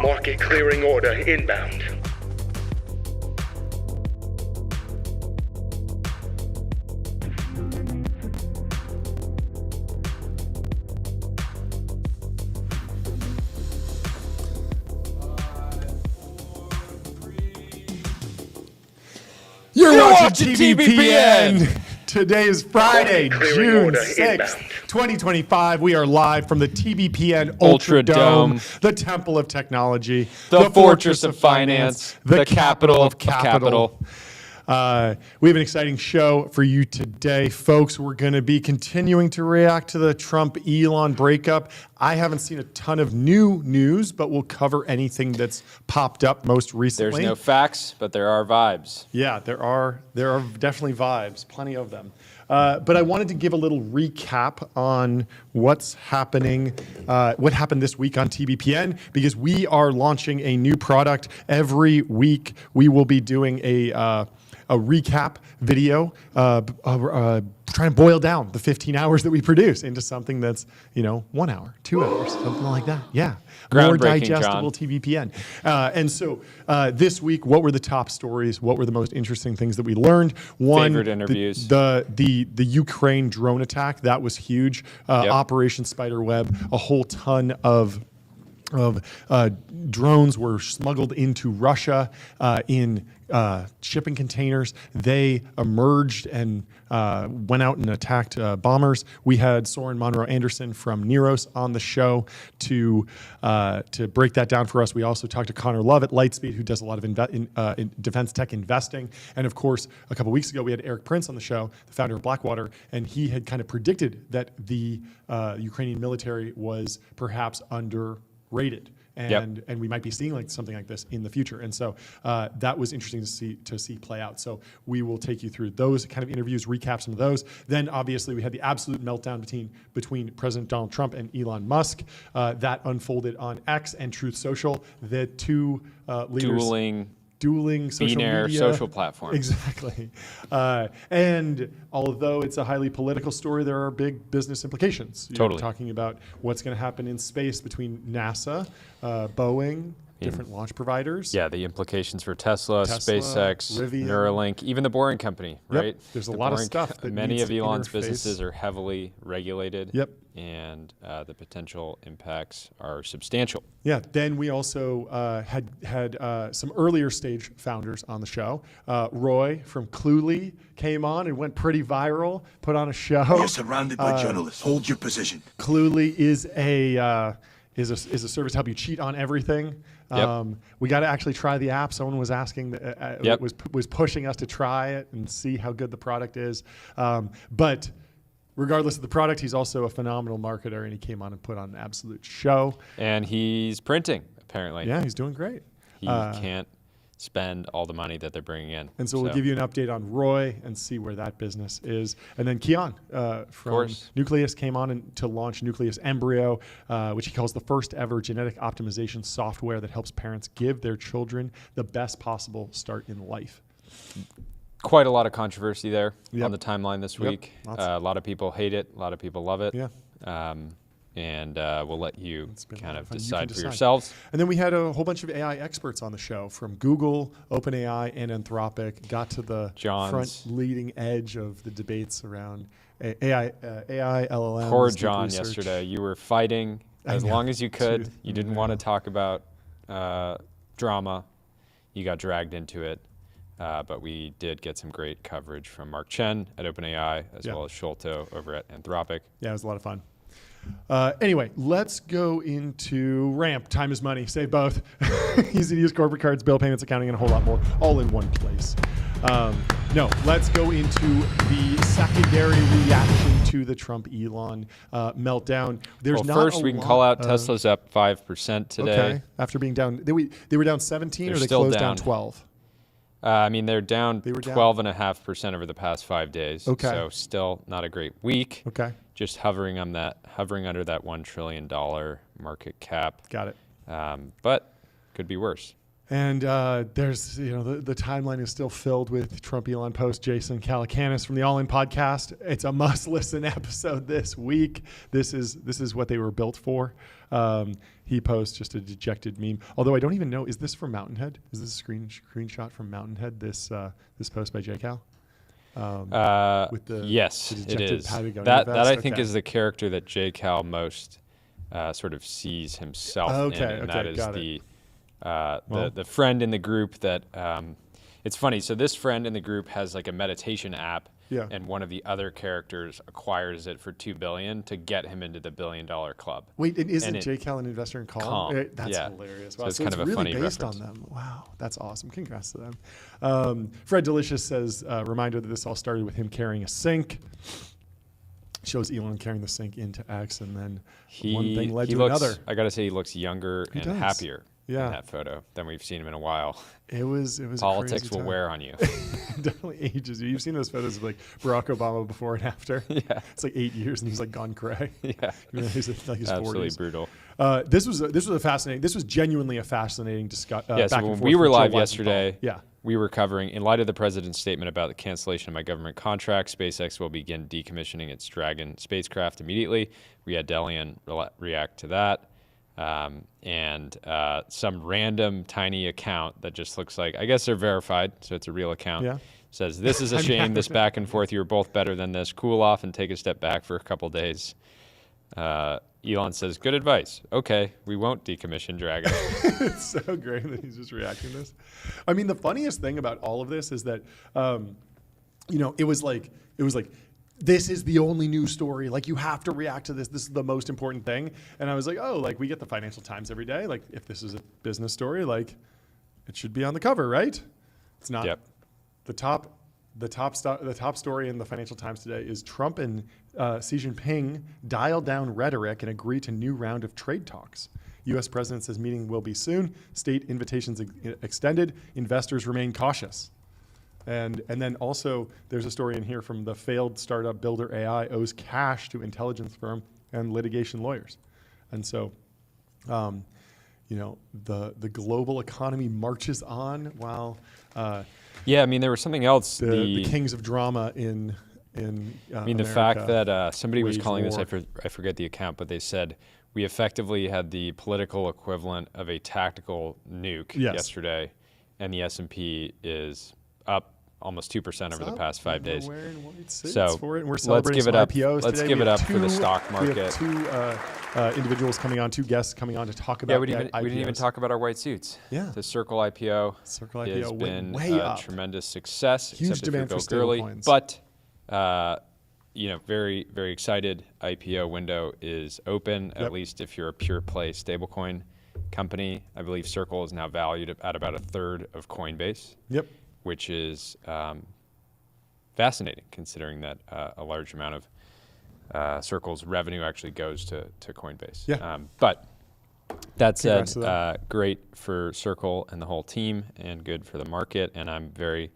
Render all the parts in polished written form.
Market clearing order inbound. You're watching TBPN. Today is Friday, Clearing June order 6th, inbound. 2025. We are live from the TBPN Ultra Ultra Dome, Dome, the Temple of Technology, the Fortress of Finance, the capital of capital. We have an exciting show for you today, folks. We're going to be continuing to react to the Trump-Elon breakup. I haven't seen a ton of new news, but we'll cover anything that's popped up most recently. There's no facts, but there are vibes. Yeah, there are definitely vibes, plenty of them. But I wanted to give a little recap on what's happening, what happened this week on TBPN, because we are launching a new product every week. We will be doing a recap video, trying to boil down the 15 hours that we produce into something that's, 1 hour, 2 hours, something like that. Yeah. More Groundbreaking, digestible John. TBPN. And so this week, what were the top stories? What were the most interesting things that we learned? One, Favorite interviews. The Ukraine drone attack, that was huge. Yep. Operation Spiderweb, a whole ton of drones were smuggled into Russia in shipping containers. They emerged and went out and attacked bombers. We had Soren Monroe Anderson from Neros on the show to break that down for us. We also talked to Connor Love at Lightspeed, who does a lot of in defense tech investing. And of course, a couple weeks ago, we had Eric Prince on the show, the founder of Blackwater, and he had kind of predicted that the Ukrainian military was perhaps underrated. And we might be seeing something like this in the future. And so that was interesting to see play out. So we will take you through those kind of interviews, recap some of those. Then obviously we had the absolute meltdown between President Donald Trump and Elon Musk. That unfolded on X and Truth Social. The two leaders dueling social binary media. social platforms. Exactly. And although it's a highly political story, there are big business implications. You're Totally. talking about what's going to happen in space between NASA, Boeing, different launch providers. Yeah, the implications for Tesla, Tesla, SpaceX, Rivian. Neuralink, even the Boring Company, Yep. right? There's a The lot of Boring stuff that many needs of to Elon's interface. businesses are heavily regulated. Yep. And the potential impacts are substantial. Yeah. Then we also had some earlier stage founders on the show. Roy from Cluely came on and went pretty viral. Put on a show. You're surrounded by journalists. Hold your position. Cluely is a service to help you cheat on everything. Yep. We got to actually try the app. Someone was asking, Yep. was pushing us to try it and see how good the product is. But regardless of the product, he's also a phenomenal marketer, and he came on and put on an absolute show. And he's printing, apparently. Yeah, he's doing great. He can't spend all the money that they're bringing in. And so we'll give you an update on Roy and see where that business is. And then Keon from Nucleus came on to launch Nucleus Embryo, which he calls the first ever genetic optimization software that helps parents give their children the best possible start in life. quite a lot of controversy there Yep. on the timeline this Yep. week. Lots. A lot of people hate it. A lot of people love it. Yeah. And we'll let you been a kind lot of of fun. You decide can for decide. yourselves. And then we had a whole bunch of AI experts on the show from Google, OpenAI, and Anthropic. Got to the John's. front leading edge of the debates around AI, LLMs. Poor deep John research. yesterday. You were fighting as know, long as you could. dude. You didn't want to talk about drama. You got dragged into it. But we did get some great coverage from Mark Chen at OpenAI, as Yeah. well as Sholto over at Anthropic. Yeah, it was a lot of fun. Anyway, let's go into RAMP. Time is money. Save both. Easy to use corporate cards, bill payments, accounting, and a whole lot more, all in one place. No, let's go into the secondary reaction to the Trump-Elon meltdown. There's Well, not first a we can lot call out of- Tesla's up 5% today. Okay, after being down, they were down 17 They're or they still closed down. down 12? I mean, they're down They were down. 12.5% over the past 5 days. Okay. So still not a great week. Okay, Just hovering under that $1 trillion market cap. got it. But could be worse. And there's, the timeline is still filled with Trump-Elon post. Jason Calacanis from the All In podcast. It's a must-listen episode this week. This is what they were built for. He posts just a dejected meme. Although I don't even know, is this from Mountainhead? Is this a screenshot from Mountainhead? This post by JCal? With the Yes, the it dejected is. Patagonia That vest? I think Okay. is the character that JCal most sort of sees himself in, and that is got the friend in the group that it's funny. So this friend in the group has like a meditation app, Yeah. and one of the other characters acquires it for $2 billion to get him into the $1 billion club. Wait, and isn't and JCal an investor in Calm? Calm, That's yeah. hilarious. So Wow. it's So kind of a really funny based reference. on them. Wow, that's awesome. Congrats to them. Fred Delicious says, reminder that this all started with him carrying a sink. Shows Elon carrying the sink into X, and then one thing led he to looks, another. I got to say, he looks younger and does. happier Yeah. in that photo than we've seen him in a while. It was Politics a crazy will time. wear on you. Definitely ages you. You've seen those photos of like Barack Obama before and after. Yeah. It's like 8 years and he's like gone gray. Yeah. He's like his Absolutely 40s. brutal. This was a fascinating. This was genuinely a fascinating discussion. Yeah, so when we were live yesterday, we were covering, in light of the president's statement about the cancellation of my government contract, SpaceX will begin decommissioning its Dragon spacecraft immediately. We had Delian react to that. And some random tiny account that just looks like, I guess they're verified, so it's a real account, Yeah. says, this is a shame, this back and forth, you were both better than this, cool off and take a step back for a couple days. Elon says, good advice. Okay, we won't decommission Dragon. It's so great that he's just reacting to this. I mean, the funniest thing about all of this is that, it was like, this is the only news story. Like, you have to react to this. This is the most important thing. And I was like, oh, like we get the Financial Times every day. Like, if this is a business story, like it should be on the cover, right? It's not. Yep. The top story in the Financial Times today is Trump and Xi Jinping dial down rhetoric and agree to new round of trade talks. U.S. President says meeting will be soon. State invitations extended. Investors remain cautious. And then also there's a story in here from the failed startup Builder AI owes cash to intelligence firm and litigation lawyers. And so, the global economy marches on while Yeah, I mean, there was something else. the kings of drama in I mean, the fact that somebody was wage calling this, war. I forget the account, but they said we effectively had the political equivalent of a tactical nuke Yes. yesterday, and the S&P is up almost 2% over the past 5 days. We're wearing white suits So for it, and we're let's celebrating give it some up. IPOs Let's today. give We it have up for the stock We have market. two individuals coming on, two guests coming on to talk about Yeah, we didn't even IPOs. talk about our white suits. Yeah. The Circle IPO, Circle has IPO been way a up. tremendous success. Huge except if demand you're for Bill Gurley. stablecoins. But very, very excited. IPO window is open, Yep. at least if you're a pure play stablecoin company. I believe Circle is now valued at about a third of Coinbase, Yep. which is fascinating considering that a large amount of Circle's revenue actually goes to Coinbase. Yeah. But that said, Congrats to them. great for Circle and the whole team and good for the market. And I'm very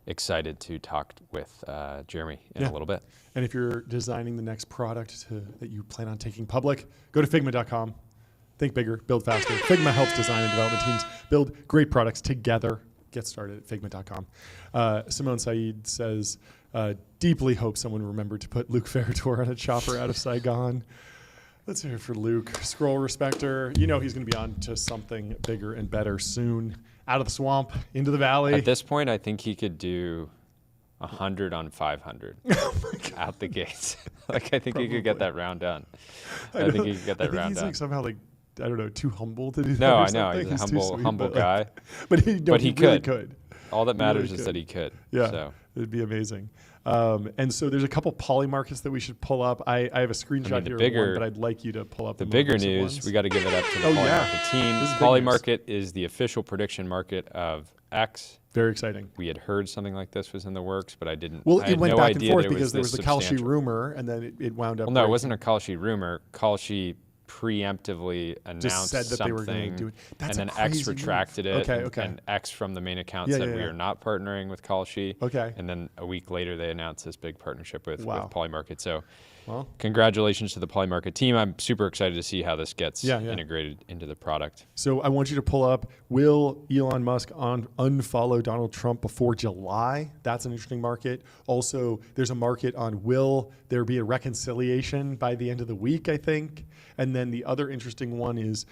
excited to talk with Jeremy in a little bit. And if you're designing the next product that you plan on taking public, go to Figma.com. Think bigger, build faster. Figma helps design and development teams build great products together get started at figment.com. Simone Said says, deeply hope someone remembered to put Luke Ferrator on a chopper out of Saigon. Let's hear it for Luke. Scroll Respecter. You know he's going to be on to something bigger and better soon. Out of the swamp, into the valley. At this point, I think he could do 100 on 500 out the gates. I think he could get that round done. I think he could get that round he's done. Like somehow I don't know, too humble to do that. No, or I know. something. He's a too humble sweet, guy. But he really could. All that matters really is that he could. Yeah, So. it'd be amazing. And so there's a couple poly markets that we should pull up. I have a screenshot here of one, but I'd like you to pull up the bigger news. ones. We got to give it up to the poly market team. Poly market is the official prediction market of X. Very exciting. We had heard something like this was in the works, but I didn't. Well, I had it went no back and idea forth because there was the Kalshi substantial. rumor, and then it wound up. Well, no, it wasn't a Kalshi rumor. Kalshi preemptively announced said that something, they were going to do it. That's and then a crazy X retracted move. it, and X from the main account said we are not partnering with Kalshi. Okay. And then a week later, they announced this big partnership with Polymarket. So, well, congratulations to the Polymarket team. I'm super excited to see how this gets integrated into the product. So I want you to pull up, will Elon Musk unfollow Donald Trump before July? That's an interesting market. Also, there's a market on will there be a reconciliation by the end of the week, I think. And then the other interesting one is,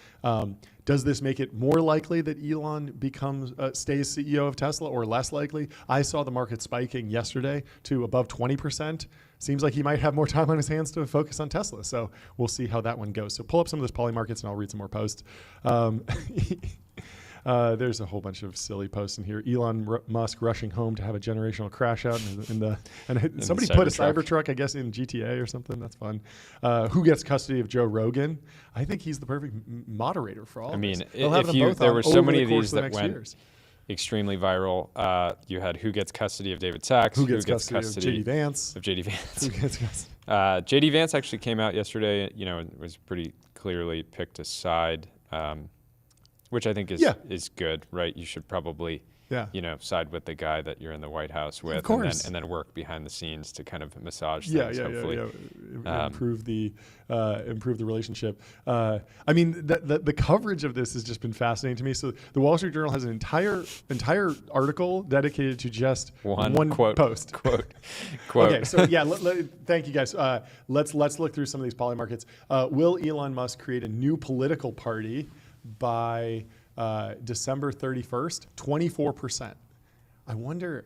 does this make it more likely that Elon stays CEO of Tesla or less likely? I saw the market spiking yesterday to above 20%. Seems like he might have more time on his hands to focus on Tesla. So we'll see how that one goes. So pull up some of those poly markets and I'll read some more posts. There's a whole bunch of silly posts in here. Elon Musk rushing home to have a generational crash out and somebody put a Cybertruck, I guess, in GTA or something. That's fun. Who gets custody of Joe Rogan? I think he's the perfect moderator for all of this. There were so many of these that went extremely viral. You had who gets custody of David Sachs, who gets custody of JD Vance. Who gets custody? JD Vance actually came out yesterday. You know, it was pretty clearly picked a side. Which I think is good, right? You should probably, side with the guy that you're in the White House with, and then work behind the scenes to kind of massage things. Hopefully, improve the relationship. I mean, the coverage of this has just been fascinating to me. So the Wall Street Journal has an entire article dedicated to just one post. Quote. Okay, so thank you guys. Let's look through some of these poly markets. Will Elon Musk create a new political party by December 31st, 24%. I wonder,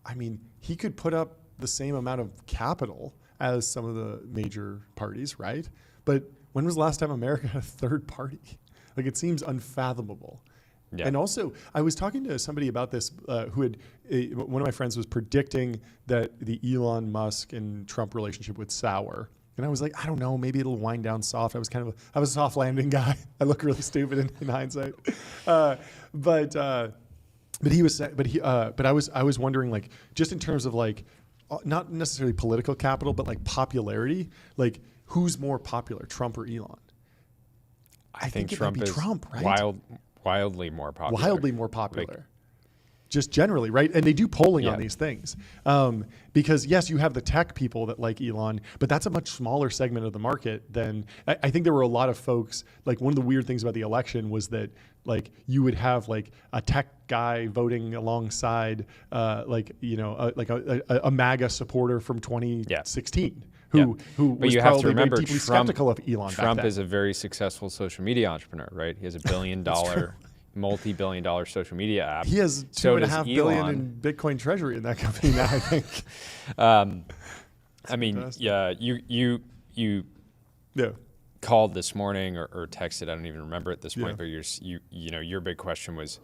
I mean, he could put up the same amount of capital as some of the major parties, right? But when was the last time America had a third party? Like, it seems unfathomable. Yeah. And also, I was talking to somebody about this who had, one of my friends was predicting that the Elon Musk and Trump relationship would sour. And I was like, I don't know, maybe it'll wind down soft. I was a soft landing guy. I look really stupid in hindsight. But I was wondering, like, just in terms of like, not necessarily political capital, but like popularity, like who's more popular, Trump or Elon? I think it might be Trump, right? Wildly more popular. Wildly more popular. Just generally, right? And they do polling on these things. Because yes, you have the tech people that like Elon, but that's a much smaller segment of the market than, I think there were a lot of folks, like one of the weird things about the election was that like you would have like a tech guy voting alongside a MAGA supporter from 2016. Who was probably very deeply skeptical of Elon. Trump is a very successful social media entrepreneur, right? He has $1 billion multi-billion-dollar social media app. He has $2.5 billion in Bitcoin treasury in that company now, I think. I mean, you called this morning or texted. I don't even remember at this point. But your big question was,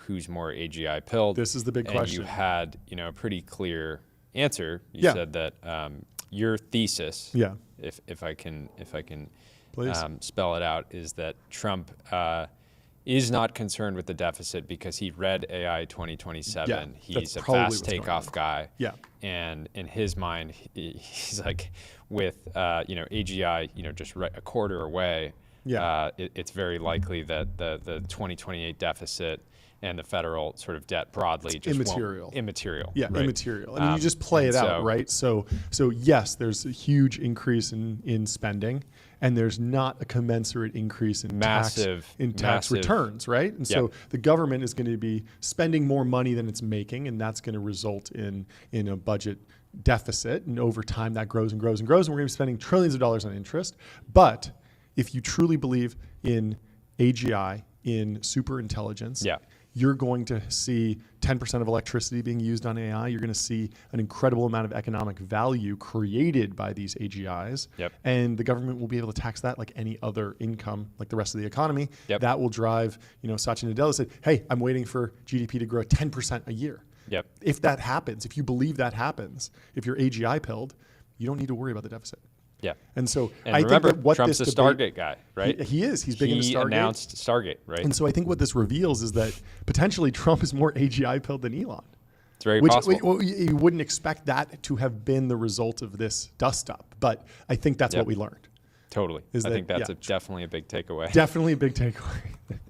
who's more AGI pilled? This is the big question. And you had a pretty clear answer. You said that your thesis, if I can spell it out, is that Trump is not concerned with the deficit because he read AI 2027. He's a fast takeoff guy. Yeah. And in his mind, he's like, with AGI, just a quarter away, it's very likely that the 2028 deficit and the federal sort of debt broadly just immaterial. Yeah, right? Immaterial. I mean, you just play it out, right? So yes, there's a huge increase in spending, and there's not a commensurate increase in tax returns, right? And so the government is going to be spending more money than it's making, and that's going to result in a budget deficit. And over time, that grows and grows and grows, and we're going to be spending trillions of dollars on interest. But if you truly believe in AGI, in super intelligence, you're going to see 10% of electricity being used on AI. You're going to see an incredible amount of economic value created by these AGIs. And the government will be able to tax that like any other income, like the rest of the economy. That will drive, Satya Nadella said, hey, I'm waiting for GDP to grow 10% a year. If that happens, if you believe that happens, if you're AGI pilled, you don't need to worry about the deficit. And so I remember, think that what Trump's a Stargate guy, right? He is. He's big into Stargate. He announced Stargate, right? And so I think what this reveals is that potentially Trump is more AGI pilled than Elon. It's very possible. Well, you wouldn't expect that to have been the result of this dust up, but I think that's what we learned. Totally. I think that's definitely a big takeaway. Definitely a big takeaway.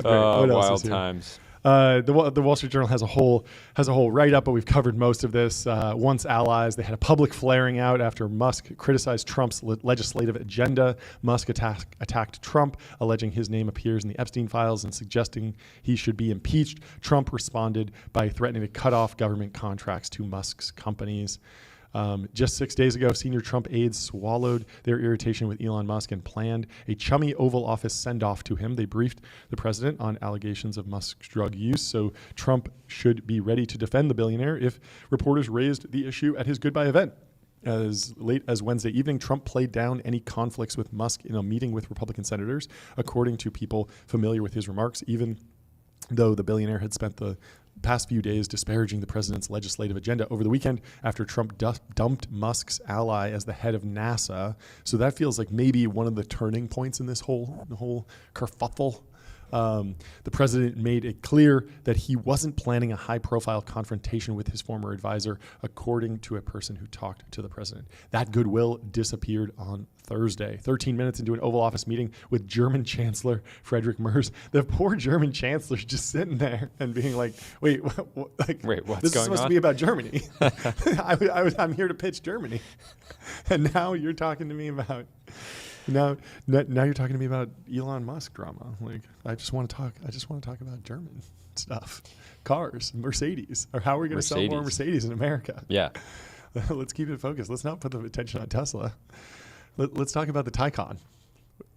Wild times. The Wall Street Journal has a whole write-up, but we've covered most of this. Once allies, they had a public flaring out after Musk criticized Trump's legislative agenda. Musk attacked Trump, alleging his name appears in the Epstein files and suggesting he should be impeached. Trump responded by threatening to cut off government contracts to Musk's companies. Just 6 days ago, senior Trump aides swallowed their irritation with Elon Musk and planned a chummy Oval Office send-off to him. They briefed the president on allegations of Musk's drug use, so Trump should be ready to defend the billionaire if reporters raised the issue at his goodbye event. As late as Wednesday evening, Trump played down any conflicts with Musk in a meeting with Republican senators, according to people familiar with his remarks, even though the billionaire had spent the past few days disparaging the president's legislative agenda over the weekend after Trump dumped Musk's ally as the head of NASA. So that feels like maybe one of the turning points in this whole kerfuffle. The president made it clear that he wasn't planning a high-profile confrontation with his former advisor, according to a person who talked to the president. That goodwill disappeared on Thursday, 13 minutes into an Oval Office meeting with German Chancellor Friedrich Merz. The poor German Chancellor's just sitting there and being like, wait, what's this going on? This is supposed to be about Germany. I'm here to pitch Germany. And now you're talking to me about... Now you're talking to me about Elon Musk drama. Like, I just want to talk about German stuff, cars, Mercedes, or how are we going to sell more Mercedes in America? Let's keep it focused. Let's not put the attention on Tesla. Let's talk about the Taycan.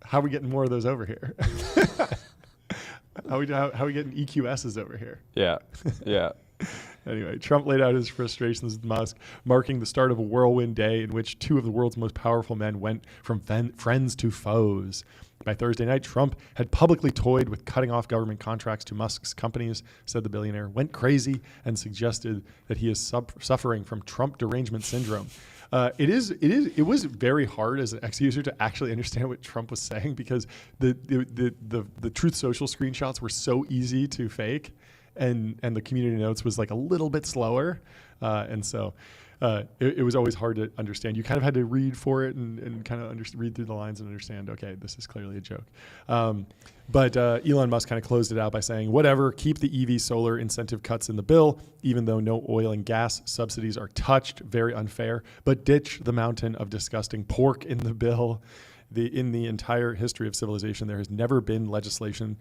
How are we getting more of those over here? How are we getting EQSs over here? Anyway, Trump laid out his frustrations with Musk, marking the start of a whirlwind day in which two of the world's most powerful men went from friends to foes. By Thursday night, Trump had publicly toyed with cutting off government contracts to Musk's companies, said the billionaire, went crazy, and suggested that he is suffering from Trump derangement syndrome. It was very hard as an ex-user to actually understand what Trump was saying because the Truth Social screenshots were so easy to fake. And the community notes was like a little bit slower. And so it was always hard to understand. You kind of had to read for it and kind of read through the lines and understand, okay, this is clearly a joke. But Elon Musk kind of closed it out by saying, whatever, keep the EV solar incentive cuts in the bill, even though no oil and gas subsidies are touched, very unfair, but ditch the mountain of disgusting pork in the bill. In the entire history of civilization, there has never been legislation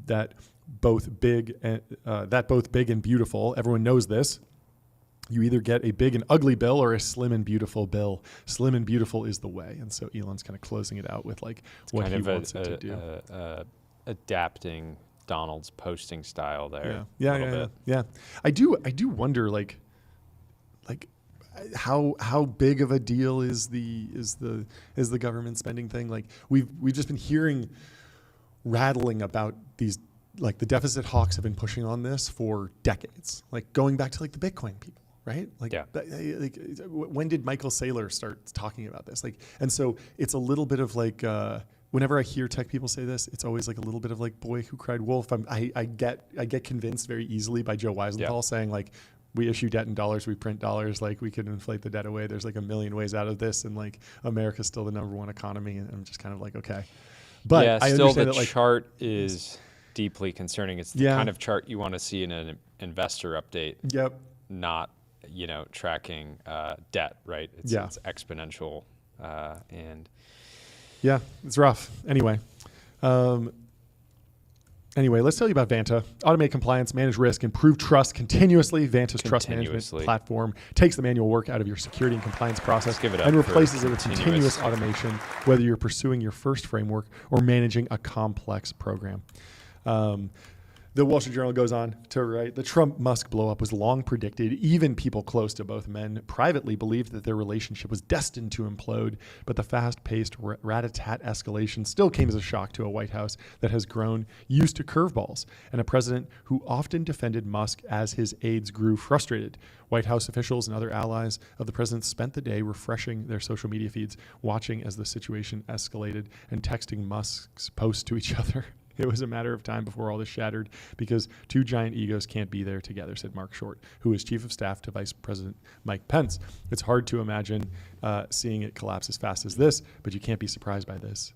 that both big and beautiful. Everyone knows this. You either get a big and ugly bill or a slim and beautiful bill. Slim and beautiful is the way. And so Elon's kind of closing it out with like what he wants it to do. Adapting Donald's posting style there. Yeah. I do wonder like how big of a deal is the government spending thing? Like we've just been hearing rattling about these, like the deficit hawks have been pushing on this for decades, like going back to like the Bitcoin people, right? Like when did Michael Saylor start talking about this? Like, and so it's a little bit of like, whenever I hear tech people say this, it's always like a little bit of like boy who cried wolf. I get convinced very easily by Joe Weisenthal saying like, we issue debt in dollars, we print dollars, like we could inflate the debt away. There's like a million ways out of this, and like America's still the #1 economy, and I'm just kind of like, okay. But yeah, I still understand the that, like, chart is deeply concerning. It's the kind of chart you want to see in an investor update. Yep. Not, tracking debt, right? It's exponential, and yeah, it's rough. Anyway, let's tell you about Vanta. Automate compliance, manage risk, improve trust continuously. Vanta's trust management platform takes the manual work out of your security and compliance process and replaces it with continuous automation, whether you're pursuing your first framework or managing a complex program. The Wall Street Journal goes on to write, the Trump-Musk blow-up was long predicted. Even people close to both men privately believed that their relationship was destined to implode, but the fast-paced rat-a-tat escalation still came as a shock to a White House that has grown used to curveballs, and a president who often defended Musk as his aides grew frustrated. White House officials and other allies of the president spent the day refreshing their social media feeds, watching as the situation escalated, and texting Musk's posts to each other. It was a matter of time before all this shattered because two giant egos can't be there together, said Mark Short, who is chief of staff to Vice President Mike Pence. It's hard to imagine seeing it collapse as fast as this, but you can't be surprised by this.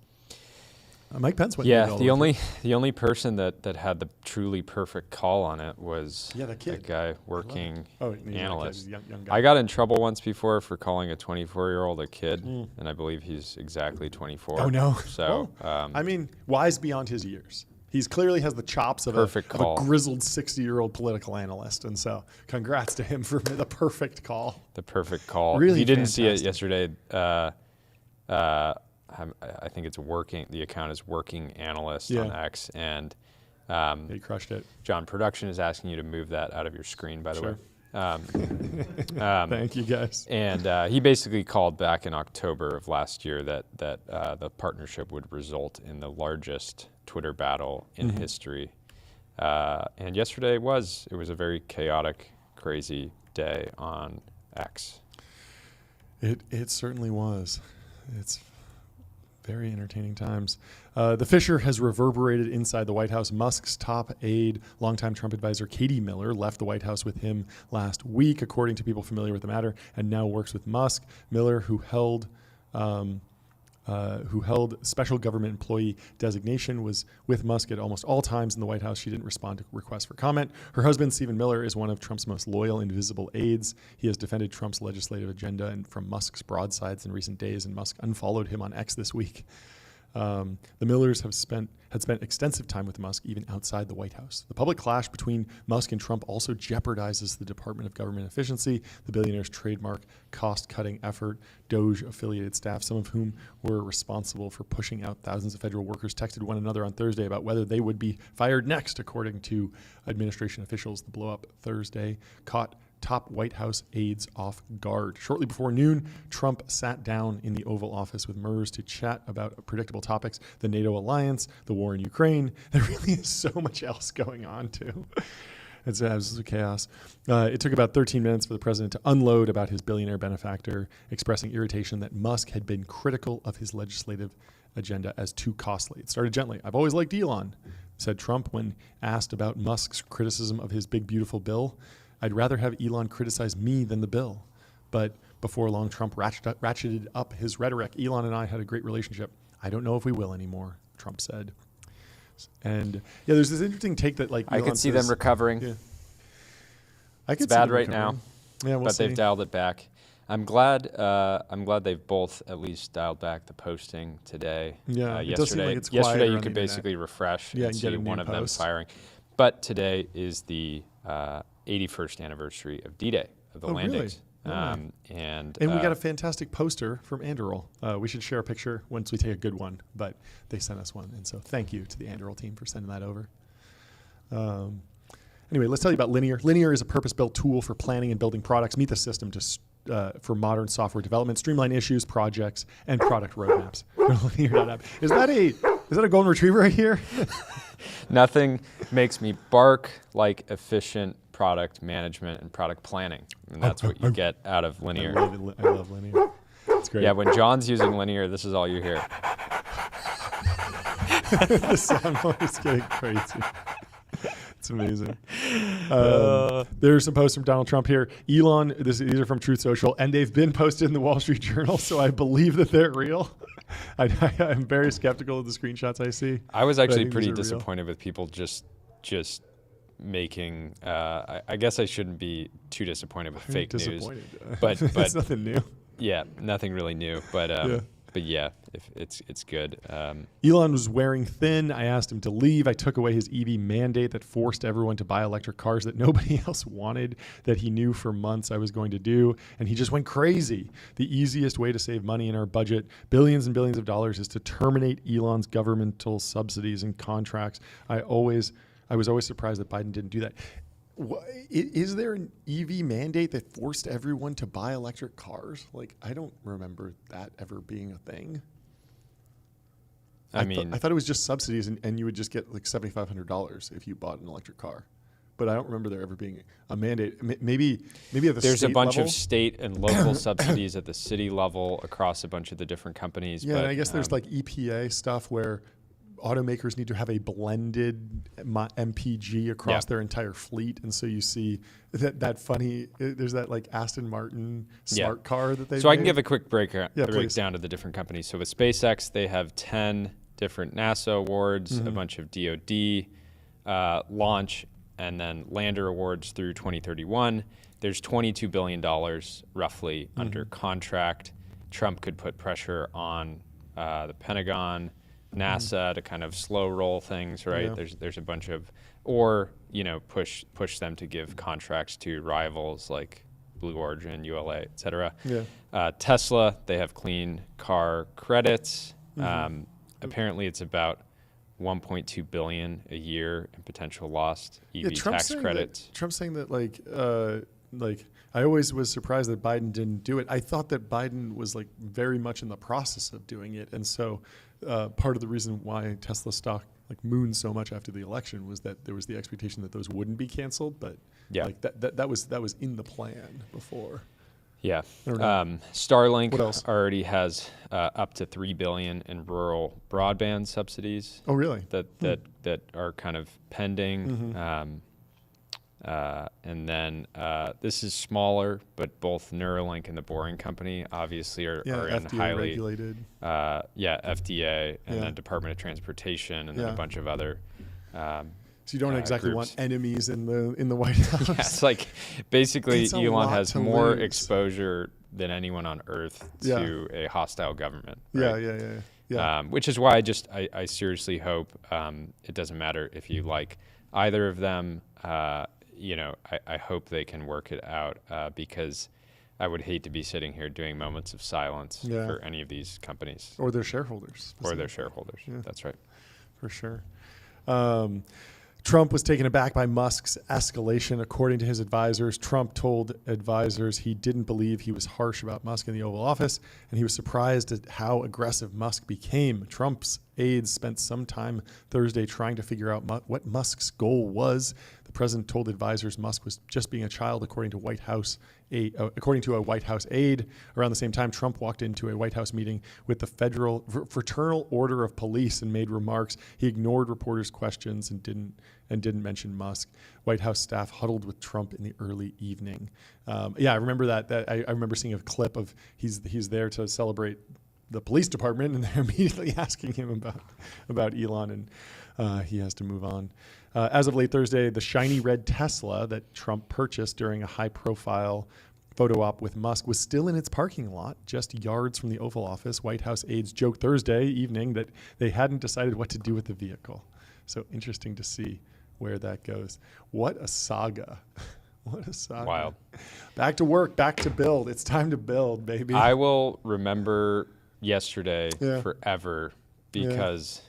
Mike Pence went. Yeah, the only person that had the truly perfect call on it was that guy working analyst. Young guy. I got in trouble once before for calling a 24-year-old a kid, and I believe he's exactly 24. Oh no! So I mean, wise beyond his years. He's clearly has the chops of a grizzled 60-year-old political analyst, and so congrats to him for the perfect call. The perfect call. Really, you didn't see it yesterday. I think it's working. The account is working analyst on X, and he crushed it. John Production is asking you to move that out of your screen, by the way. Thank you, guys. And he basically called back in October of last year that the partnership would result in the largest Twitter battle in history. And yesterday it was a very chaotic, crazy day on X. It certainly was. It's very entertaining times. The fissure has reverberated inside the White House. Musk's top aide, longtime Trump advisor Katie Miller, left the White House with him last week, according to people familiar with the matter, and now works with Musk. Miller, who held special government employee designation, was with Musk at almost all times in the White House. She didn't respond to requests for comment. Her husband, Stephen Miller, is one of Trump's most loyal and visible aides. He has defended Trump's legislative agenda and from Musk's broadsides in recent days, and Musk unfollowed him on X this week. The Millers had spent extensive time with Musk even outside the White House. The public clash between Musk and Trump also jeopardizes the Department of Government Efficiency, the billionaire's trademark cost-cutting effort. Doge-affiliated staff, some of whom were responsible for pushing out thousands of federal workers, texted one another on Thursday about whether they would be fired next, according to administration officials. The blow-up Thursday caught top White House aides off guard. Shortly before noon, Trump sat down in the Oval Office with Mers to chat about predictable topics, the NATO alliance, the war in Ukraine. There really is so much else going on, too. It's absolute chaos. It took about 13 minutes for the president to unload about his billionaire benefactor, expressing irritation that Musk had been critical of his legislative agenda as too costly. It started gently. I've always liked Elon, said Trump when asked about Musk's criticism of his big, beautiful bill. I'd rather have Elon criticize me than the bill. But before long, Trump ratcheted up his rhetoric. Elon and I had a great relationship. I don't know if we will anymore, Trump said. And there's this interesting take that I could see them recovering. Yeah. It's bad right now, but they've dialed it back. I'm glad they've both at least dialed back the posting today. Yeah, yesterday, it does seem like it's yesterday you on could the basically refresh and see one of them firing. But today is the 81st anniversary of D-Day, of the landings. Really? And we got a fantastic poster from Anduril. We should share a picture once we take a good one, but they sent us one. And so thank you to the Anduril team for sending that over. Anyway, let's tell you about Linear. Linear is a purpose-built tool for planning and building products. Meet the system for modern software development, streamline issues, projects, and product roadmaps. Linear.app. Is that a golden retriever right here? Nothing makes me bark like efficient product management and product planning. And that's what you get out of Linear. I love Linear. It's great. Yeah, when John's using Linear, this is all you hear. The sound is getting crazy. It's amazing. There's some posts from Donald Trump here. Elon, these are from Truth Social, and they've been posted in the Wall Street Journal, so I believe that they're real. I'm very skeptical of the screenshots I see. I was actually pretty disappointed with people just making. I guess I shouldn't be too disappointed with fake news, but it's nothing new. Yeah, nothing really new, but yeah, if it's good. Elon was wearing thin. I asked him to leave. I took away his EV mandate that forced everyone to buy electric cars that nobody else wanted, that he knew for months I was going to do. And he just went crazy. The easiest way to save money in our budget, billions and billions of dollars, is to terminate Elon's governmental subsidies and contracts. I was always surprised that Biden didn't do that. Is there an EV mandate that forced everyone to buy electric cars? Like, I don't remember that ever being a thing. I thought it was just subsidies, and you would just get like $7,500 if you bought an electric car. But I don't remember there ever being a mandate. Maybe at the there's state a bunch level? of state and local subsidies at the city level across a bunch of the different companies. Yeah, but, and I guess there's like EPA stuff where automakers need to have a blended MPG across their entire fleet, and so you see that funny. There's that like Aston Martin smart car that they. So I can give a quick breakdown to the different companies. So with SpaceX, they have 10 different NASA awards, a bunch of DoD launch, and then lander awards through 2031. There's $22 billion roughly under contract. Trump could put pressure on the Pentagon, NASA to kind of slow roll things, right? Yeah. There's a bunch of, or push them to give contracts to rivals like Blue Origin, ULA, et cetera. Yeah. Tesla, they have clean car credits. Apparently, it's about 1.2 billion a year in potential lost EV tax credits. Trump's saying that like I always was surprised that Biden didn't do it. I thought that Biden was like very much in the process of doing it, and so part of the reason why Tesla stock like mooned so much after the election was that there was the expectation that those wouldn't be canceled, but like that was in the plan before. Yeah. Starlink already has up to $3 billion in rural broadband subsidies. Oh, really? That are kind of pending. And then this is smaller, but both Neuralink and the Boring Company obviously are in FDA highly regulated. FDA and then Department of Transportation and then a bunch of other. So you don't exactly groups. want enemies in the White House. Yeah, it's like basically It's a Elon lot has to more lose. exposure than anyone on Earth to a hostile government. Right? Yeah. Which is why I seriously hope it doesn't matter if you like either of them. I hope they can work it out because I would hate to be sitting here doing moments of silence for any of these companies. Or their shareholders. Yeah. That's right. For sure. Trump was taken aback by Musk's escalation. According to his advisors, Trump told advisors he didn't believe he was harsh about Musk in the Oval Office, and he was surprised at how aggressive Musk became. Trump's aides spent some time Thursday trying to figure out what Musk's goal was. The president told advisors Musk was just being a child, according to a White House aide. Around the same time, Trump walked into a White House meeting with the Federal Fraternal Order of Police and made remarks. He ignored reporters' questions and didn't mention Musk. White House staff huddled with Trump in the early evening. I remember that. I remember seeing a clip of he's there to celebrate the police department, and they're immediately asking him about Elon, and he has to move on. As of late Thursday, the shiny red Tesla that Trump purchased during a high-profile photo op with Musk was still in its parking lot, just yards from the Oval Office. White House aides joked Thursday evening that they hadn't decided what to do with the vehicle. So interesting to see where that goes. What a saga. What a saga. Wild. Back to work, back to build. It's time to build, baby. I will remember yesterday forever because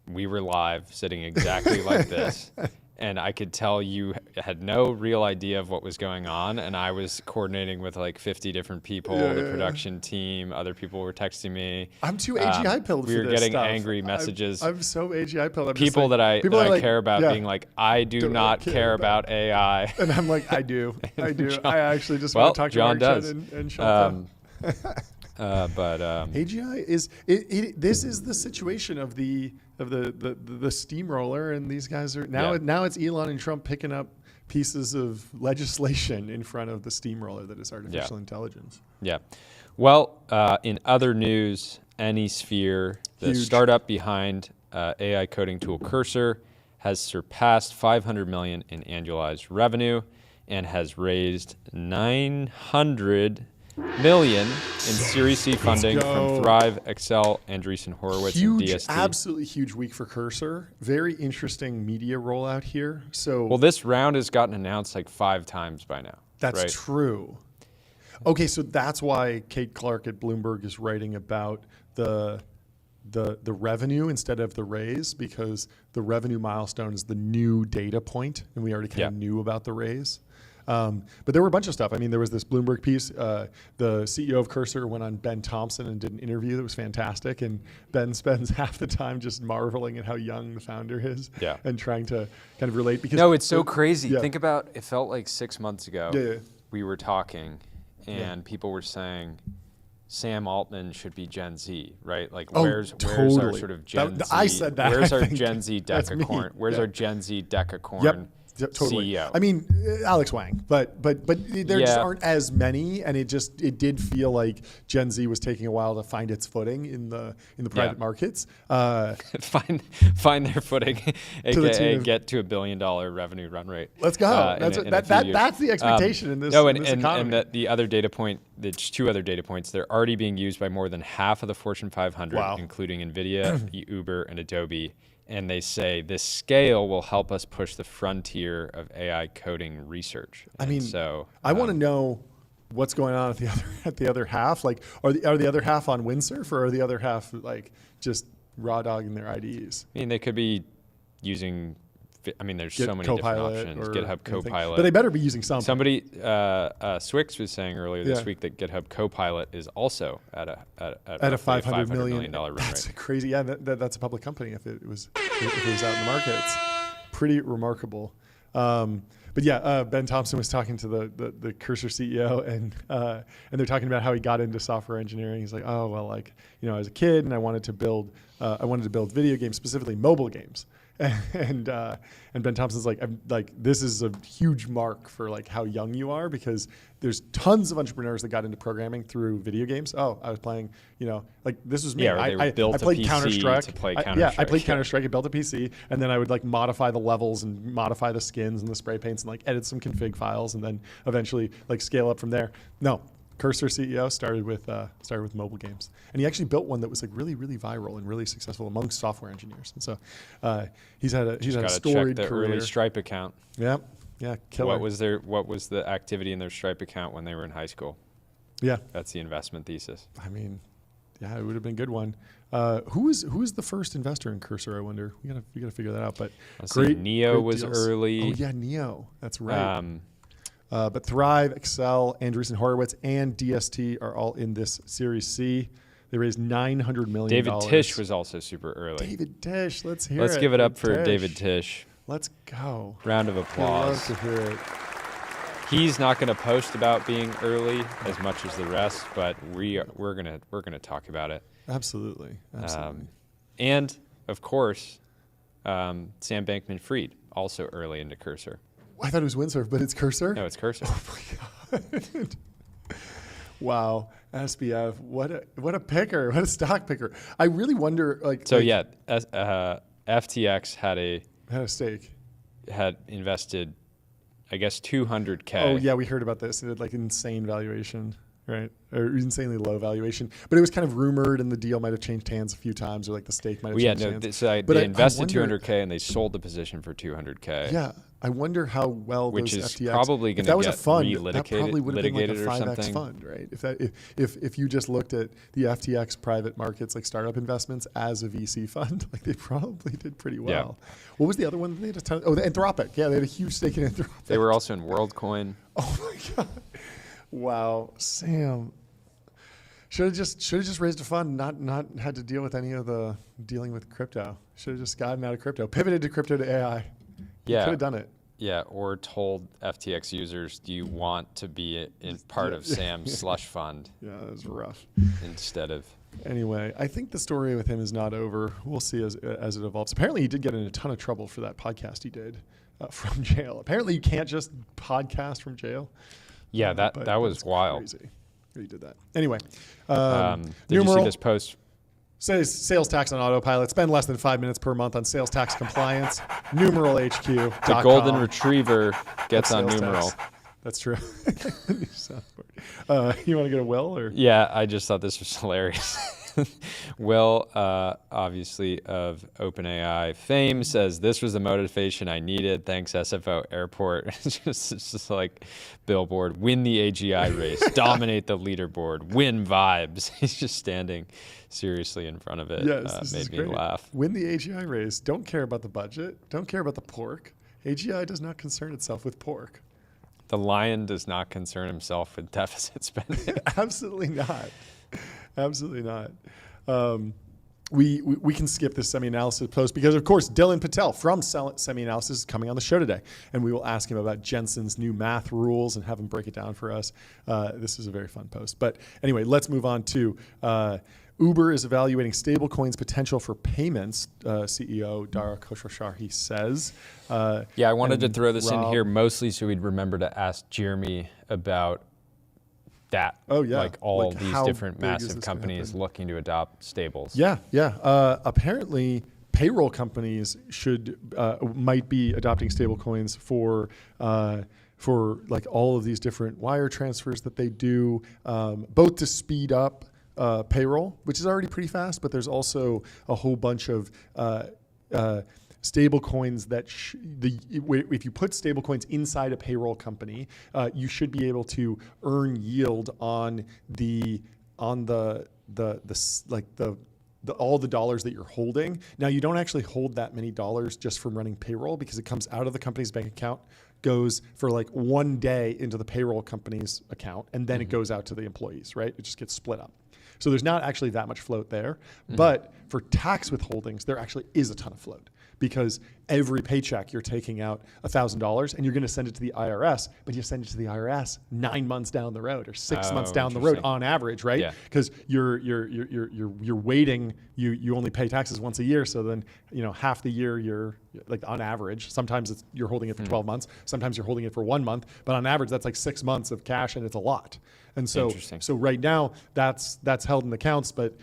we were live sitting exactly like this. And I could tell you had no real idea of what was going on. And I was coordinating with like 50 different people, the production team, other people were texting me. I'm too AGI pilled for this We were getting stuff. angry messages. I'm so AGI pilled. People that I care about being like, I do not care about AI. And I'm like, I do. John, I actually just want to talk John to Mark does. and Sean. But AGI is this is the situation of the of the steamroller, and these guys are now it's Elon and Trump picking up pieces of legislation in front of the steamroller that is artificial intelligence. Yeah. Well, in other news, AnySphere, the startup behind AI coding tool Cursor, has surpassed 500 million in annualized revenue and has raised 900 million in Series C funding from Thrive, Excel, Andreessen Horowitz, and DST. Absolutely huge week for Cursor. Very interesting media rollout here. So, well, this round has gotten announced like 5 times by now. That's right? true. Okay, so that's why Kate Clark at Bloomberg is writing about the revenue instead of the raise, because the revenue milestone is the new data point, and we already kind of knew about the raise. But there were a bunch of stuff. I mean, there was this Bloomberg piece. The CEO of Cursor went on Ben Thompson and did an interview that was fantastic. And Ben spends half the time just marveling at how young the founder is and trying to kind of relate. Because no, it's so crazy. Think about, it felt like 6 months ago we were talking and people were saying Sam Altman should be Gen Z, right? Like, where's our sort of Gen Z? I said that. Where's our Gen Z decacorn? Where's our Gen Z decacorn? Totally. CEO. I mean, Alex Wang, but there just aren't as many, and it did feel like Gen Z was taking a while to find its footing in the private markets. Find their footing, aka get to $1 billion revenue run rate. Let's go. That's the expectation in this. And the other data point, there's 2 other data points. They're already being used by more than half of the Fortune 500, including NVIDIA, Uber, and Adobe. And they say this scale will help us push the frontier of AI coding research. I mean, I want to know what's going on at the other half. Like, are the other half on windsurf, or are the other half like just raw dogging their IDEs? I mean, they could be using. I mean, there's so many different options. GitHub Copilot, but they better be using something. Somebody, Swix was saying earlier this week that GitHub Copilot is also at a $500 million run rate. That's crazy. Yeah, that's a public company. If it was out in the market, it's pretty remarkable. But yeah, Ben Thompson was talking to the Cursor CEO, and they're talking about how he got into software engineering. He's like, oh well, like, you know, as a kid, and I wanted to build video games, specifically mobile games. And Ben Thompson's like, this is a huge mark for like how young you are, because there's tons of entrepreneurs that got into programming through video games. Oh, I was playing, you know, like this was me. Yeah, I played Counter-Strike. I played Yeah. Counter-Strike. I built a PC, and then I would like modify the levels and modify the skins and the spray paints and like edit some config files, and then eventually like scale up from there. No. Cursor CEO started with mobile games, and he actually built one that was like really, really viral and really successful amongst software engineers. And so he's had a storied check the career. Early Stripe account. Yeah, killer. What was the activity in their Stripe account when they were in high school? Yeah, that's the investment thesis. I mean, yeah, it would have been a good one. Who is the first investor in Cursor? I wonder. We gotta figure that out. But Neo was deals. Early. Oh yeah, Neo. That's right. But Thrive, Excel, Andreessen Horowitz, and DST are all in this Series C. They raised $900 million. David Tisch was also super early. David Tisch, let's hear it. Let's give it up for David Tisch. Let's go. Round of applause. I'd love to hear it. He's not going to post about being early as much as the rest, but we're gonna talk about it. Absolutely. And of course, Sam Bankman-Fried, also early into Cursor. I thought it was Windsurf, but it's Cursor? No, it's Cursor. Oh my God. Wow. SBF, what a picker, what a stock picker. I really wonder, FTX had a stake. Had invested, I guess, $200K. Oh yeah, we heard about this. It had like insane valuation, right? Or insanely low valuation. But it was kind of rumored, and the deal might have changed hands a few times, or like the stake might have changed hands. So they invested $200K and they sold the position for $200K. Yeah. I wonder how well which those is FTX, probably going to get that probably would have been like a 5X fund, right? If you just looked at the FTX private markets, like startup investments, as a VC fund, like they probably did pretty well. Yeah. What was the other one? They had a ton. Oh, the Anthropic. Yeah, they had a huge stake in Anthropic. They were also in WorldCoin. Oh my God! Wow, Sam. Should have just raised a fund, not had to deal with any of the dealing with crypto. Should have just gotten out of crypto, pivoted to crypto to AI. Yeah, could have done it. Yeah, or told FTX users, do you want to be in part of Sam's slush fund? Yeah, that was rough. Instead of Anyway, I think the story with him is not over. We'll see as it evolves. Apparently, he did get in a ton of trouble for that podcast he did from jail. Apparently, you can't just podcast from jail. Yeah, that was wild. Crazy. He did that. Anyway, did you see this post? Says sales tax on autopilot. Spend less than 5 minutes per month on sales tax compliance. Numeral HQ. The golden retriever gets on numeral. Tax. That's true. You want to get a Will or? Yeah, I just thought this was hilarious. Will, obviously of OpenAI fame, says this was the motivation I needed. Thanks, SFO Airport. It's just like billboard. Win the AGI race. Dominate the leaderboard. Win vibes. He's just standing seriously in front of it. Yes, this made me great. laugh. Win the AGI race. Don't care about the budget. Don't care about the pork. AGI does not concern itself with pork. The lion does not concern himself with deficit spending. Absolutely not. Absolutely not. We can skip this SemiAnalysis post because, of course, Dylan Patel from SemiAnalysis is coming on the show today, and we will ask him about Jensen's new math rules and have him break it down for us. This is a very fun post. But anyway, let's move on to Uber is evaluating stablecoins potential for payments. CEO Dara Khosrowshahi says. Yeah, I wanted to throw this in here mostly so we'd remember to ask Jeremy about that. Oh, yeah. Like all Like these different massive companies looking to adopt stables. Yeah. Apparently, payroll companies might be adopting stablecoins for like all of these different wire transfers that they do, both to speed up payroll, which is already pretty fast, but there's also a whole bunch of stable coins that if you put stable coins inside a payroll company, you should be able to earn yield on all the dollars that you're holding. Now, you don't actually hold that many dollars just from running payroll because it comes out of the company's bank account, goes for like 1 day into the payroll company's account, and then it goes out to the employees, right? It just gets split up. So there's not actually that much float there. But for tax withholdings, there actually is a ton of float because every paycheck you're taking out $1,000 and you're going to send it to the IRS, but you send it to the IRS 9 months down the road or 6 months down the road on average, right? Because you're waiting. You only pay taxes once a year, so then half the year you're like on average. Sometimes you're holding it for 12 months. Sometimes you're holding it for 1 month, but on average that's like 6 months of cash, and it's a lot. And so right now that's held in accounts, but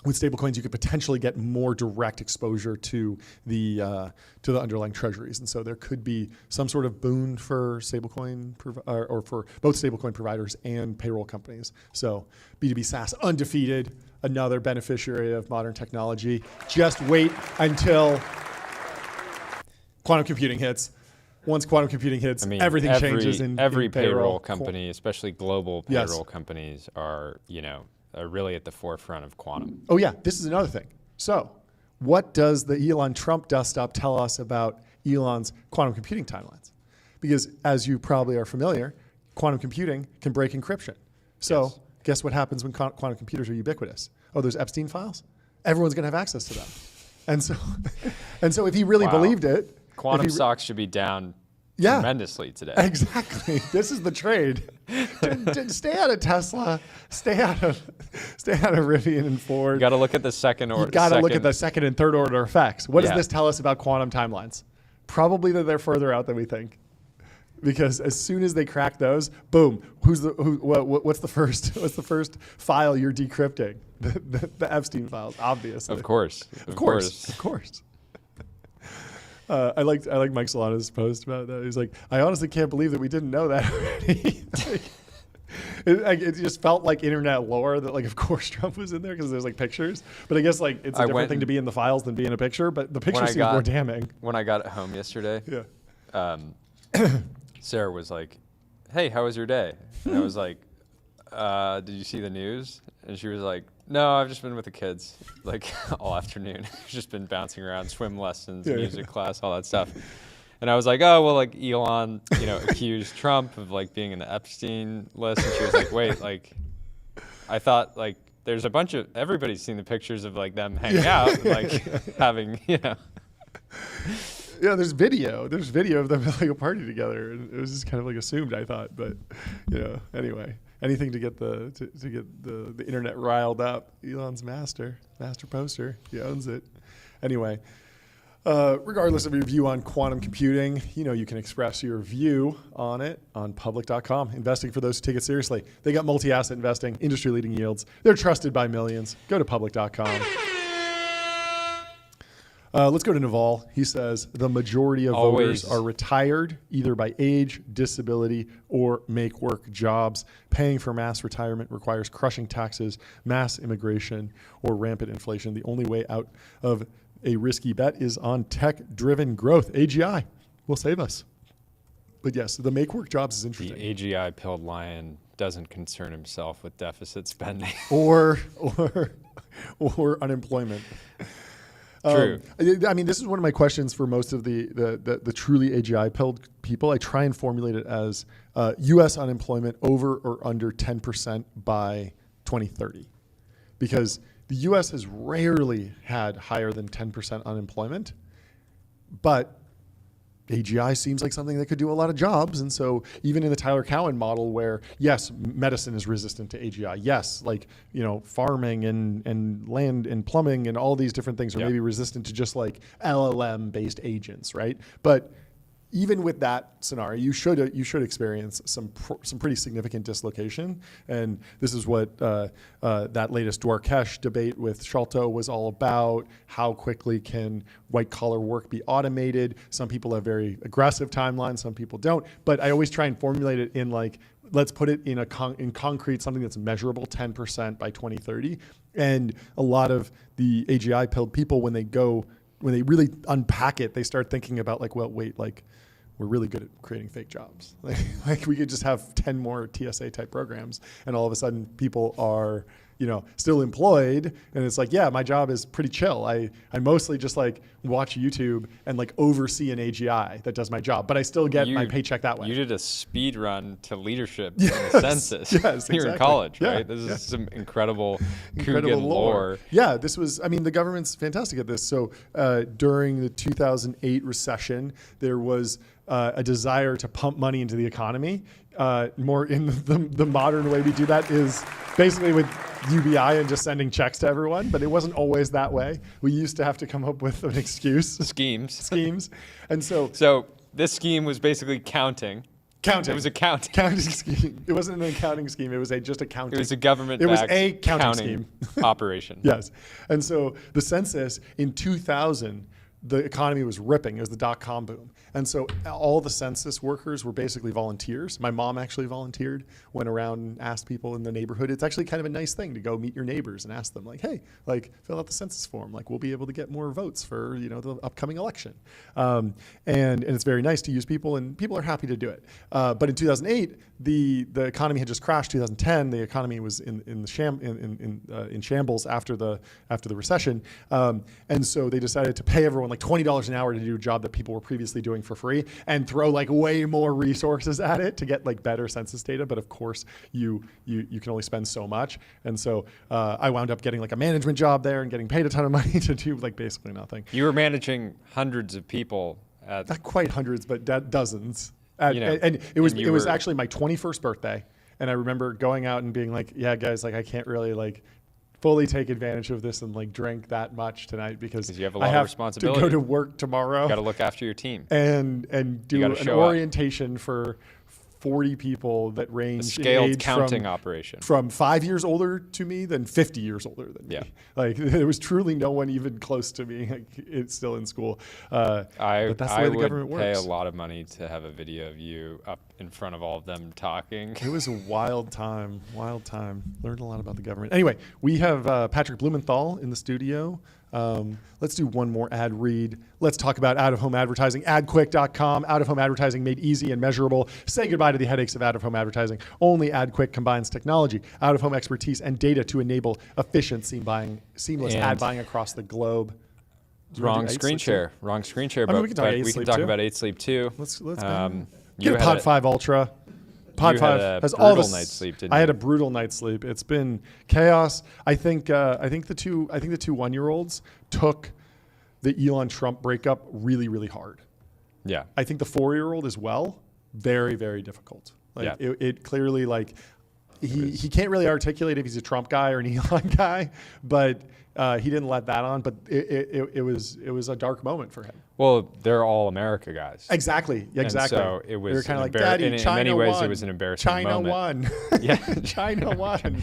with stablecoins, you could potentially get more direct exposure to the underlying treasuries, and so there could be some sort of boon for stablecoin or for both stablecoin providers and payroll companies. So B2B SaaS undefeated, another beneficiary of modern technology. Just wait until quantum computing hits. Once quantum computing hits, everything changes in every payroll company, especially global payroll companies, are really at the forefront of quantum. Oh yeah, this is another thing. So, what does the Elon-Trump dust-up tell us about Elon's quantum computing timelines? Because as you probably are familiar, quantum computing can break encryption. So, guess what happens when quantum computers are ubiquitous? Oh, there's Epstein files? Everyone's going to have access to them. And so if he really believed it, quantum stocks should be down tremendously today. Exactly. This is the trade. Stay out of Tesla. Stay out of Rivian and Ford. You got to look at the second order. You got to look at the second and third order effects. What does this tell us about quantum timelines? Probably that they're further out than we think. Because as soon as they crack those, boom. What's the first file you're decrypting? The Epstein files, obviously. Of course. I like Mike Solana's post about that. He's like, I honestly can't believe that we didn't know that already. It just felt like internet lore that, like, of course Trump was in there because there's like pictures. But I guess like it's a different thing to be in the files than be in a picture. But the picture seems more damning. When I got home yesterday, Sarah was like, "Hey, how was your day?" And I was like, "Did you see the news?" And she was like, "No, I've just been with the kids like all afternoon. Just been bouncing around, swim lessons, music class, all that stuff." And I was like, "Oh, well, like Elon, accused Trump of like being in the Epstein list." And she was like, "Wait, like, I thought like there's a bunch of everybody's seen the pictures of like them hanging out, and, like having, Yeah, there's video. There's video of them having a party together, and it was just kind of like assumed, I thought. But anyway, anything to get the internet riled up. Elon's master poster. He owns it. Anyway, regardless of your view on quantum computing, you can express your view on it on public.com. Investing for those who take it seriously. They got multi-asset investing, industry-leading yields. They're trusted by millions. Go to public.com. Let's go to Naval. He says the majority of voters are retired either by age, disability, or make work jobs. Paying for mass retirement requires crushing taxes, mass immigration, or rampant inflation. The only way out of a risky bet is on tech-driven growth. AGI will save us. But yes, the make work jobs is interesting. The AGI pilled lion doesn't concern himself with deficit spending or unemployment. True. I mean, this is one of my questions for most of the truly AGI-pilled people. I try and formulate it as U.S. unemployment over or under 10% by 2030. Because the U.S. has rarely had higher than 10% unemployment, but AGI seems like something that could do a lot of jobs. And so even in the Tyler Cowen model where, yes, medicine is resistant to AGI. Yes, farming and land and plumbing and all these different things are maybe resistant to just like LLM-based agents, right? But even with that scenario, you should experience some pretty significant dislocation, and this is what that latest Dwarkesh debate with Sholto was all about. How quickly can white collar work be automated? Some people have very aggressive timelines, some people don't. But I always try and formulate it in let's put it in concrete, something that's measurable, 10% by 2030. And a lot of the AGI pilled people, when they really unpack it, they start thinking about we're really good at creating fake jobs. Like we could just have 10 more TSA type programs and all of a sudden people are, still employed. And it's like, yeah, my job is pretty chill. I mostly just watch YouTube and oversee an AGI that does my job, but I still get my paycheck that way. You did a speed run to leadership in the census. Yes, You're exactly. in college, right? Yeah, This is some incredible lore. Yeah, this was, the government's fantastic at this. So during the 2008 recession, there was a desire to pump money into the economy. More in the modern way we do that is basically with UBI and just sending checks to everyone, but it wasn't always that way. We used to have to come up with an excuse. Schemes. And so this scheme was basically counting. It was a counting. Counting scheme. It wasn't an accounting scheme. It was just a counting. It was a government. It was a counting scheme. Operation. Yes. And so the census in 2000, the economy was ripping. It was the dot-com boom. And so all the census workers were basically volunteers. My mom actually volunteered, went around and asked people in the neighborhood. It's actually kind of a nice thing to go meet your neighbors and ask them hey, fill out the census form. We'll be able to get more votes for, the upcoming election. And it's very nice to use people, and people are happy to do it. But in 2008, the economy had just crashed. 2010, the economy was in shambles after the recession. And so they decided to pay everyone $20 an hour to do a job that people were previously doing for free, and throw way more resources at it to get better census data. But of course, you can only spend so much. And so I wound up getting a management job there and getting paid a ton of money to do basically nothing. You were managing hundreds of people. Not quite hundreds, but dozens. And it was actually my 21st birthday, and I remember going out and being yeah, guys, I can't really fully take advantage of this and drink that much tonight because you have a lot of responsibility. To go to work tomorrow. Got to look after your team and do an orientation for 40 people that range a scaled in age counting operation from 5 years older to me than 50 years older than me. There was truly no one even close to me. It's still in school. But that's the way the government works. I would pay a lot of money to have a video of you up in front of all of them talking. It was a wild time. Learned a lot about the government. Anyway, we have Patrick Blumenthal in the studio. Let's do one more ad read. Let's talk about out-of-home advertising. AdQuick.com, out-of-home advertising made easy and measurable. Say goodbye to the headaches of out-of-home advertising. Only AdQuick combines technology, out-of-home expertise, and data to enable efficient seamless ad buying across the globe. Wrong screen share. But we can talk about 8 Sleep too. Let's get a Pod 5 Ultra. Pod 5 has all this. Night's sleep, I had a brutal night's sleep. It's been chaos. I think the two 1-year-olds took the Elon-Trump breakup really, really hard. Yeah. I think the 4-year-old as well, very, very difficult. It clearly he can't really articulate if he's a Trump guy or an Elon guy, but he didn't let that on. But it was a dark moment for him. Well, they're all America guys. Exactly. And so it was. They were kind of like, Daddy, in China many ways, won. it was an embarrassing China moment. won. Yeah, China won.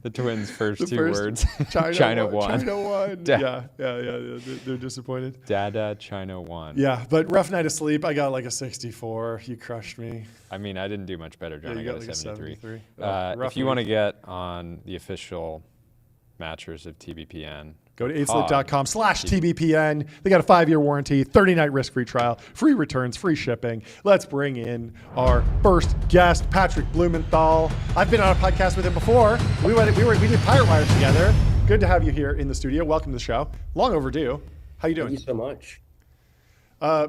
The twins' first two words. China won. China won. Yeah. They're disappointed. Dada, China won. Yeah, but rough night of sleep. I got like a 64. You crushed me. I mean, I didn't do much better, John. Yeah, I got like a 73. Rough If you want to week. get on the official matchers of TBPN, Go to aidslip.com/TBPN. They got a 5-year warranty, 30-night risk-free trial, free returns, free shipping. Let's bring in our first guest, Patrick Blumenthal. I've been on a podcast with him before. We did Pirate Wires together. Good to have you here in the studio. Welcome to the show. Long overdue. How you doing? Thank you so much.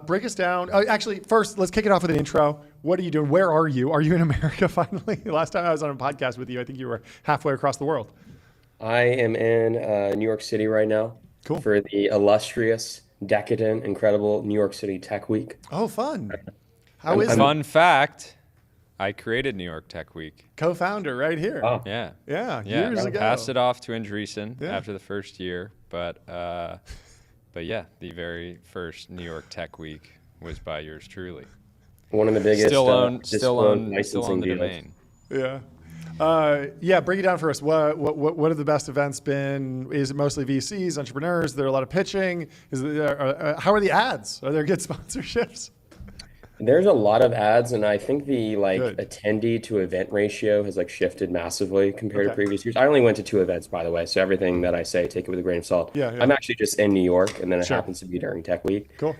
Break us down. Actually, first, let's kick it off with an intro. What are you doing? Where are you? Are you in America finally? Last time I was on a podcast with you, I think you were halfway across the world. I am in New York City right now. Cool. For the illustrious, decadent, incredible New York City Tech Week. Oh, fun. How is it? fun fact, I created New York Tech Week. Co-founder right here. Oh. Yeah. Yeah, Yeah. years ago. Passed it off to Andreessen Yeah. after the first year, but yeah, the very first New York Tech Week was by yours truly. One of the biggest Still own disclosed the licensing deals. domain. Yeah. Break it down for us. What have the best events been? Is it mostly VCs, entrepreneurs? There are a lot of pitching. How are the ads? Are there good sponsorships? There's a lot of ads, and I think the Good. attendee to event ratio has shifted massively compared to Okay. previous years. I only went to 2 events, by the way, so everything that I say, take it with a grain of salt. Yeah. I'm actually just in New York, and then it Sure. happens to be during Tech Week. Cool.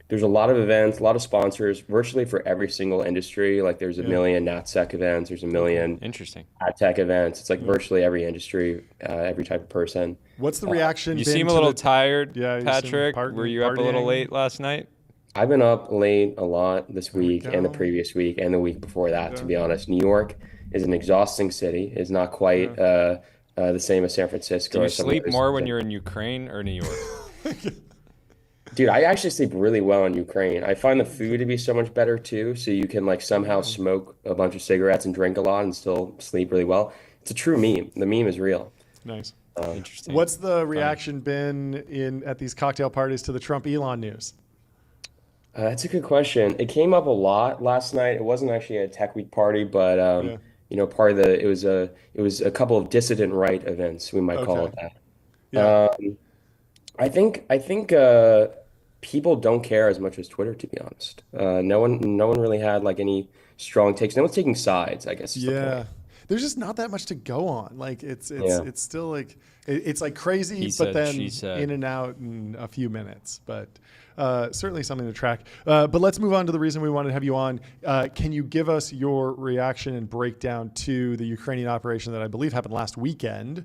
There's a lot of events, a lot of sponsors, virtually for every single industry. There's a million NatSec events, there's a million Interesting. ad tech events. It's virtually every industry, every type of person. What's the reaction? You been seem a to little the- tired, Yeah, you seem Patrick. Were you up a little partying. late last night? I've been up late a lot this week and the go. previous week and the week before that, to be honest. New York is an exhausting city. It's not quite the same as San Francisco. Do you or some sleep other more when cities. you're in Ukraine or New York? Dude, I actually sleep really well in Ukraine. I find the food to be so much better too. So you can somehow smoke a bunch of cigarettes and drink a lot and still sleep really well. It's a true meme. The meme is real. Nice. Interesting. What's the reaction been at these cocktail parties to the Trump Elon news? That's a good question. It came up a lot last night. It wasn't actually a Tech Week party, but part of it was a couple of dissident right events, we might call it that. Yeah. I think people don't care as much as Twitter, to be honest. No one really had any strong takes. No one's taking sides, I guess is the Yeah. point. There's just not that much to go on. It's still it's crazy, He but said, then she said. in and out in a few minutes. But certainly something to track. But let's move on to the reason we wanted to have you on. Can you give us your reaction and breakdown to the Ukrainian operation that I believe happened last weekend?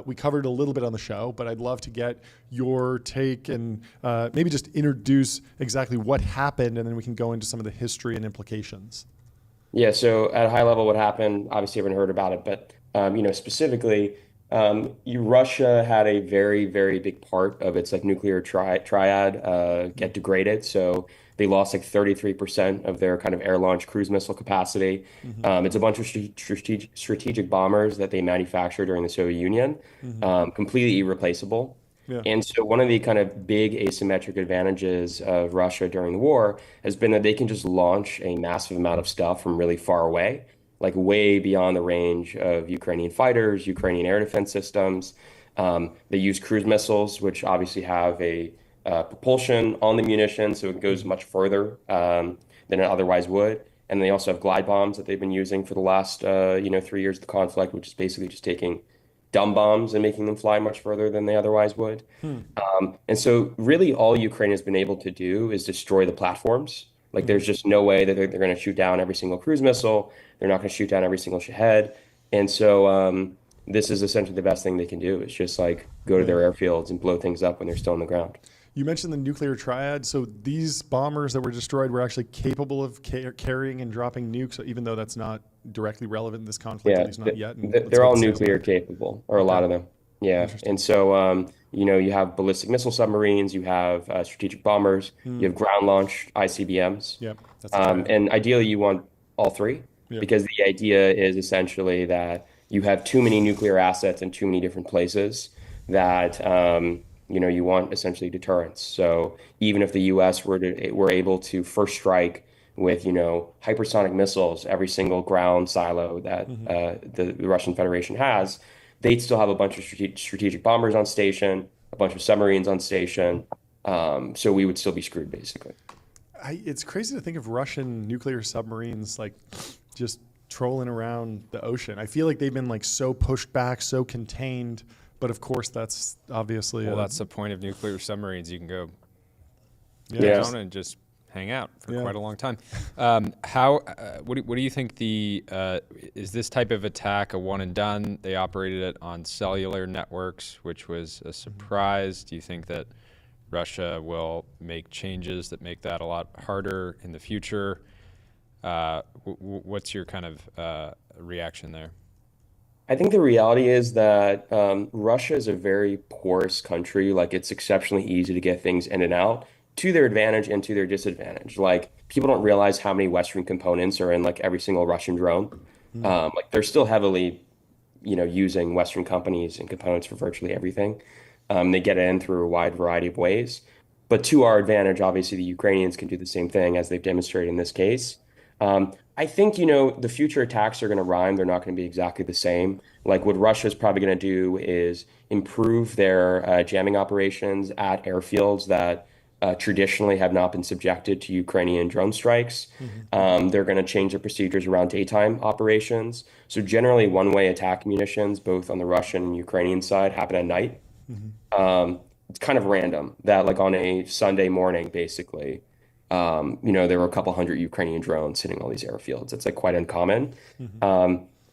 We covered a little bit on the show, but I'd love to get your take and maybe just introduce exactly what happened, and then we can go into some of the history and implications. Yeah, so at a high level, what happened, obviously everyone heard about it, but specifically, Russia had a very, very big part of its nuclear triad get degraded. So they lost 33% of their kind of air launch cruise missile capacity. It's a bunch of strategic bombers that they manufactured during the Soviet Union, completely irreplaceable. Yeah. And so one of the kind of big asymmetric advantages of Russia during the war has been that they can just launch a massive amount of stuff from really far away, way beyond the range of Ukrainian fighters, Ukrainian air defense systems. They use cruise missiles, which obviously have a propulsion on the munition, so it goes much further than it otherwise would. And they also have glide bombs that they've been using for the last 3 years of the conflict, which is basically just taking dumb bombs and making them fly much further than they otherwise would. And so really all Ukraine has been able to do is destroy the platforms. There's just no way that they're going to shoot down every single cruise missile. They're not going to shoot down every single Shahed. And so this is essentially the best thing they can do. It's just go to their airfields and blow things up when they're still on the ground. You mentioned the nuclear triad. So these bombers that were destroyed were actually capable of carrying and dropping nukes, even though that's not directly relevant in this conflict, Yeah, at least not yet. And they're all nuclear capable, or a lot of them. Yeah. And so, you have ballistic missile submarines, you have strategic bombers, you have ground launched ICBMs. Yep. That's the triad. And ideally, you want all three. because the idea is essentially that you have too many nuclear assets in too many different places that you want essentially deterrence. So even if the U.S. were able to first strike with hypersonic missiles every single ground silo that the Russian Federation has, they'd still have a bunch of strategic bombers on station, a bunch of submarines on station. So we would still be screwed, basically. It's crazy to think of Russian nuclear submarines like just trolling around the ocean. I feel like they've been like so pushed back, so contained. But of course, that's obviously that's the point of nuclear submarines. You can go Yeah. down and just hang out for quite a long time. What do you think is this type of attack a one and done? They operated it on cellular networks, which was a surprise. Do you think that Russia will make changes that make that a lot harder in the future? What's your kind of reaction there? I think the reality is that Russia is a very porous country. Like, it's exceptionally easy to get things in and out to their advantage and to their disadvantage. Like, people don't realize how many Western components are in like every single Russian drone. Like, they're still heavily, using Western companies and components for virtually everything. They get in through a wide variety of ways. But to our advantage, obviously, the Ukrainians can do the same thing as they've demonstrated in this case. I think, the future attacks are going to rhyme. They're not going to be exactly the same. Like, what Russia is probably going to do is improve their jamming operations at airfields that traditionally have not been subjected to Ukrainian drone strikes. They're going to change their procedures around daytime operations. So generally, one-way attack munitions, both on the Russian and Ukrainian side, happen at night. It's kind of random that, like, on a Sunday morning, basically, there were a couple hundred Ukrainian drones hitting all these airfields. It's like quite uncommon.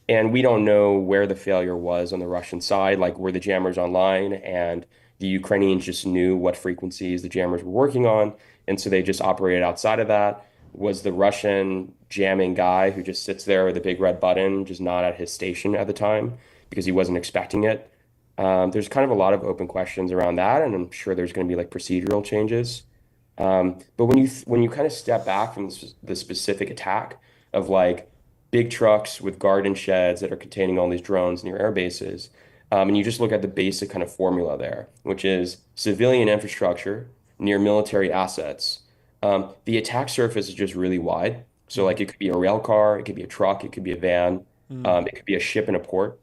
And we don't know where the failure was on the Russian side. Like, were the jammers online and the Ukrainians just knew what frequencies the jammers were working on, and so they just operated outside of that? Was the Russian jamming guy who just sits there with a big red button just not at his station at the time because he wasn't expecting it? There's kind of a lot of open questions around that, and I'm sure there's going to be like procedural changes. But when you kind of step back from the specific attack of like big trucks with garden sheds that are containing all these drones near air bases, and you just look at the basic kind of formula there, which is civilian infrastructure near military assets, the attack surface is just really wide. So like, it could be a rail car, it could be a truck, it could be a van, it could be a ship in a port,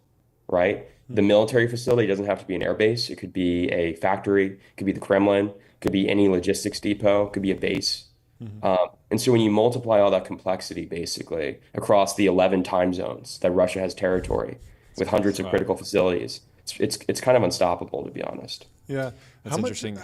right? The military facility doesn't have to be an airbase. It could be a factory, it could be the Kremlin, it could be any logistics depot, it could be a base. And so when you multiply all that complexity basically across the 11 time zones that Russia has territory with hundreds of critical facilities, it's kind of unstoppable, to be honest. Yeah. That's interesting.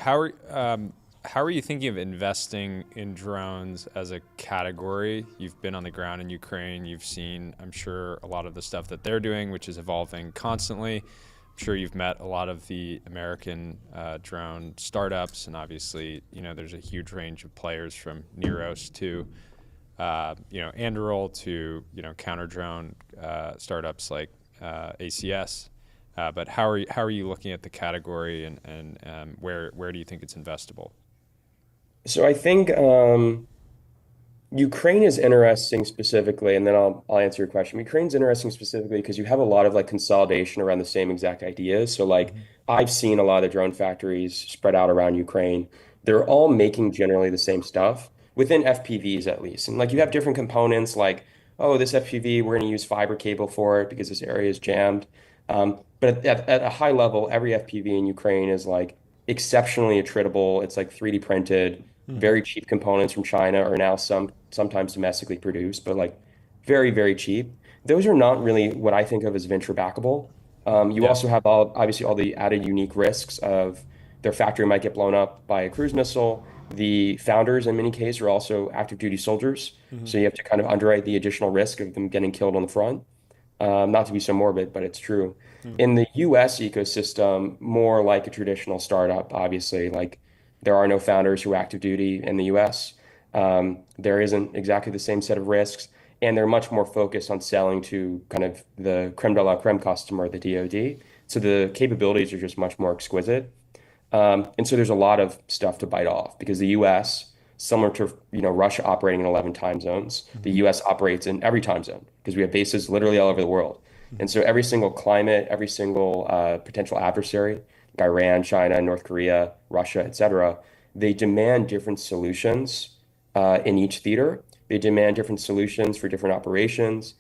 How are you thinking of investing in drones as a category? You've been on the ground in Ukraine. You've seen, I'm sure, a lot of the stuff that they're doing, which is evolving constantly. I'm sure you've met a lot of the American drone startups, and obviously, there's a huge range of players from Neros to, Anduril to, counter drone startups like ACS. But how are you looking at the category, and where do you think it's investable? So I think Ukraine is interesting specifically, and then I'll answer your question. Ukraine's interesting specifically because you have a lot of like consolidation around the same exact ideas. So like, I've seen a lot of the drone factories spread out around Ukraine. They're all making generally the same stuff within FPVs at least. And like, you have different components like, oh, this FPV, we're going to use fiber cable for it because this area is jammed. But at a high level, every FPV in Ukraine is like exceptionally attritable. It's like 3D printed, very cheap components from China are now sometimes domestically produced, but like very, very cheap. Those are not really what I think of as venture backable. You also have obviously all the added unique risks of their factory might get blown up by a cruise missile. The founders in many cases are also active duty soldiers. So you have to kind of underwrite the additional risk of them getting killed on the front. Not to be so morbid, but it's true. In the US ecosystem, more like a traditional startup, obviously, like there are no founders who are active duty in the US. There isn't exactly the same set of risks, and they're much more focused on selling to kind of the creme de la creme customer, the DoD. So the capabilities are just much more exquisite. And so there's a lot of stuff to bite off because the US similar to, Russia operating in 11 time zones. The US operates in every time zone because we have bases literally all over the world. And so every single climate, every single potential adversary, like Iran, China, North Korea, Russia, et cetera, they demand different solutions in each theater. They demand different solutions for different operations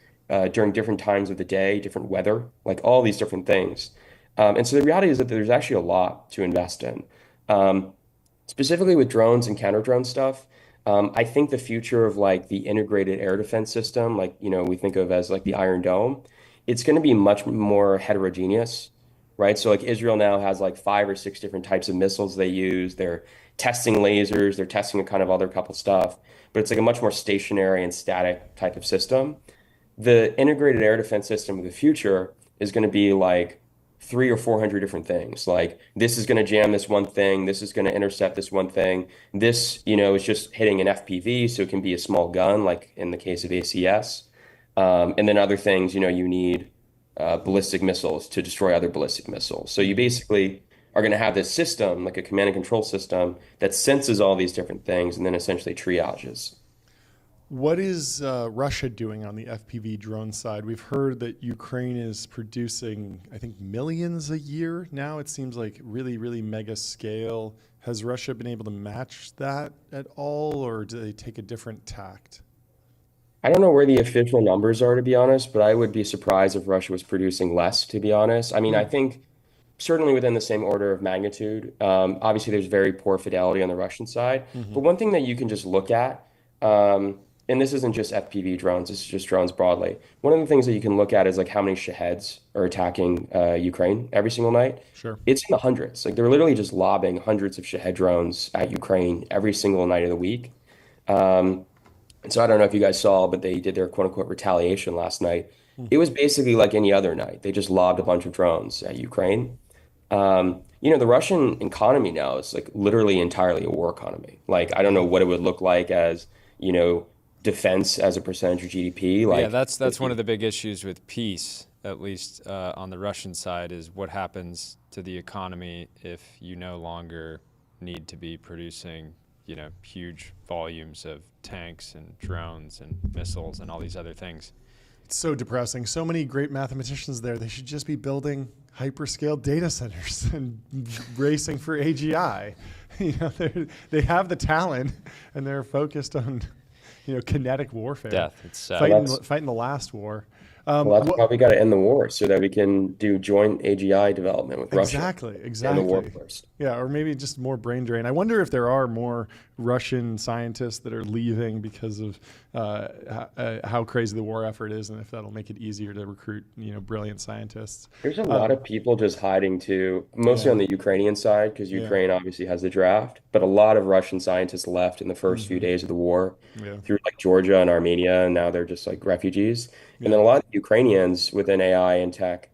during different times of the day, different weather, like all these different things. And so the reality is that there's actually a lot to invest in. Specifically with drones and counter drone stuff, I think the future of like the integrated air defense system, like, we think of as like the Iron Dome, it's going to be much more heterogeneous, right? So like Israel now has like 5 or 6 different types of missiles they use. They're testing lasers, they're testing a kind of other couple stuff, but it's like a much more stationary and static type of system. The integrated air defense system of the future is going to be like 300 or 400 different things. Like this is going to jam this one thing. This is going to intercept this one thing. This, is just hitting an FPV, so it can be a small gun, like in the case of ACS. And then other things, you need ballistic missiles to destroy other ballistic missiles. So you basically are going to have this system, like a command and control system, that senses all these different things and then essentially triages. What is Russia doing on the FPV drone side? We've heard that Ukraine is producing, I think, millions a year now. It seems like really, really mega scale. Has Russia been able to match that at all, or do they take a different tact? I don't know where the official numbers are, to be honest, but I would be surprised if Russia was producing less, to be honest. I mean, I think certainly within the same order of magnitude. Obviously, there's very poor fidelity on the Russian side. But one thing that you can just look at, and this isn't just FPV drones, this is just drones broadly. One of the things that you can look at is like how many Shaheds are attacking Ukraine every single night. Sure. It's in the hundreds. Like they're literally just lobbing hundreds of Shahed drones at Ukraine every single night of the week. And so I don't know if you guys saw, but they did their quote unquote retaliation last night. It was basically like any other night. They just lobbed a bunch of drones at Ukraine. The Russian economy now is like literally entirely a war economy. Like I don't know what it would look like as, defense as a percentage of GDP. Like yeah, that's one of the big issues with peace, at least on the Russian side, is what happens to the economy if you no longer need to be producing, huge volumes of tanks and drones and missiles and all these other things. It's so depressing. So many great mathematicians there. They should just be building hyperscale data centers and racing for AGI. They have the talent, and they're focused on, kinetic warfare. Death. It's sad. Fighting the last war. Well, that's why we got to end the war so that we can do joint AGI development with Russia. Exactly. And the war first. Yeah, or maybe just more brain drain. I wonder if there are more Russian scientists that are leaving because of how crazy the war effort is, and if that'll make it easier to recruit, brilliant scientists. There's a lot of people just hiding too, mostly on the Ukrainian side, because Ukraine obviously has the draft, but a lot of Russian scientists left in the first few days of the war through like Georgia and Armenia, and now they're just like refugees. And then a lot of Ukrainians within AI and tech,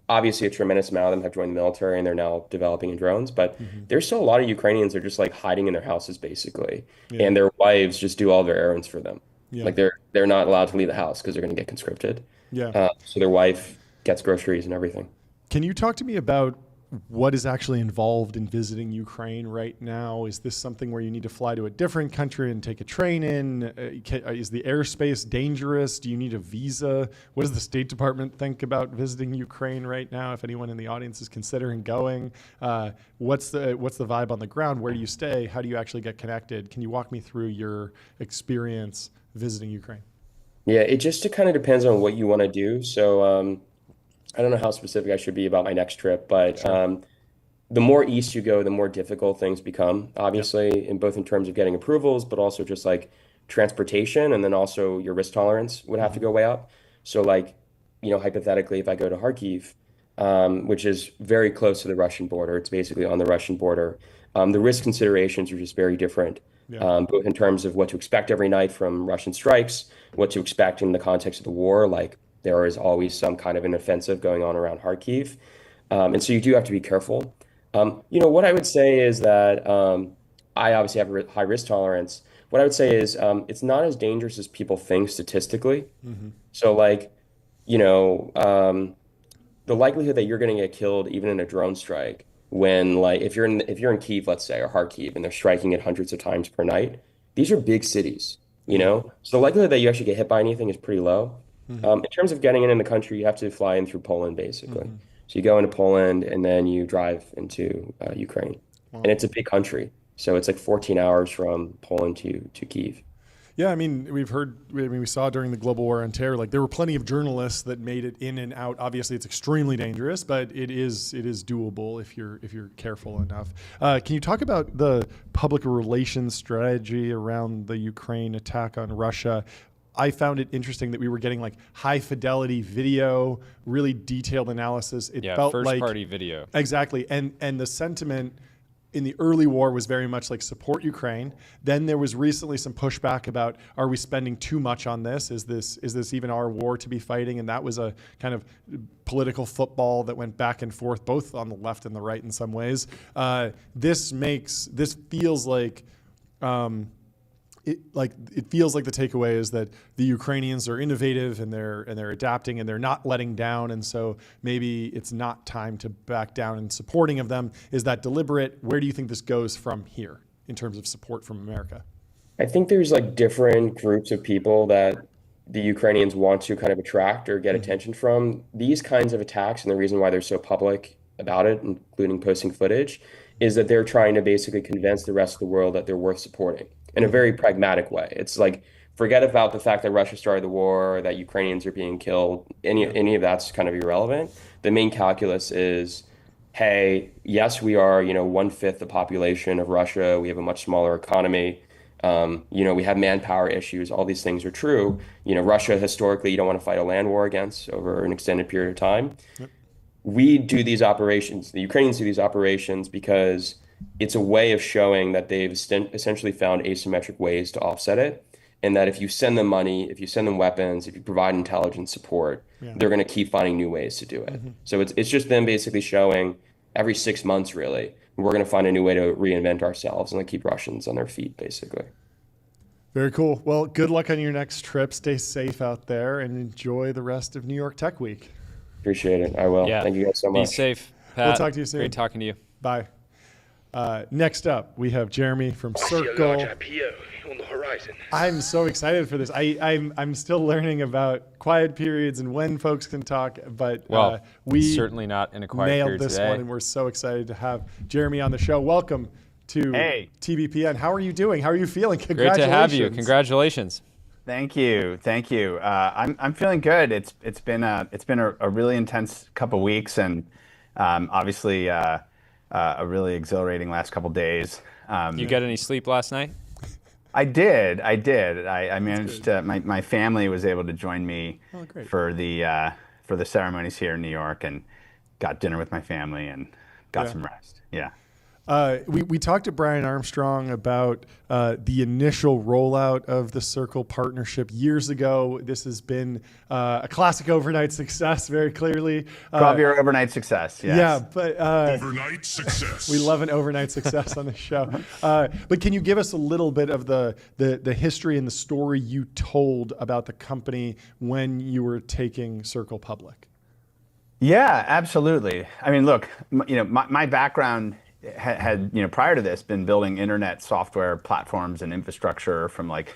obviously a tremendous amount of them have joined the military and they're now developing in drones, but there's still a lot of Ukrainians that are just like hiding in their houses basically, and their wives just do all their errands for them. Like they're not allowed to leave the house because they're going to get conscripted. So their wife gets groceries and everything. Can you talk to me about what is actually involved in visiting Ukraine right now? Is this something where you need to fly to a different country and take a train in? Is the airspace dangerous? Do you need a visa? What does the State Department think about visiting Ukraine right now? If anyone in the audience is considering going, what's the vibe on the ground? Where do you stay? How do you actually get connected? Can you walk me through your experience visiting Ukraine? Yeah, it just kind of depends on what you want to do. So I don't know how specific I should be about my next trip, but the more east you go, the more difficult things become, obviously, in both in terms of getting approvals, but also just like transportation, and then also your risk tolerance would have to go way up. So like, hypothetically, if I go to Kharkiv, which is very close to the Russian border, it's basically on the Russian border, the risk considerations are just very different, both in terms of what to expect every night from Russian strikes, what to expect in the context of the war, like there is always some kind of an offensive going on around Kharkiv. And so you do have to be careful. What I would say is that I obviously have a high risk tolerance. What I would say is it's not as dangerous as people think statistically. So like, the likelihood that you're going to get killed even in a drone strike when like if you're in Kyiv, let's say, or Kharkiv, and they're striking it hundreds of times per night, these are big cities, you know? So the likelihood that you actually get hit by anything is pretty low. In terms of getting in the country, you have to fly in through Poland, basically. So you go into Poland and then you drive into Ukraine. And it's a big country. So it's like 14 hours from Poland to Kyiv. Yeah, I mean, we saw during the global war on terror, like there were plenty of journalists that made it in and out. Obviously, it's extremely dangerous, but it is doable if you're careful enough. Can you talk about the public relations strategy around the Ukraine attack on Russia? I found it interesting that we were getting like high fidelity video, really detailed analysis. It felt first like party video. Exactly, and the sentiment in the early war was very much like support Ukraine. Then there was recently some pushback about, are we spending too much on this? Is this even our war to be fighting? And that was a kind of political football that went back and forth, both on the left and the right in some ways. This feels like it feels like the takeaway is that the Ukrainians are innovative and they're adapting and they're not letting down, and so maybe it's not time to back down in supporting of them. Is that deliberate? Where do you think this goes from here in terms of support from America? I think there's like different groups of people that the Ukrainians want to kind of attract or get attention from. These kinds of attacks, and the reason why they're so public about it, including posting footage, is that they're trying to basically convince the rest of the world that they're worth supporting in a very pragmatic way. It's like, forget about the fact that Russia started the war, that Ukrainians are being killed. Any of that's kind of irrelevant. The main calculus is, hey, yes, we are, 1/5 the population of Russia. We have a much smaller economy. We have manpower issues. All these things are true. Russia historically, you don't want to fight a land war against over an extended period of time. Yep. We do these operations, the Ukrainians do these operations because it's a way of showing that they've essentially found asymmetric ways to offset it. And that if you send them money, if you send them weapons, if you provide intelligence support, they're going to keep finding new ways to do it. So it's just them basically showing every 6 months, really, we're going to find a new way to reinvent ourselves and keep Russians on their feet, basically. Very cool. Well, good luck on your next trip. Stay safe out there and enjoy the rest of New York Tech Week. Appreciate it. I will. Thank you guys so much. Be safe, Pat. We'll talk to you soon. Great talking to you. Bye. Next up, we have Jeremy from Circle. I see a large IPO on the horizon. I'm so excited for this. I'm still learning about quiet periods and when folks can talk, but we certainly not in a quiet nailed period this today. one, and we're so excited to have Jeremy on the show. Welcome to TBPN. How are you doing? How are you feeling? Congratulations. Great to have you. Congratulations. Thank you. I'm feeling good. It's been a really intense couple weeks, and obviously a really exhilarating last couple days. You get any sleep last night? I did. I managed to. My family was able to join me for the ceremonies here in New York, and got dinner with my family and got some rest. Yeah. We talked to Brian Armstrong about the initial rollout of the Circle partnership years ago. This has been a classic overnight success, very clearly. 12-year overnight success, yes. Yeah, but overnight success. We love an overnight success on the show. But can you give us a little bit of the history and the story you told about the company when you were taking Circle public? Yeah, absolutely. I mean, look, my background had prior to this been building internet software platforms and infrastructure, from like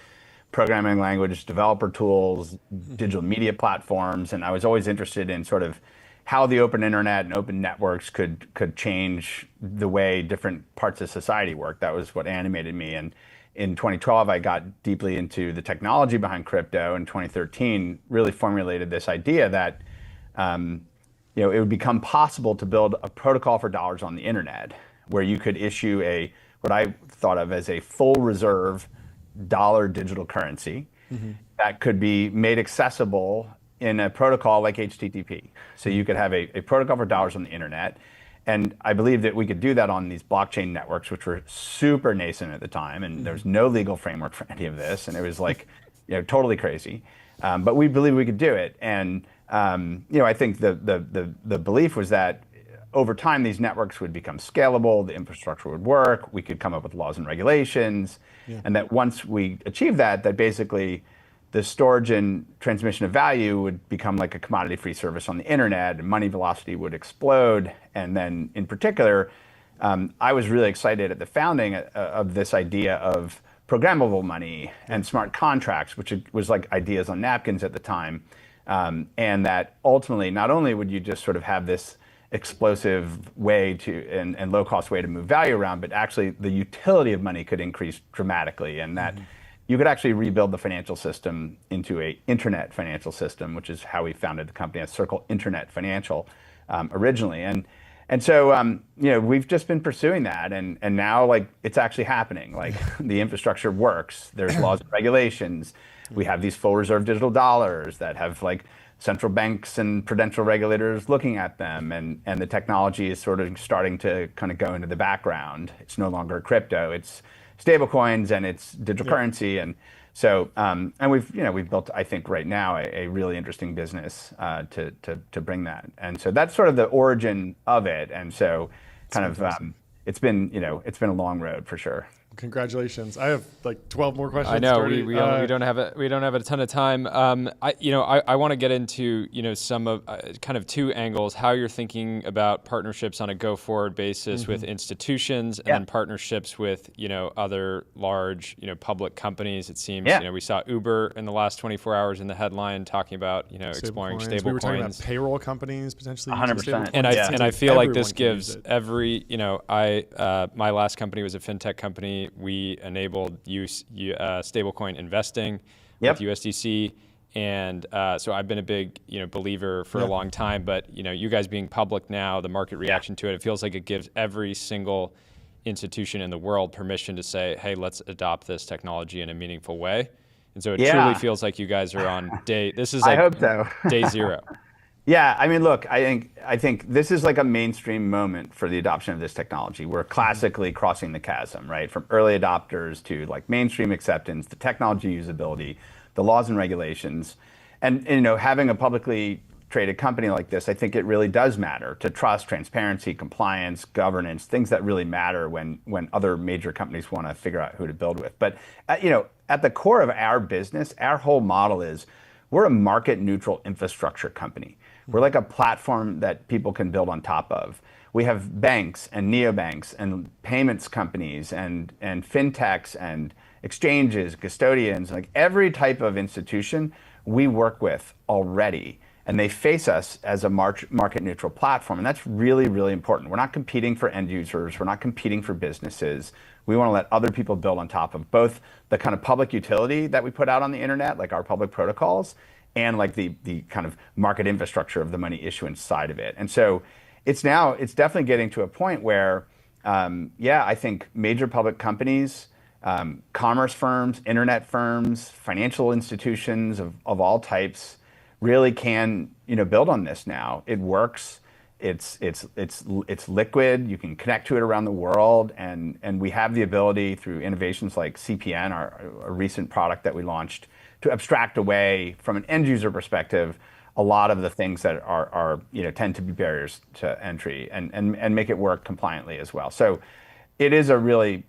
programming language, developer tools, digital media platforms, and I was always interested in sort of how the open internet and open networks could change the way different parts of society work. That was what animated me. And in 2012, I got deeply into the technology behind crypto. In 2013, really formulated this idea that it would become possible to build a protocol for dollars on the internet, where you could issue what I thought of as a full reserve dollar digital currency that could be made accessible in a protocol like HTTP. So you could have a protocol for dollars on the internet. And I believe that we could do that on these blockchain networks, which were super nascent at the time. And there was no legal framework for any of this. And it was like, totally crazy. But we believe we could do it. And, I think the belief was that over time, these networks would become scalable, the infrastructure would work, we could come up with laws and regulations, and that once we achieved that basically the storage and transmission of value would become like a commodity-free service on the internet, and money velocity would explode. And then in particular, I was really excited at the founding of this idea of programmable money and smart contracts, which was like ideas on napkins at the time. And that ultimately, not only would you just sort of have this explosive way to and low-cost way to move value around, but actually the utility of money could increase dramatically, and that you could actually rebuild the financial system into a internet financial system, which is how we founded the company as Circle Internet Financial originally. And so, you know, we've just been pursuing that, and now like it's actually happening. Like the infrastructure works. There's laws and regulations. We have these full reserve digital dollars that have like central banks and prudential regulators looking at them, and the technology is sort of starting to kind of go into the background. It's no longer crypto, it's stablecoins and it's digital currency. And so, and we've built, I think right now, a really interesting business to bring that. And so that's sort of the origin of it. And so kind of, it's been a long road for sure. Congratulations! I have like 12 more questions. I know we don't have a ton of time. I want to get into some of kind of two angles: how you're thinking about partnerships on a go-forward basis with institutions, and then partnerships with other large public companies. It seems we saw Uber in the last 24 hours in the headline talking about exploring stable coins. We were talking about payroll companies potentially. 100%. And I feel like this gives every my last company was a fintech company. We enabled stablecoin investing with USDC, and so I've been a big believer for a long time. But you guys being public now, the market reaction to it feels like it gives every single institution in the world permission to say, hey, let's adopt this technology in a meaningful way. And so it truly feels like you guys are on day. This is like I hope so. day zero. Yeah, I mean, look, I think this is like a mainstream moment for the adoption of this technology. We're classically crossing the chasm, right? From early adopters to like mainstream acceptance, the technology usability, the laws and regulations. And having a publicly traded company like this, I think it really does matter to trust, transparency, compliance, governance, things that really matter when other major companies want to figure out who to build with. But at the core of our business, our whole model is we're a market neutral infrastructure company. We're like a platform that people can build on top of. We have banks and neobanks and payments companies and fintechs and exchanges, custodians, like every type of institution we work with already. And they face us as a market neutral platform. And that's really, really important. We're not competing for end users. We're not competing for businesses. We want to let other people build on top of both the kind of public utility that we put out on the internet, like our public protocols, and like the kind of market infrastructure of the money issuance side of it. And so it's definitely getting to a point where, I think major public companies, commerce firms, internet firms, financial institutions of all types really can, build on this now. It works. It's liquid. You can connect to it around the world, and we have the ability through innovations like CPN, our recent product that we launched, to abstract away from an end user perspective a lot of the things that are tend to be barriers to entry, and make it work compliantly as well. So it is a really,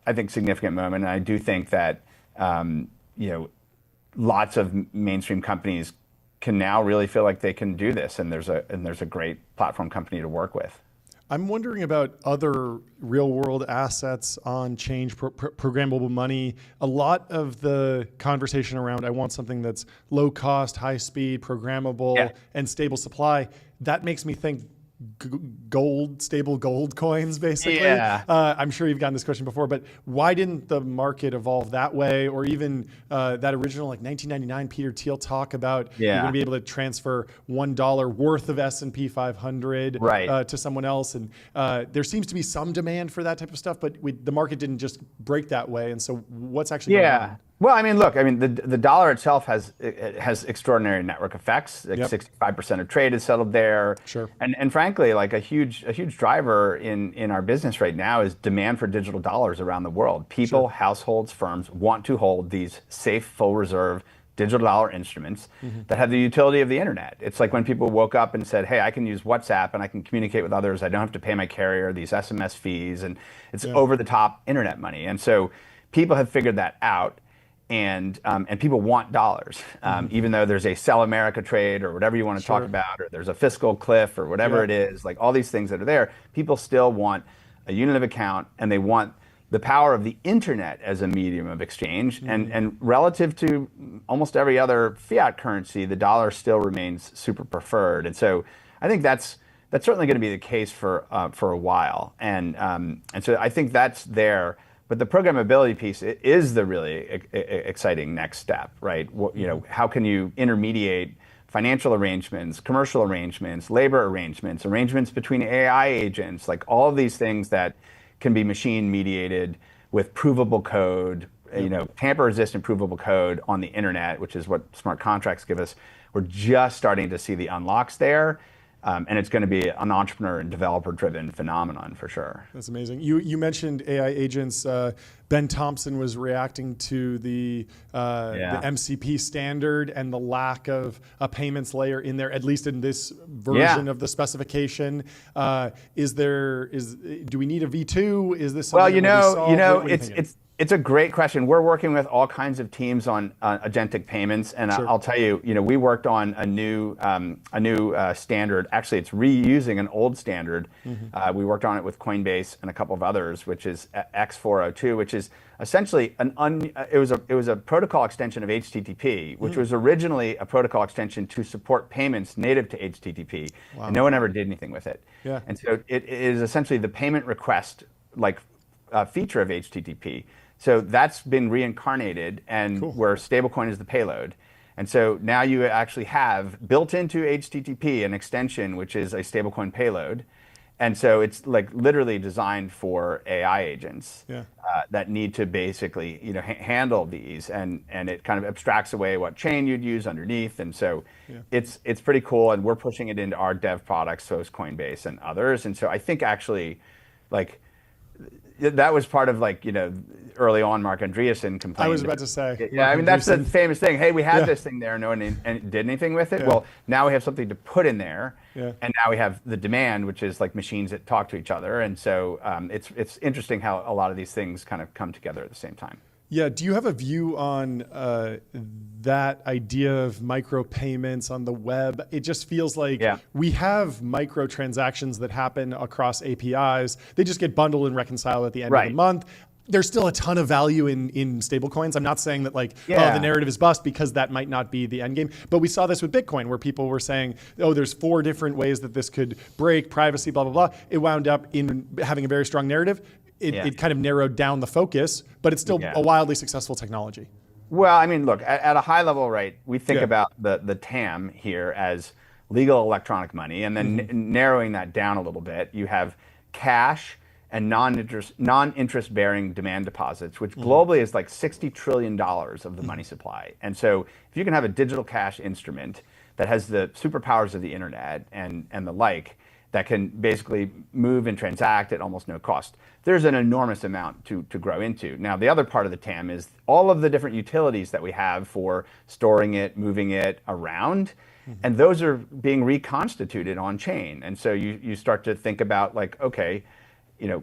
I think, significant moment, and I do think that lots of mainstream companies can now really feel like they can do this, and there's a great platform company to work with. I'm wondering about other real-world assets on change, programmable money. A lot of the conversation around I want something that's low cost, high speed, programmable, and stable supply, that makes me think stable gold coins, basically. Yeah. I'm sure you've gotten this question before, but why didn't the market evolve that way? Or even that original 1999 Peter Thiel talk about you're going to be able to transfer $1 worth of S&P 500 to someone else. And there seems to be some demand for that type of stuff, but the market didn't just break that way. And so what's actually going on? Well, I mean, look, the dollar itself has extraordinary network effects. Like 65% of trade is settled there. Sure. And frankly, like a huge driver in our business right now is demand for digital dollars around the world. People, households, firms want to hold these safe, full reserve digital dollar instruments that have the utility of the internet. It's like when people woke up and said, hey, I can use WhatsApp and I can communicate with others. I don't have to pay my carrier these SMS fees, and it's over the top internet money. And so people have figured that out. and people want dollars, even though there's a Sell America trade or whatever you want to talk about, or there's a fiscal cliff or whatever it is, like all these things that are there, people still want a unit of account, and they want the power of the internet as a medium of exchange. And relative to almost every other fiat currency, the dollar still remains super preferred. And so I think that's certainly going to be the case for a while. And so I think that's there. But the programmability piece is the really exciting next step, right? How can you intermediate financial arrangements, commercial arrangements, labor arrangements, arrangements between AI agents, like all of these things that can be machine mediated with provable code, tamper-resistant provable code on the internet, which is what smart contracts give us. We're just starting to see the unlocks there. And it's going to be an entrepreneur and developer-driven phenomenon for sure. That's amazing. You mentioned AI agents. Ben Thompson was reacting to the MCP standard and the lack of a payments layer in there, at least in this version of the specification. Do we need a V2? Is this something it's a great question. We're working with all kinds of teams on agentic payments, and I'll tell you, we worked on a new standard. Actually, it's reusing an old standard. We worked on it with Coinbase and a couple of others, which is X402, which is essentially it was a protocol extension of HTTP, which was originally a protocol extension to support payments native to HTTP, and no one ever did anything with it. And so it is essentially the payment request feature of HTTP. So that's been reincarnated, and where stablecoin is the payload. And so now you actually have built into HTTP an extension, which is a stablecoin payload. And so it's like literally designed for AI agents that need to basically handle these, and it kind of abstracts away what chain you'd use underneath. And so it's pretty cool, and we're pushing it into our dev products, so is Coinbase and others. And so I think actually that was part of early on Mark Andreessen complained. I was about to say. Yeah, I mean, that's the famous thing. Hey, we had this thing there, no one did anything with it. Well, now we have something to put in there, and now we have the demand, which is like machines that talk to each other. And so it's interesting how a lot of these things kind of come together at the same time. Yeah, do you have a view on that idea of micropayments on the web? It just feels like we have microtransactions that happen across APIs. They just get bundled and reconciled at the end of the month. There's still a ton of value in stablecoins. I'm not saying that the narrative is bust, because that might not be the end game. But we saw this with Bitcoin, where people were saying, there's 4 different ways that this could break privacy, blah, blah, blah. It wound up in having a very strong narrative. It kind of narrowed down the focus, but it's still a wildly successful technology. Well, I mean, look, at a high level, right, we think about the TAM here as legal electronic money, and then narrowing that down a little bit, you have cash and non-interest bearing demand deposits, which globally is like $60 trillion of the money supply. And so if you can have a digital cash instrument that has the superpowers of the internet and the like, that can basically move and transact at almost no cost, there's an enormous amount to grow into. Now, the other part of the TAM is all of the different utilities that we have for storing it, moving it around, and those are being reconstituted on chain. And so you start to think about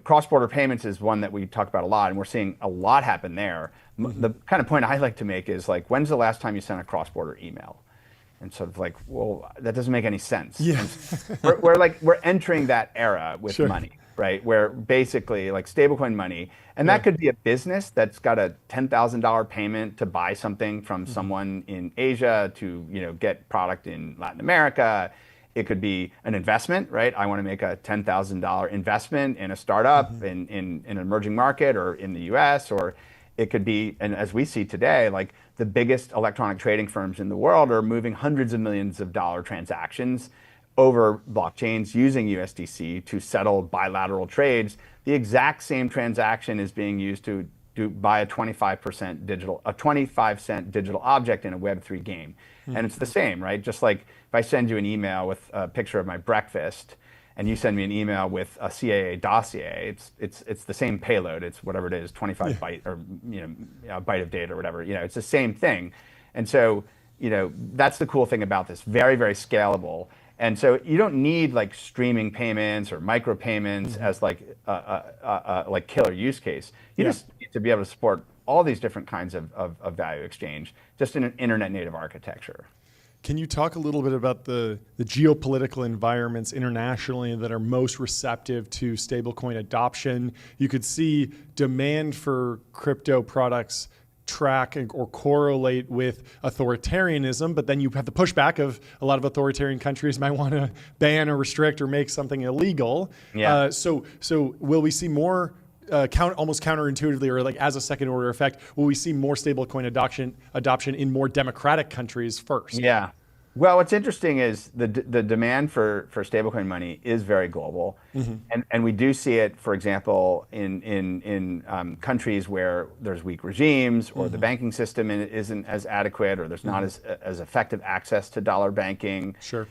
cross-border payments is one that we talk about a lot, and we're seeing a lot happen there. The kind of point I like to make is when's the last time you sent a cross-border email? And sort of well, that doesn't make any sense. Yeah. we're entering that era with money, right? Where basically stablecoin money, and that could be a business that's got a $10,000 payment to buy something from someone in Asia to get product in Latin America. It could be an investment, right? I want to make a $10,000 investment in a startup in an emerging market or in the US, or it could be, and as we see today, the biggest electronic trading firms in the world are moving hundreds of millions of dollar transactions over blockchains using USDC to settle bilateral trades. The exact same transaction is being used to buy a 25 cent digital object in a Web3 game. And it's the same, right? Just like if I send you an email with a picture of my breakfast, and you send me an email with a CAA dossier, it's the same payload. It's whatever it is, 25 byte or a byte of data or whatever. It's the same thing. And so that's the cool thing about this. Very, very scalable. And so you don't need streaming payments or micropayments as a killer use case. You just need to be able to support all these different kinds of value exchange, just in an internet native architecture. Can you talk a little bit about the geopolitical environments internationally that are most receptive to stablecoin adoption? You could see demand for crypto products track or correlate with authoritarianism, but then you have the pushback of a lot of authoritarian countries might want to ban or restrict or make something illegal. Yeah. So will we see more almost counterintuitively, or like as a second order effect, will we see more stablecoin adoption in more democratic countries first? Yeah. Well, what's interesting is the demand for stablecoin money is very global, and we do see it, for example, in countries where there's weak regimes, or the banking system isn't as adequate, or there's not as effective access to dollar banking. Sure.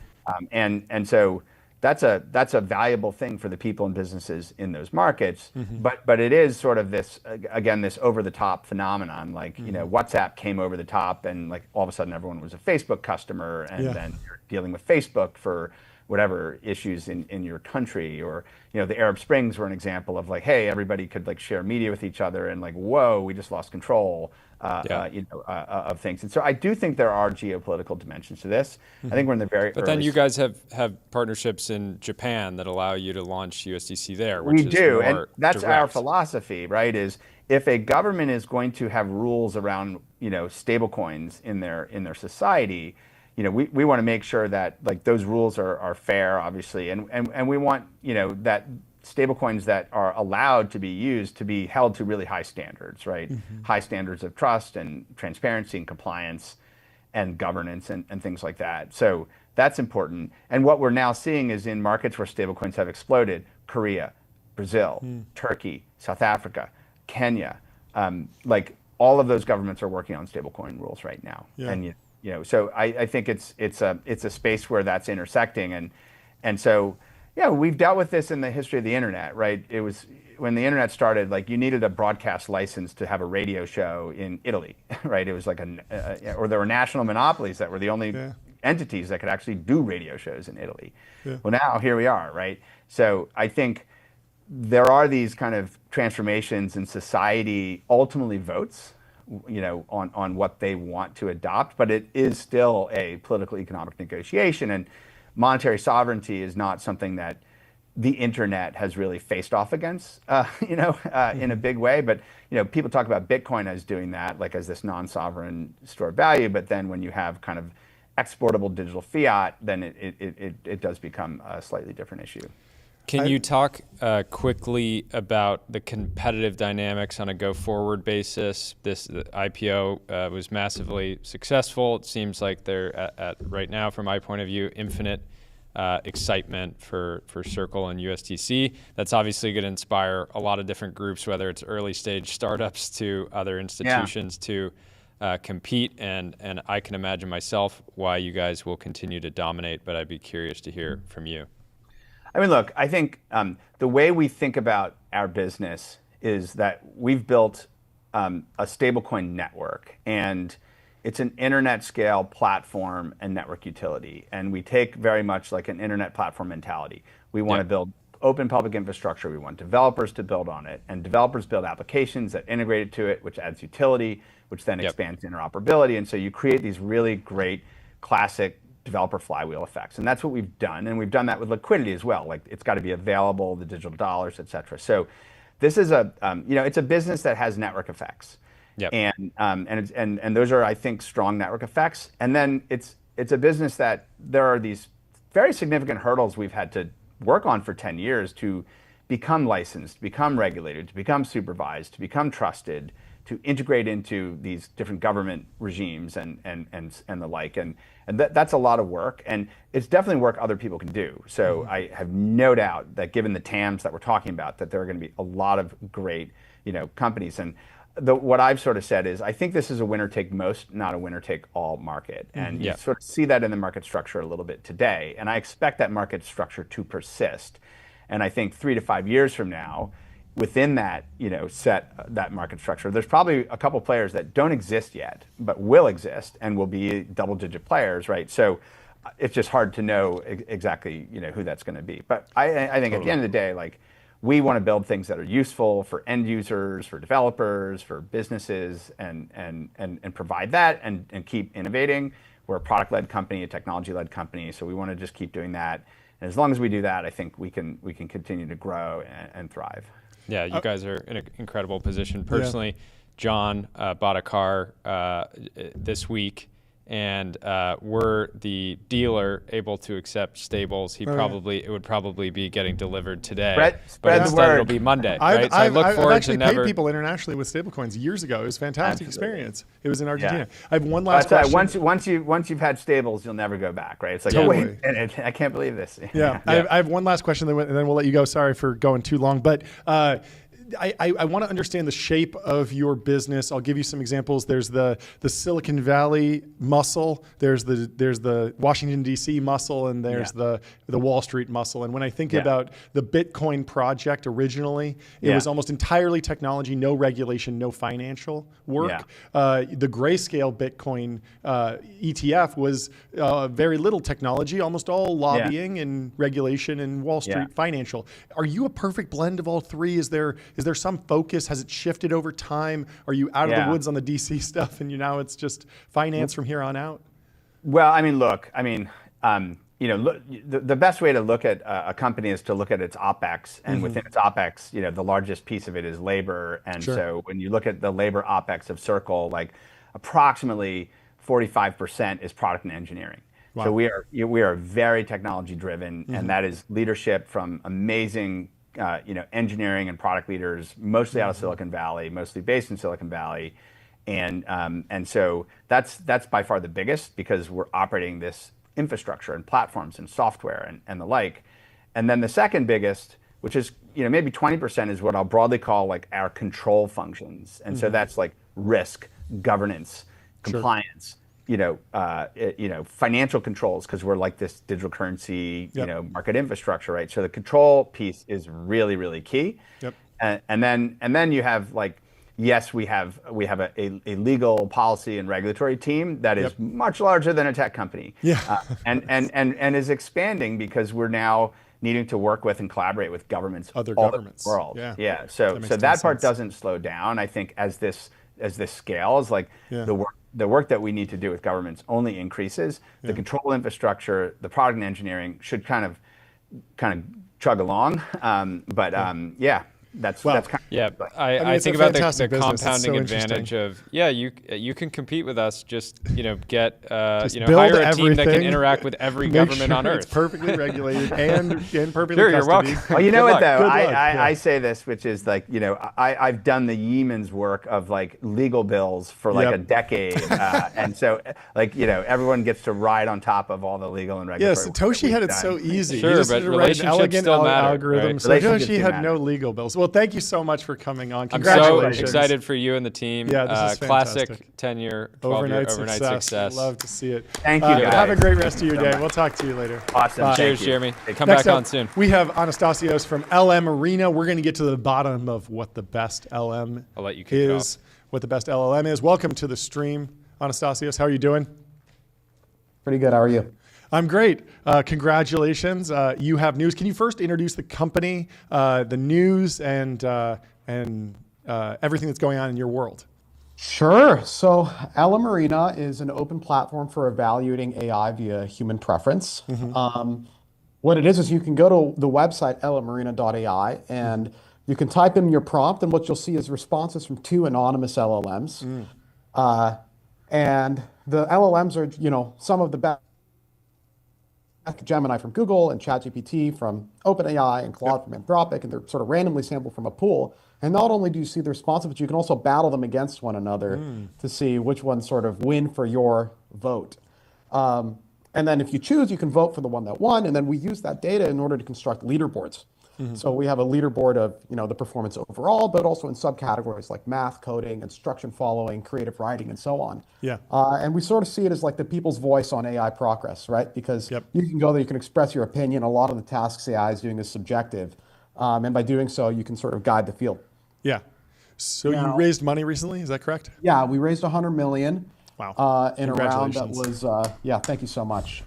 And so that's a valuable thing for the people and businesses in those markets. But it is sort of this, again, this over the top phenomenon, like, you know, WhatsApp came over the top, and like all of a sudden everyone was a Facebook customer, and then you're dealing with Facebook for whatever issues in your country. Or, you know, the Arab Springs were an example of like, hey, everybody could like share media with each other, and like, whoa, we just lost control. Of things. And so I do think there are geopolitical dimensions to this. I think we're in the very But early then you guys have partnerships in Japan that allow you to launch USDC there, which we is do, more and that's direct. our philosophy, right? Is if a government is going to have rules around, you know, stable coins in their society, you know, we want to make sure that like those rules are fair, obviously, and we want, you know, that stablecoins that are allowed to be used to be held to really high standards, right? High standards of trust and transparency and compliance and governance and things like that. So that's important. And what we're now seeing is in markets where stablecoins have exploded, Korea, Brazil, Turkey, South Africa, Kenya, like all of those governments are working on stablecoin rules right now. And you know, so I think it's a space where that's intersecting, and so. Yeah, we've dealt with this in the history of the internet, right? It was when the internet started, like you needed a broadcast license to have a radio show in Italy, right? It was like or there were national monopolies that were the only entities that could actually do radio shows in Italy. Well, now here we are, right? So I think there are these kind of transformations, and society ultimately votes, you know, on what they want to adopt, but it is still a political economic negotiation, and monetary sovereignty is not something that the internet has really faced off against, you know, in a big way. But, you know, people talk about Bitcoin as doing that, like as this non-sovereign store of value. But then when you have kind of exportable digital fiat, then it does become a slightly different issue. Can you talk quickly about the competitive dynamics on a go-forward basis? The IPO was massively successful. It seems like they're at right now, from my point of view, infinite excitement for Circle and USDC. That's obviously going to inspire a lot of different groups, whether it's early stage startups to other institutions to compete. And I can imagine myself why you guys will continue to dominate, but I'd be curious to hear from you. I mean, look, I think the way we think about our business is that we've built a stablecoin network, and it's an internet scale platform and network utility. And we take very much like an internet platform mentality. We want to build open public infrastructure. We want developers to build on it, and developers build applications that integrate it to it, which adds utility, which then expands interoperability. And so you create these really great classic developer flywheel effects. And that's what we've done. And we've done that with liquidity as well. Like it's got to be available, the digital dollars, et cetera. So this is it's a business that has network effects. And those are, I think, strong network effects. And then it's a business that there are these very significant hurdles we've had to work on for 10 years to become licensed, to become regulated, to become supervised, to become trusted, to integrate into these different government regimes and the like. And that's a lot of work, and it's definitely work other people can do. So I have no doubt that given the TAMs that we're talking about, that there are going to be a lot of great, you know, companies. And what I've sort of said is I think this is a winner take most, not a winner take all market. And you sort of see that in the market structure a little bit today. And I expect that market structure to persist. And I think 3 to 5 years from now, within that, you know, that market structure, there's probably a couple players that don't exist yet, but will exist and will be double-digit players, right? So it's just hard to know exactly, you know, who that's going to be. But I think at the end of the day, like we want to build things that are useful for end users, for developers, for businesses, and provide that and keep innovating. We're a product-led company, a technology-led company, so we want to just keep doing that. And as long as we do that, I think we can continue to grow and thrive. Yeah, you guys are in an incredible position. Personally, John bought a car this week, and were the dealer able to accept stables, it would probably be getting delivered today. But instead it'll be Monday, right? So I look forward I've actually to never... paid people internationally with stablecoins years ago. It was a fantastic experience. It was in Argentina. I have one last question. Once you've had stables, you'll never go back, right? It's like, oh wait, I can't believe this. I have one last question, and then we'll let you go. Sorry for going too long, but I want to understand the shape of your business. I'll give you some examples. There's the Silicon Valley muscle. There's the Washington D.C. muscle, and there's the Wall Street muscle. And when I think about the Bitcoin project originally, it was almost entirely technology, no regulation, no financial work. The Grayscale Bitcoin ETF was very little technology, almost all lobbying and regulation and Wall Street financial. Are you a perfect blend of all three? Is there some focus? Has it shifted over time? Are you out of the woods on the DC stuff and now it's just finance from here on out? Well, the best way to look at a company is to look at its OpEx, and within its OpEx, the largest piece of it is labor. And so when you look at the labor OpEx of Circle, like approximately 45% is product and engineering. Wow. So we are very technology driven, and that is leadership from amazing engineering and product leaders, mostly out of Silicon Valley, mostly based in Silicon Valley. And so that's by far the biggest, because we're operating this infrastructure and platforms and software and the like. And then the second biggest, which is maybe 20%, is what I'll broadly call like our control functions. And so that's like risk, governance, compliance, financial controls, because we're like this digital currency, market infrastructure, right? So the control piece is really, really key. And then you have like, yes, we have a legal policy and regulatory team that is much larger than a tech company. And is expanding, because we're now needing to work with and collaborate with governments other all governments. over the world. So that part doesn't slow down. I think as this scales, like the work that we need to do with governments only increases. The control infrastructure, the product and engineering should kind of chug along. That's kind of I think about the compounding advantage of you can compete with us, just get hire a team that can interact with every government on earth. It's perfectly regulated and perfectly you're welcome. Well, you know what though, I say this, which is like I've done the Yemen's work of like legal bills for like a decade, and so like everyone gets to ride on top of all the legal and regulatory. Yeah, Satoshi had it so easy. Sure, he just but had to write an elegant algorithm. Right? Satoshi had no legal bills. Well, thank you so much for coming on. I'm so excited for you and the team. Yeah, this is classic fantastic. 10-year, 12-year overnight success. Love to see it. Thank you. Have a great rest of your day. We'll talk to you later. Awesome. Cheers, Jeremy. Come Next back up, on soon. We have Anastasios from Lumarina. We're going to get to the bottom of what the best LM I'll let you kick it off. What the best LLM is. Welcome to the stream, Anastasios. How are you doing? Pretty good. How are you? I'm great. Congratulations. You have news. Can you first introduce the company, the news, and everything that's going on in your world? Sure. So Lumarina is an open platform for evaluating AI via human preference. What it is you can go to the website lumarina.ai and you can type in your prompt, and what you'll see is responses from 2 anonymous LLMs. And the LLMs are, some of the best. Gemini from Google and ChatGPT from OpenAI and Claude from Anthropic, and they're sort of randomly sampled from a pool. And not only do you see the responses, but you can also battle them against one another to see which ones sort of win for your vote. And then if you choose, you can vote for the one that won, and then we use that data in order to construct leaderboards. So we have a leaderboard of the performance overall, but also in subcategories like math, coding, instruction following, creative writing, and so on. And we sort of see it as like the people's voice on AI progress, right? Because you can go there, you can express your opinion. A lot of the tasks AI is doing is subjective, and by doing so, you can sort of guide the field. So you raised money recently, is that correct? Yeah, we raised $100 million. Wow! In a round that was thank you so much.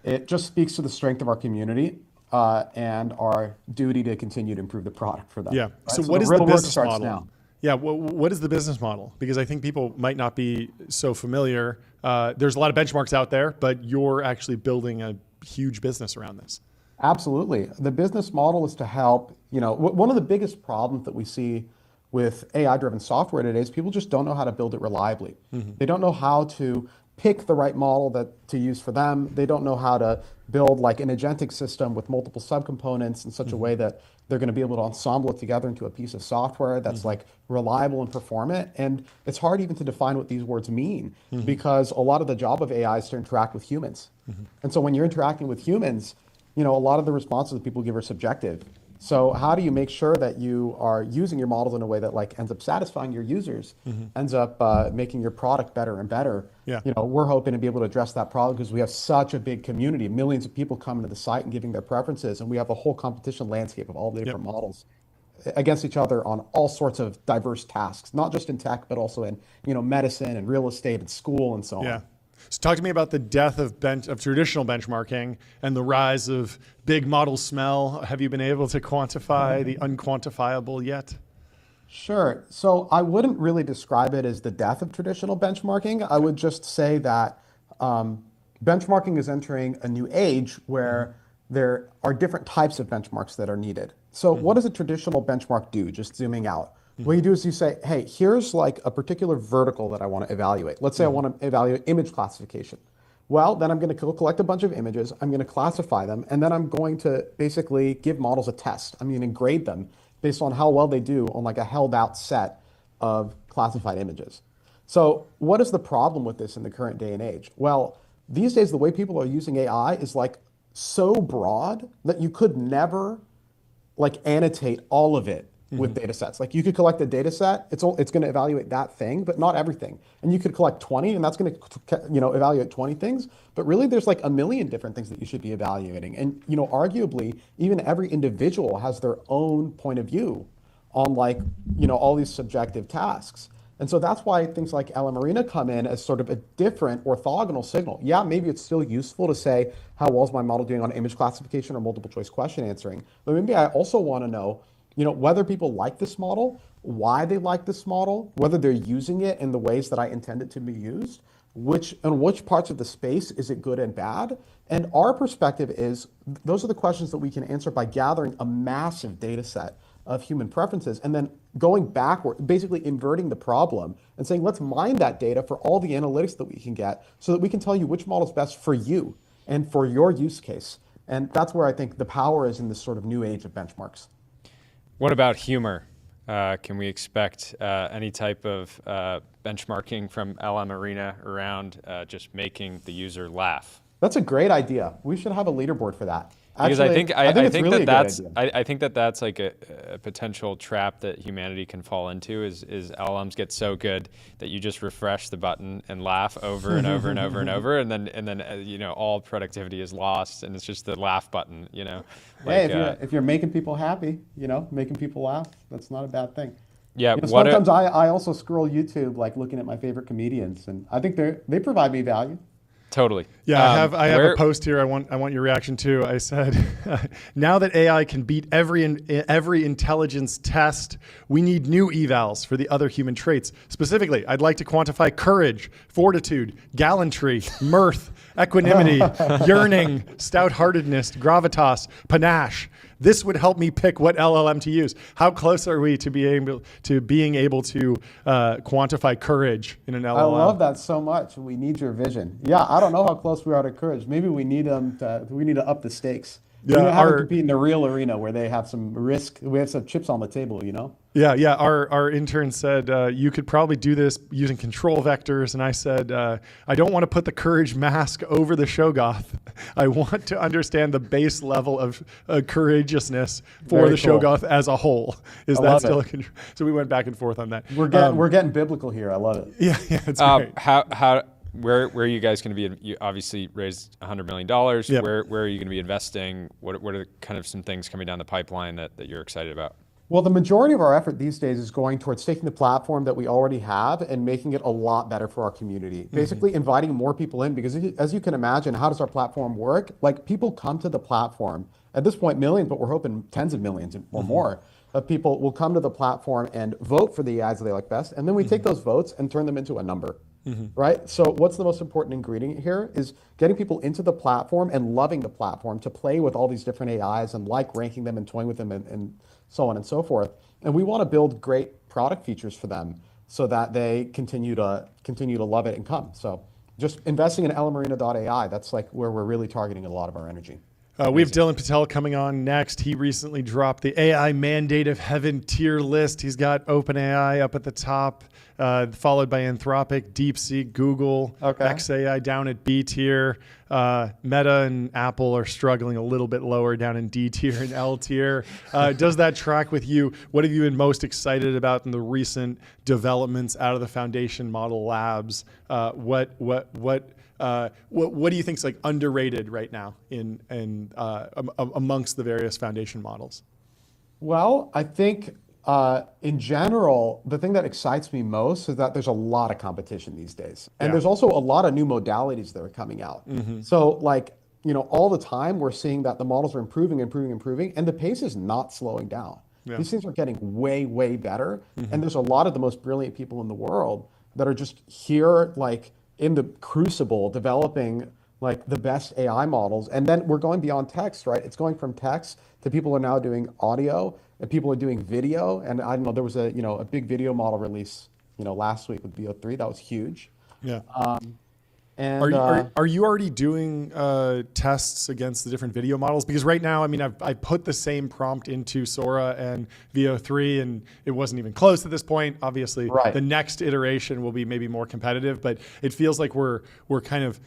It just speaks to the strength of our community. and our duty to continue to improve the product for them. Yeah. Right? So So what the is real the work business starts model? now. Yeah. What is the business model? Because I think people might not be so familiar. There's a lot of benchmarks out there, but you're actually building a huge business around this. Absolutely. The business model is to help, one of the biggest problems that we see with AI-driven software today is people just don't know how to build it reliably. They don't know how to pick the right model to use for them. They don't know how to build like an agentic system with multiple subcomponents in such a way that they're going to be able to ensemble it together into a piece of software that's like reliable and performant. And it's hard even to define what these words mean because a lot of the job of AI is to interact with humans. And so when you're interacting with humans, a lot of the responses that people give are subjective. So how do you make sure that you are using your models in a way that like ends up satisfying your users, ends up making your product better and better? Yeah. We're hoping to be able to address that problem because we have such a big community, millions of people coming to the site and giving their preferences, and we have a whole competition landscape of all the different models against each other on all sorts of diverse tasks, not just in tech, but also in medicine and real estate and school and so on. So talk to me about the death of traditional benchmarking and the rise of big model smell. Have you been able to quantify the unquantifiable yet? Sure. So I wouldn't really describe it as the death of traditional benchmarking. I would just say that benchmarking is entering a new age where there are different types of benchmarks that are needed. So what does a traditional benchmark do? Just zooming out. What you do is you say, hey, here's like a particular vertical that I want to evaluate. Let's say I want to evaluate image classification. Well, then I'm going to collect a bunch of images. I'm going to classify them. And then I'm going to basically give models a test. I'm going to grade them based on how well they do on like a held out set of classified images. So what is the problem with this in the current day and age? Well, these days, the way people are using AI is like so broad that you could never like annotate all of it with data sets. Like you could collect a data set, it's going to evaluate that thing, but not everything. And you could collect 20 and that's going to evaluate 20 things, but really there's like a million different things that you should be evaluating. And arguably even every individual has their own point of view on like, all these subjective tasks. And so that's why things like Lumarina come in as sort of a different orthogonal signal. Yeah, maybe it's still useful to say, how well is my model doing on image classification or multiple choice question answering? But maybe I also want to know whether people like this model, why they like this model, whether they're using it in the ways that I intend it to be used, which parts of the space is it good and bad? And our perspective is those are the questions that we can answer by gathering a massive data set of human preferences and then going backward, basically inverting the problem and saying, let's mine that data for all the analytics that we can get so that we can tell you which model is best for you and for your use case. And that's where I think the power is in this sort of new age of benchmarks. What about humor? Can we expect any type of benchmarking from Lumarina around just making the user laugh? That's a great idea. We should have a leaderboard for that. Because Actually, I think really that's like a potential trap that humanity can fall into is LLMs get so good that you just refresh the button and laugh over and over and over and over, and then all productivity is lost, and it's just the laugh button. Hey, if you're making people happy, making people laugh, that's not a bad thing. Yeah. Sometimes I also scroll YouTube, like looking at my favorite comedians, and I think they provide me value. Totally. Yeah, I have a post here. I want your reaction too. I said, now that AI can beat every intelligence test, we need new evals for the other human traits. Specifically, I'd like to quantify courage, fortitude, gallantry, mirth, equanimity, yearning, stout-heartedness, gravitas, panache. This would help me pick what LLM to use. How close are we to being able to quantify courage in an LLM? I love that so much. We need your vision. Yeah, I don't know how close we are to courage. Maybe we need to up the stakes. We need to have them compete in a real arena where they have some risk. We have some chips on the table, Yeah. Our intern said you could probably do this using control vectors, and I said I don't want to put the courage mask over the Shoggoth. I want to understand the base level of courageousness for the Shoggoth as a whole. Is that still a control? So we went back and forth on that. We're getting biblical here. I love it. Yeah, it's great. Where are you guys going to be? You obviously raised $100 million. Yep. Where are you going to be investing? What are kind of some things coming down the pipeline that you're excited about? Well, the majority of our effort these days is going towards taking the platform that we already have and making it a lot better for our community. Basically inviting more people in because as you can imagine, how does our platform work? Like people come to the platform at this point millions, but we're hoping tens of millions or more of people will come to the platform and vote for the ads that they like best. And then we take those votes and turn them into a number, right? So what's the most important ingredient here is getting people into the platform and loving the platform to play with all these different AIs and like ranking them and toying with them and so on and so forth. And we want to build great product features for them so that they continue to love it and come. So just investing in Lumarina.ai, that's like where we're really targeting a lot of our energy. We have Dylan Patel coming on next. He recently dropped the AI Mandate of Heaven tier list. He's got OpenAI up at the top, followed by Anthropic, DeepSeek, Google, xAI down at B tier. Meta and Apple are struggling a little bit lower down in D tier and L tier. Does that track with you? What have you been most excited about in the recent developments out of the foundation model labs? What do you think is like underrated right now in amongst the various foundation models? Well, I think in general, the thing that excites me most is that there's a lot of competition these days. And there's also a lot of new modalities that are coming out. So like, all the time we're seeing that the models are improving, and the pace is not slowing down. These things are getting way, way better. And there's a lot of the most brilliant people in the world that are just here, like in the crucible, developing like the best AI models. And then we're going beyond text, right? It's going from text to people are now doing audio and people are doing video. And I don't know, there was a big video model release, last week with VO3. That was huge. Yeah. And are you already doing tests against the different video models? Because right now, I mean, I put the same prompt into Sora and VO3, and it wasn't even close at this point. Obviously, the next iteration will be maybe more competitive, but it feels like we're kind of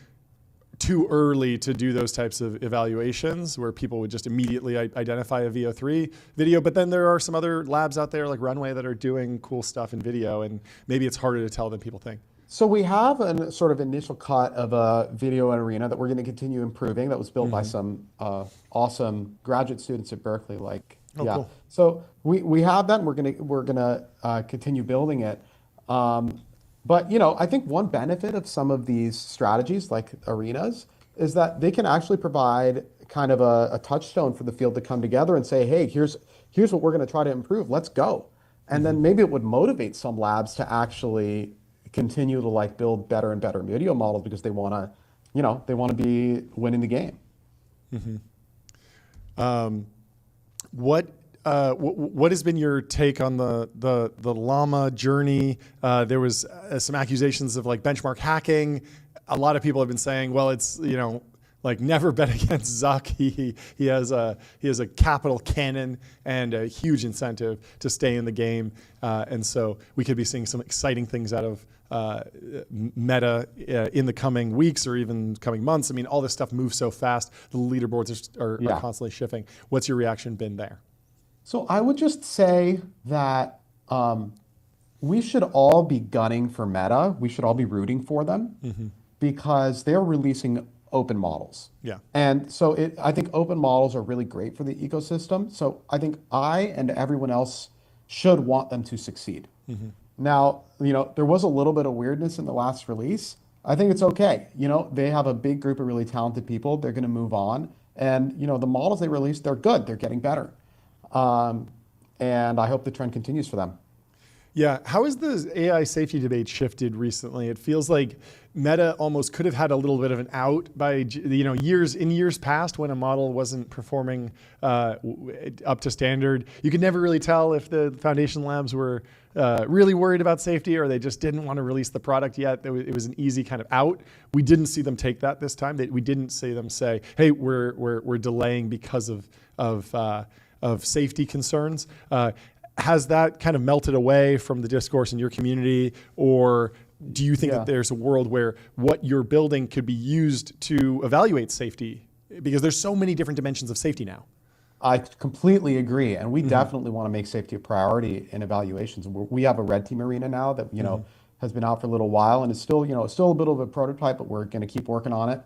too early to do those types of evaluations where people would just immediately identify a VO3 video. But then there are some other labs out there like Runway that are doing cool stuff in video, and maybe it's harder to tell than people think. So we have a sort of initial cut of a video arena that we're going to continue improving. That was built by some awesome graduate students at Berkeley. Cool. So we have that, and we're gonna continue building it. But I think one benefit of some of these strategies, like arenas, is that they can actually provide kind of a touchstone for the field to come together and say, hey, here's what we're going to try to improve. Let's go. And then maybe it would motivate some labs to actually continue to like build better and better video models because they want to be winning the game. What has been your take on the llama journey? There was some accusations of like benchmark hacking. A lot of people have been saying, well, it's like never bet against Zuck. He has a capital cannon and a huge incentive to stay in the game, and so we could be seeing some exciting things out of Meta in the coming weeks or even coming months. I mean, all this stuff moves so fast. The leaderboards are constantly shifting. What's your reaction been there? So I would just say that we should all be gunning for Meta. We should all be rooting for them because they're releasing open models. Yeah. And so I think open models are really great for the ecosystem. So I think I and everyone else should want them to succeed. Now, there was a little bit of weirdness in the last release. I think it's okay. They have a big group of really talented people. They're going to move on. And, the models they released, they're good. They're getting better. And I hope the trend continues for them. Yeah. How has the AI safety debate shifted recently? It feels like Meta almost could have had a little bit of an out by years past when a model wasn't performing up to standard. You could never really tell if the foundation labs were really worried about safety or they just didn't want to release the product yet. It was an easy kind of out. We didn't see them take that this time. We didn't see them say, "Hey, we're delaying because of safety concerns." Has that kind of melted away from the discourse in your community, or do you think that there's a world where what you're building could be used to evaluate safety? Because there's so many different dimensions of safety now. I completely agree, and we definitely want to make safety a priority in evaluations. We have a red team arena now that has been out for a little while, and it's still a bit of a prototype, but we're going to keep working on it.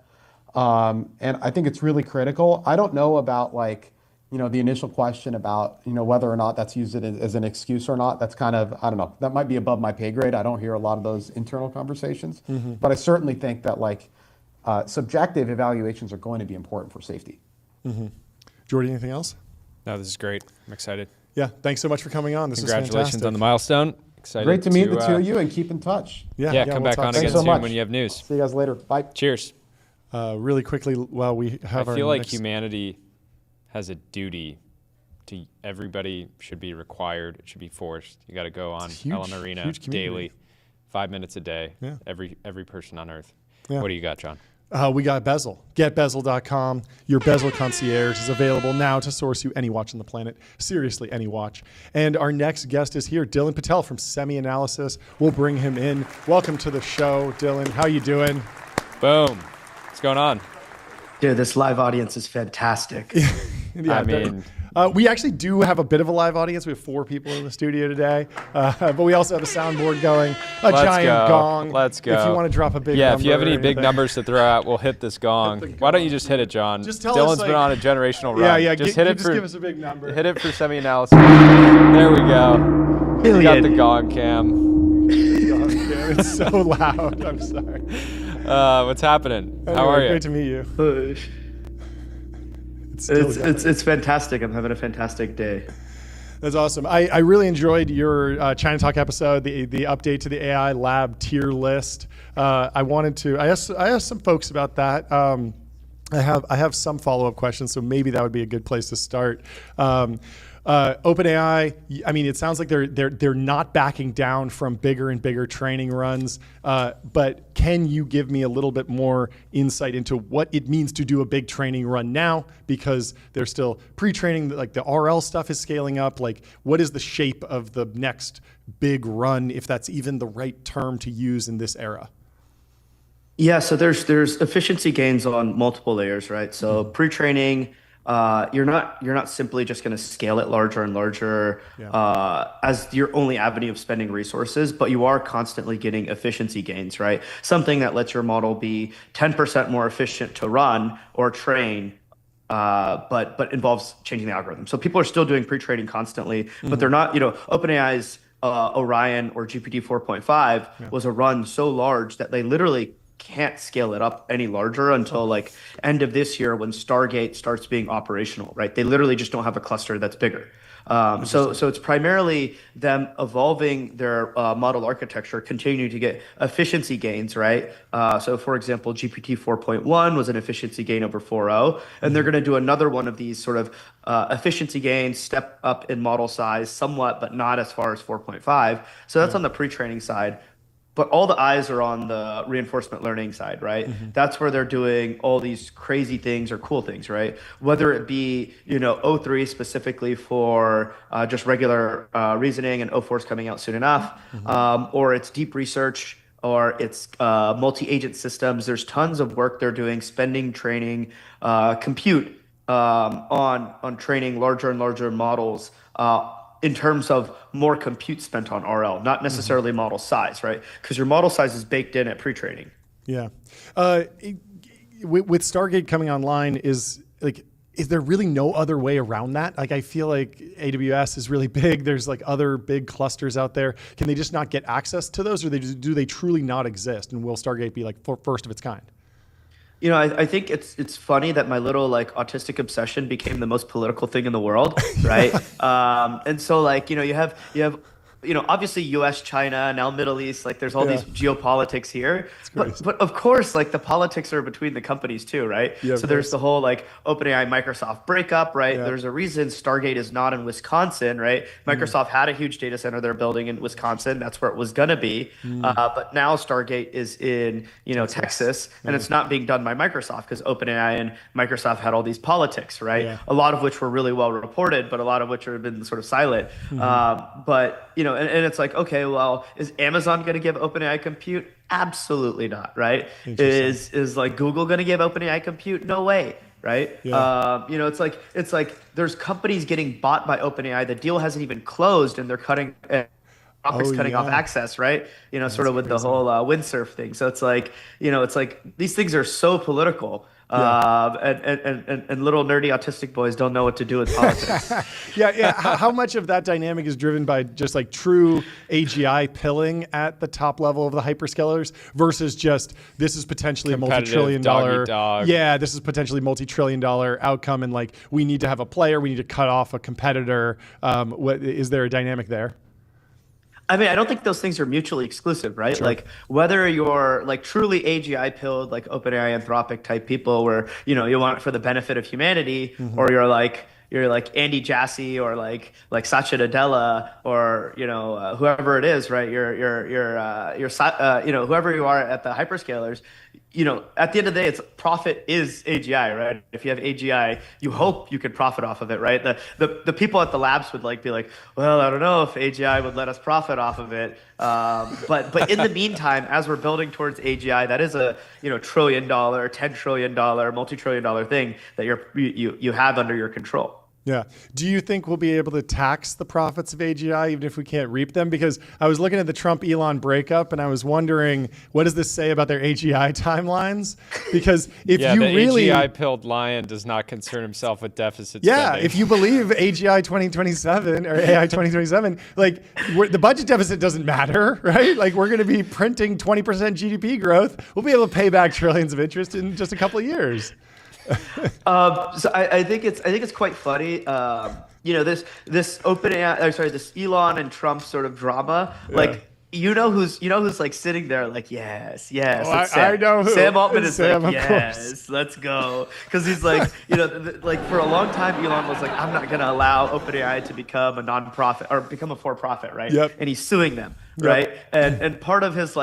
And I think it's really critical. I don't know about the initial question about, whether or not that's used as an excuse or not. That's kind of, I don't know, that might be above my pay grade. I don't hear a lot of those internal conversations, but I certainly think that subjective evaluations are going to be important for safety. Jordy, anything else? No, this is great. I'm excited. Yeah, thanks so much for coming on. This is Congratulations fantastic. on the milestone. Excited Great to meet the two of you and keep in touch. Yeah, come back on again so soon much. when you have news. See you guys later. Bye. Cheers. Really quickly, while we have I our feel like next... humanity has a duty to everybody should be required. It should be forced. You got to go on Lumarina daily, 5 minutes a day. Yeah. Every person on Earth. Yeah. What do you got, John? We got Bezel. GetBezel.com. Your Bezel concierge is available now to source you any watch on the planet. Seriously, any watch. And our next guest is here, Dylan Patel from SemiAnalysis. We'll bring him in. Welcome to the show, Dylan. How you doing? Boom. What's going on? Dude, this live audience is fantastic. Yeah, I mean... we actually do have a bit of a live audience. We have 4 people in the studio today, but we also have a soundboard going, giant gong. Let's go. If you want to drop a big number. Yeah, if you have any big numbers to throw out, we'll hit this gong. Why don't you just hit it, John? Just tell Dylan's us, been on a generational run. Yeah, just give us a big number. Hit it for SemiAnalysis. There we go. We got the gong cam. It's so loud. I'm sorry. What's happening? How are you? Great to meet you. It's fantastic. I'm having a fantastic day. That's awesome. I really enjoyed your China Talk episode, the update to the AI lab tier list. I asked some folks about that. I have some follow-up questions, so maybe that would be a good place to start. OpenAI, I mean, it sounds like they're not backing down from bigger and bigger training runs, but can you give me a little bit more insight into what it means to do a big training run now? Because they're still pre-training, like the RL stuff is scaling up. Like, what is the shape of the next big run, if that's even the right term to use in this era? Yeah, so there's efficiency gains on multiple layers, right? So pre-training, you're not simply just going to scale it larger and larger as your only avenue of spending resources, but you are constantly getting efficiency gains, right? Something that lets your model be 10% more efficient to run or train, but involves changing the algorithm. So people are still doing pre-training constantly, but they're not, OpenAI's Orion or GPT 4.5 was a run so large that they literally can't scale it up any larger until like end of this year when Stargate starts being operational, right? They literally just don't have a cluster that's bigger. So it's primarily them evolving their model architecture, continuing to get efficiency gains, right? So for example, GPT 4.1 was an efficiency gain over 4.0, and they're going to do another one of these sort of efficiency gains, step up in model size somewhat, but not as far as 4.5. So that's on the pre-training side. But all the eyes are on the reinforcement learning side, right? That's where they're doing all these crazy things or cool things, right? Whether it be, O3 specifically for just regular reasoning, and O4 is coming out soon enough, or it's deep research, or it's multi-agent systems. There's tons of work they're doing, spending, training, compute on training larger and larger models, in terms of more compute spent on RL, not necessarily model size, right? Because your model size is baked in at pre-training. Yeah. With Stargate coming online, is there really no other way around that? Like, I feel like AWS is really big. There's like other big clusters out there. Can they just not get access to those, or do they truly not exist? And will Stargate be like first of its kind? I think it's funny that my little autistic obsession became the most political thing in the world, right? And so you have obviously US, China, now Middle East, there's all these geopolitics here. But of course, the politics are between the companies too, right? Yeah, so there's the whole OpenAI Microsoft breakup, right? Yeah. There's a reason Stargate is not in Wisconsin, right? Microsoft had a huge data center they're building in Wisconsin. That's where it was gonna be. But now Stargate is in Texas, and it's not being done by Microsoft because OpenAI and Microsoft had all these politics, right? Yeah. A lot of which were really well reported, but a lot of which have been sort of silent. But and it's okay, well, is Amazon going to give OpenAI compute? Absolutely not, right? Is Google going to give OpenAI compute? No way, right? Yeah. It's like there's companies getting bought by OpenAI. The deal hasn't even closed, and they're cutting off access, right? Sort of with the whole windsurf thing. So it's like these things are so political. And little nerdy autistic boys don't know what to do with politics. Yeah. How much of that dynamic is driven by just like true AGI pilling at the top level of the hyperscalers versus just this is potentially a multi-trillion-dollar, this is potentially multi-trillion-dollar outcome, and like we need to have a player, we need to cut off a competitor. Is there a dynamic there? I mean, I don't think those things are mutually exclusive, right? Sure. Like whether you're like truly AGI pilled, like OpenAI Anthropic type people where, you want it for the benefit of humanity, or you're like Andy Jassy or like Satya Nadella or whoever it is, right? You're whoever you are at the hyperscalers. At the end of the day, it's profit is AGI, right? If you have AGI, you hope you could profit off of it, right? The people at the labs would be like, well, I don't know if AGI would let us profit off of it. But in the meantime, as we're building towards AGI, that is a $1 trillion, $10 trillion, multi-trillion-dollar thing that you have under your control. Yeah. Do you think we'll be able to tax the profits of AGI even if we can't reap them? Because I was looking at the Trump-Elon breakup and I was wondering, what does this say about their AGI timelines? Because if you really... AGI-pilled lion does not concern himself with deficit spending. Yeah, if you believe AGI 2027 or AI 2027, the budget deficit doesn't matter, right? Like we're going to be printing 20% GDP growth. We'll be able to pay back trillions of interest in just a couple of years. So I think it's quite funny. This OpenAI, this Elon and Trump sort of drama. Yeah. Who's like sitting there like yes. I know who. Sam Altman is Sam, like yes, let's go, because he's like for a long time Elon was like, I'm not gonna allow OpenAI to become a nonprofit or become a for-profit, right? Yep. And he's suing them, right? And part of his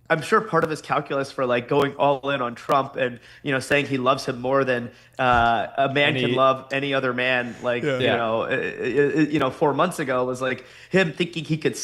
I'm sure part of his calculus for going all in on Trump and saying he loves him more than a man can love any other man 4 months ago was him thinking he could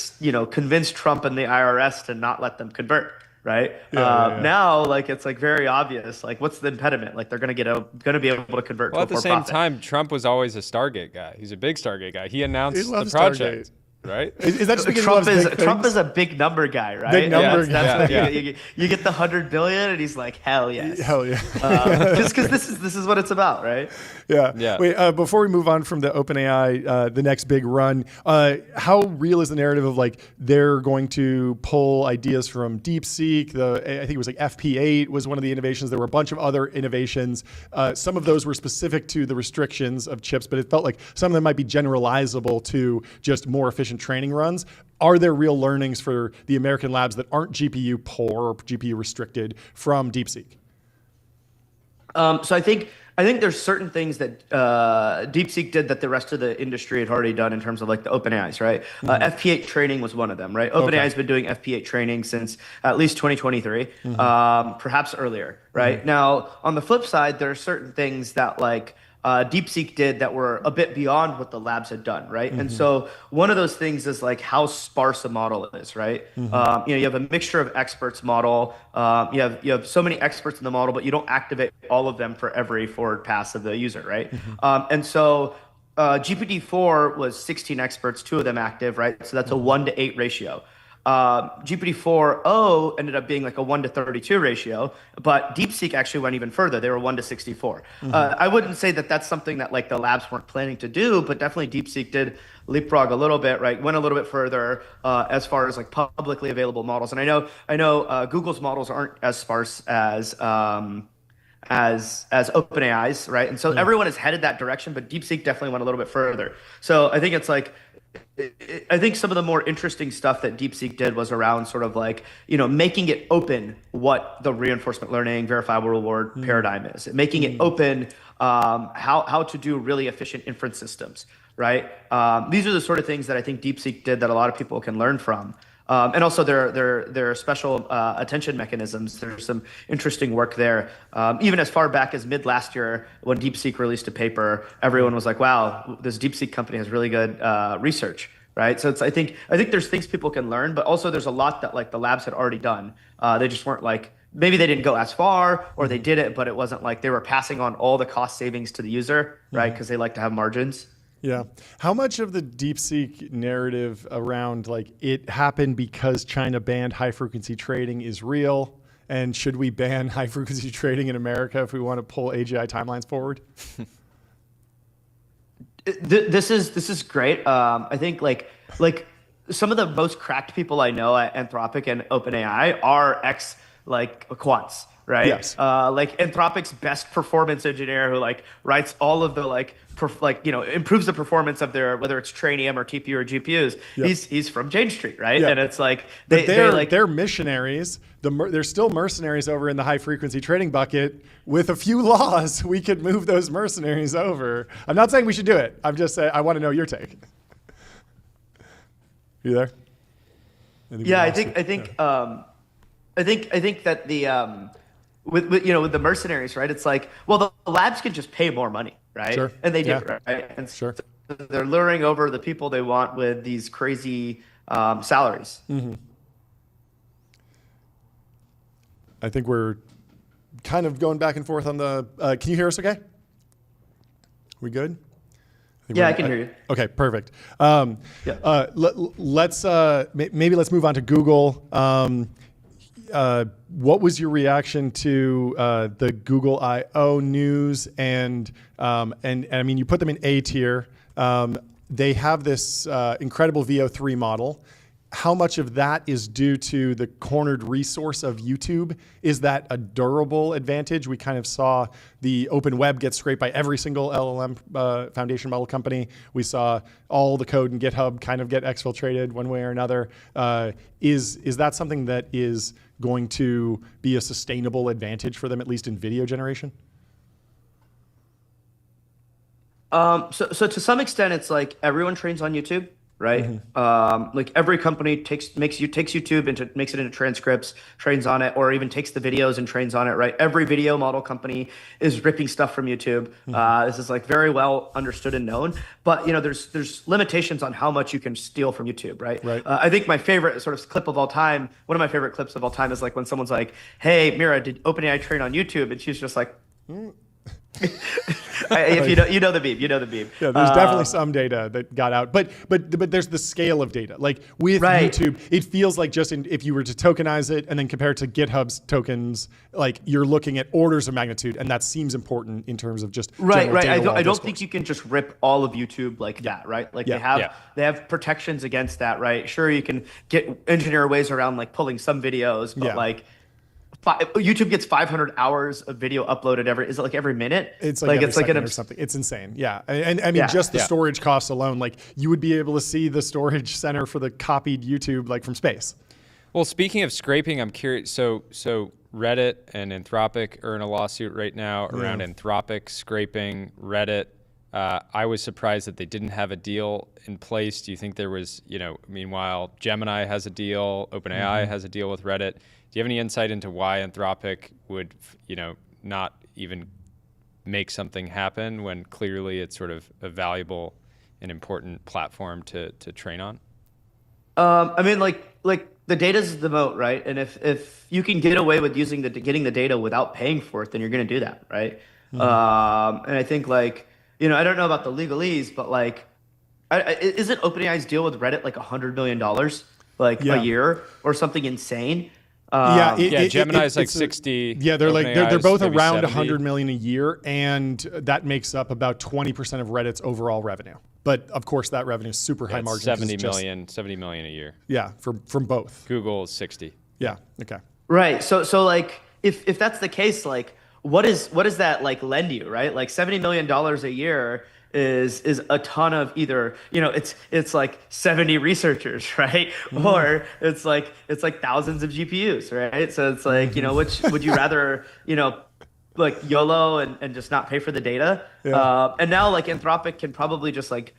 convince Trump and the IRS to not let them convert, right? Now it's very obvious what's the impediment, they're going to be able to convert. Well, to at the same time, Trump was always a Stargate guy. He's a big Stargate guy. He announced the project. Stargate. Right? Is that just because Trump is a big number guy, right? Big number guy. You get the 100 billion, and he's like, hell yes, hell yeah. Just because this is what it's about, right? Yeah. Wait, before we move on from the OpenAI, the next big run, how real is the narrative of they're going to pull ideas from DeepSeek? I think it was FP8 was one of the innovations. There were a bunch of other innovations. Some of those were specific to the restrictions of chips, but it felt like some of them might be generalizable to just more efficient training runs. Are there real learnings for the American labs that aren't GPU poor or GPU restricted from DeepSeek? So I think there's certain things that DeepSeek did that the rest of the industry had already done in terms of the OpenAIs, right? FP8 training was one of them, right? OpenAI has been doing FP8 training since at least 2023, perhaps earlier, right? Now, on the flip side, there are certain things that DeepSeek did that were a bit beyond what the labs had done, right? And so one of those things is how sparse a model is, right? You have a mixture of experts model. You have so many experts in the model, but you don't activate all of them for every forward pass of the user, right? And so GPT-4 was 16 experts, 2 of them active, right? So that's a 1-to-8 ratio. GPT-4o ended up being a 1-to-32 ratio, but DeepSeek actually went even further. They were 1-to-64. I wouldn't say that that's something that the labs weren't planning to do, but definitely DeepSeek did leapfrog a little bit, right? Went a little bit further as far as publicly available models. And I know Google's models aren't as sparse as OpenAI's, right? And so everyone is headed that direction, but DeepSeek definitely went a little bit further. So I think it's I think some of the more interesting stuff that DeepSeek did was around sort of making it open what the reinforcement learning verifiable reward paradigm is, making it open how to do really efficient inference systems, right? These are the sort of things that I think DeepSeek did that a lot of people can learn from. And also there are special attention mechanisms. There's some interesting work there. Even as far back as mid last year, when DeepSeek released a paper, everyone was like, wow, this DeepSeek company has really good research, right? So I think there's things people can learn, but also there's a lot that the labs had already done. They just weren't maybe they didn't go as far, or they did it, but it wasn't they were passing on all the cost savings to the user, right? Because they like to have margins. Yeah. How much of the DeepSeek narrative around it happened because China banned high frequency trading is real? And should we ban high frequency trading in America if we want to pull AGI timelines forward? This is great. I think like some of the most cracked people I know at Anthropic and OpenAI are ex like quants, right? Yes. Like Anthropic's best performance engineer who like writes all of the improves the performance of their, whether it's Trainium or TPU or GPUs. Yep. He's from Jane Street, right? Yep. And it's like they're missionaries. They're still mercenaries over in the high frequency trading bucket. With a few laws, we could move those mercenaries over. I'm not saying we should do it. I'm just saying I want to know your take. You there? I think that the with the mercenaries, right? It's like, well, the labs can just pay more money, right? Sure. And they do, right? And sure. So they're luring over the people they want with these crazy salaries. Mm-hmm. I think we're kind of going back and forth on the. Can you hear us? Okay. We good? I can hear you. Okay, perfect. Let's let's move on to Google. What was your reaction to the Google I/O news? And I mean, you put them in A tier. They have this incredible VO3 model. How much of that is due to the cornered resource of YouTube? Is that a durable advantage? We kind of saw the open web get scraped by every single LLM foundation model company. We saw all the code in GitHub kind of get exfiltrated one way or another. Is that something that is going to be a sustainable advantage for them, at least in video generation? So to some extent, it's like everyone trains on YouTube, right? Mm-hmm. Like every company takes YouTube and makes it into transcripts, trains on it, or even takes the videos and trains on it, right? Every video model company is ripping stuff from YouTube. Mm-hmm. This is like very well understood and known, but there's limitations on how much you can steal from YouTube, right? Right. I think my favorite sort of clip of all time, one of my favorite clips of all time, is like when someone's like, "Hey, Mira, did OpenAI train on YouTube?" And she's just like. If you know the meme. Yeah, there's definitely some data that got out, but there's the scale of data. Like with YouTube, it feels like if you were to tokenize it and then compare it to GitHub's tokens, like you're looking at orders of magnitude, and that seems important in terms of just right. I don't think you can just rip all of YouTube like that, right? Like they have protections against that, right? Sure, you can engineer ways around like pulling some videos, but like. YouTube gets 500 hours of video uploaded every minute? It's like every second or something. It's insane. Yeah. And I mean, just the storage costs alone, like you would be able to see the storage center for the copied YouTube like from space. Well, speaking of scraping, I'm curious. So Reddit and Anthropic are in a lawsuit right now around Anthropic scraping Reddit. I was surprised that they didn't have a deal in place. Do you think there was, meanwhile, Gemini has a deal, OpenAI has a deal with Reddit. Do you have any insight into why Anthropic would, not even make something happen when clearly it's sort of a valuable and important platform to train on? I mean, like the data's the moat, right? And if you can get away with getting the data without paying for it, then you're going to do that, right? Mm-hmm. And I think I don't know about the legalese, but isn't OpenAI's deal with Reddit like $100 million a year or something insane? Gemini's like 60. Yeah, they're both around 100 million a year, and that makes up about 20% of Reddit's overall revenue. But of course, that revenue is super high margin. 70 million a year. Yeah, from both. Google is 60. Yeah. Okay. Right. So like if that's the case, like what does that like lend you, right? Like $70 million a year is a ton of either, it's like 70 researchers, right? Mm-hmm. Or it's like thousands of GPUs, right? So it's like, which would you rather, like YOLO and just not pay for the data? Yeah. And now like Anthropic can probably just like,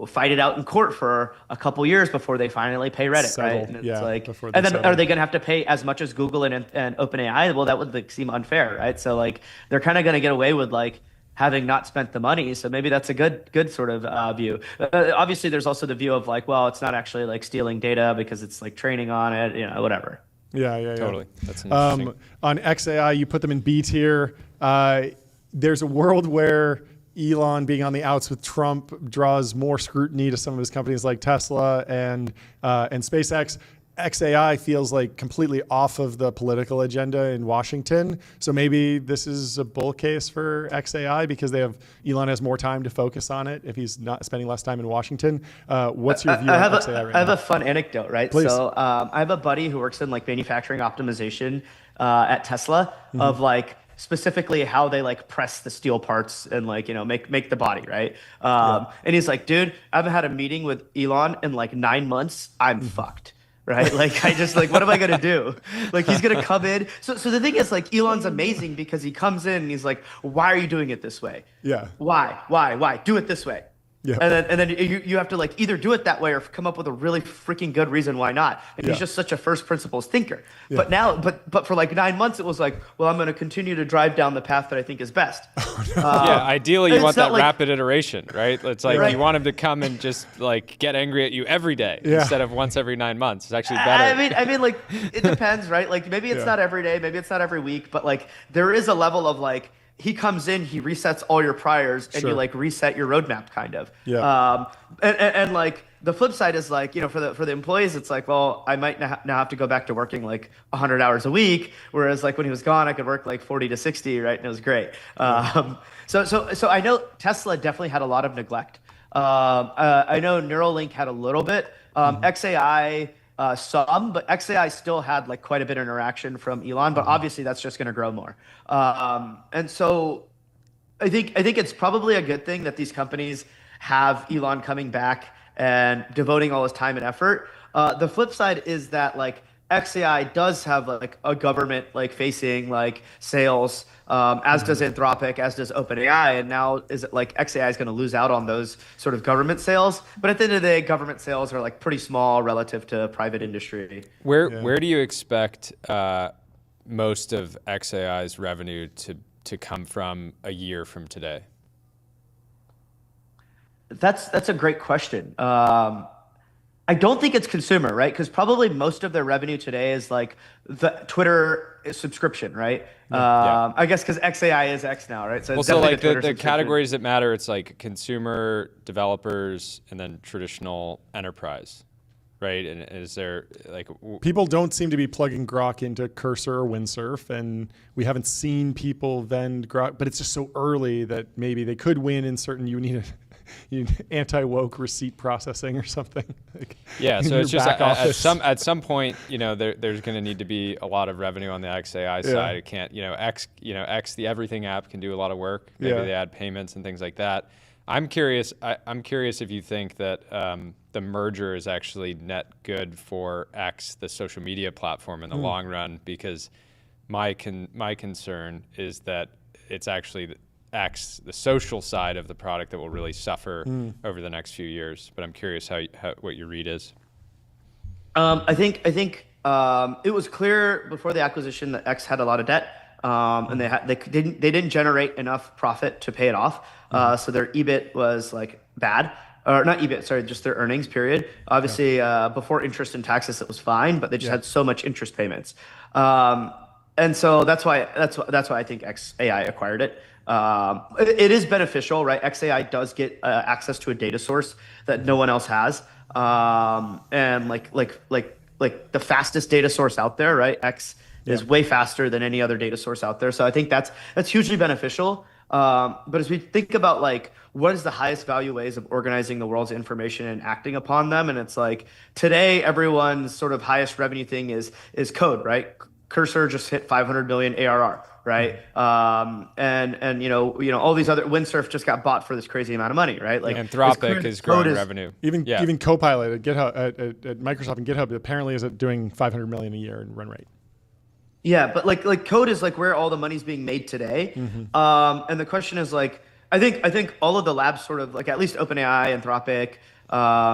fight it out in court for a couple years before they finally pay Reddit, right? And it's and then are they going to have to pay as much as Google and OpenAI? Well, that would seem unfair, right? So like they're kind of going to get away with like having not spent the money. So maybe that's a good sort of view. Obviously, there's also the view of like, well, it's not actually like stealing data because it's like training on it, whatever. Yeah. Totally. That's interesting. On XAI, you put them in B tier. There's a world where Elon being on the outs with Trump draws more scrutiny to some of his companies like Tesla and SpaceX. XAI feels like completely off of the political agenda in Washington. So maybe this is a bull case for XAI because Elon has more time to focus on it if he's not spending less time in Washington. What's your view on XAI right now? I have a fun anecdote, right? Please. So I have a buddy who works in like manufacturing optimization at Tesla of like specifically how they like press the steel parts and like, make the body, right? And he's like, dude, I haven't had a meeting with Elon in like 9 months. I'm fucked. Right? Like, I just like, what am I going to do? Like, he's going to come in. So the thing is like, Elon's amazing because he comes in and he's like, why are you doing it this way? Yeah. Why? Do it this way. Yeah. And then you have to like either do it that way or come up with a really freaking good reason why not. And he's just such a first principles thinker. Yeah. But now, but for like 9 months, it was like, well, I'm going to continue to drive down the path that I think is best. Yeah, ideally you want that like, rapid iteration, right? It's like you want him to come and just like get angry at you every day instead of once every 9 months. It's actually better. I mean, like it depends, right? Like maybe it's not every day, maybe it's not every week, but like there is a level of like. He comes in, he resets all your priors, and you like reset your roadmap, kind of. Yeah. And like the flip side is like, for the employees, it's like, well, I might now have to go back to working like 100 hours a week, whereas like when he was gone, I could work like 40 to 60, right? And it was great. So I know Tesla definitely had a lot of neglect. I know Neuralink had a little bit. XAI. Some, but XAI still had like quite a bit of interaction from Elon, but obviously that's just going to grow more. And so I think it's probably a good thing that these companies have Elon coming back and devoting all his time and effort. The flip side is that like XAI does have like a government like facing like sales, as does Anthropic, as does OpenAI, and now is it like XAI is going to lose out on those sort of government sales? But at the end of the day, government sales are like pretty small relative to private industry. Where do you expect most of XAI's revenue to come from a year from today? That's a great question. I don't think it's consumer, right? Because probably most of their revenue today is like the Twitter subscription, right? I guess because XAI is X now, right? So well, so like the categories that matter, it's like consumer, developers, and then traditional enterprise, right? And is there like people don't seem to be plugging Grok into Cursor or Windsurf, and we haven't seen people vend Grok, but it's just so early that maybe they could win in certain. You need anti-woke receipt processing or something. Like so it's just at some point, there's going to need to be a lot of revenue on the XAI side. It can't, X, the everything app can do a lot of work. Maybe they add payments and things like that. I'm curious if you think that the merger is actually net good for X, the social media platform, in the long run, because my concern is that it's actually X, the social side of the product, that will really suffer over the next few years. But I'm curious what your read is. I think it was clear before the acquisition that X had a lot of debt, and they didn't generate enough profit to pay it off. So their EBIT was like bad, or not EBIT, sorry, just their earnings period. Obviously, before interest and taxes, it was fine, but they just had so much interest payments, and so that's why I think XAI acquired it. It is beneficial, right? XAI does get access to a data source that no one else has, and like the fastest data source out there, right? X is way faster than any other data source out there. So I think that's hugely beneficial. But as we think about like what is the highest value ways of organizing the world's information and acting upon them, and it's like today everyone's sort of highest revenue thing is code, right? Cursor just hit 500 million ARR, right? And all these other Windsurf just got bought for this crazy amount of money, right? Like Anthropic is growing revenue. Even Copilot at GitHub at Microsoft and GitHub apparently is doing 500 million a year in run rate. Yeah, but like code is like where all the money's being made today. And the question is like, I think all of the labs sort of like at least OpenAI, Anthropic,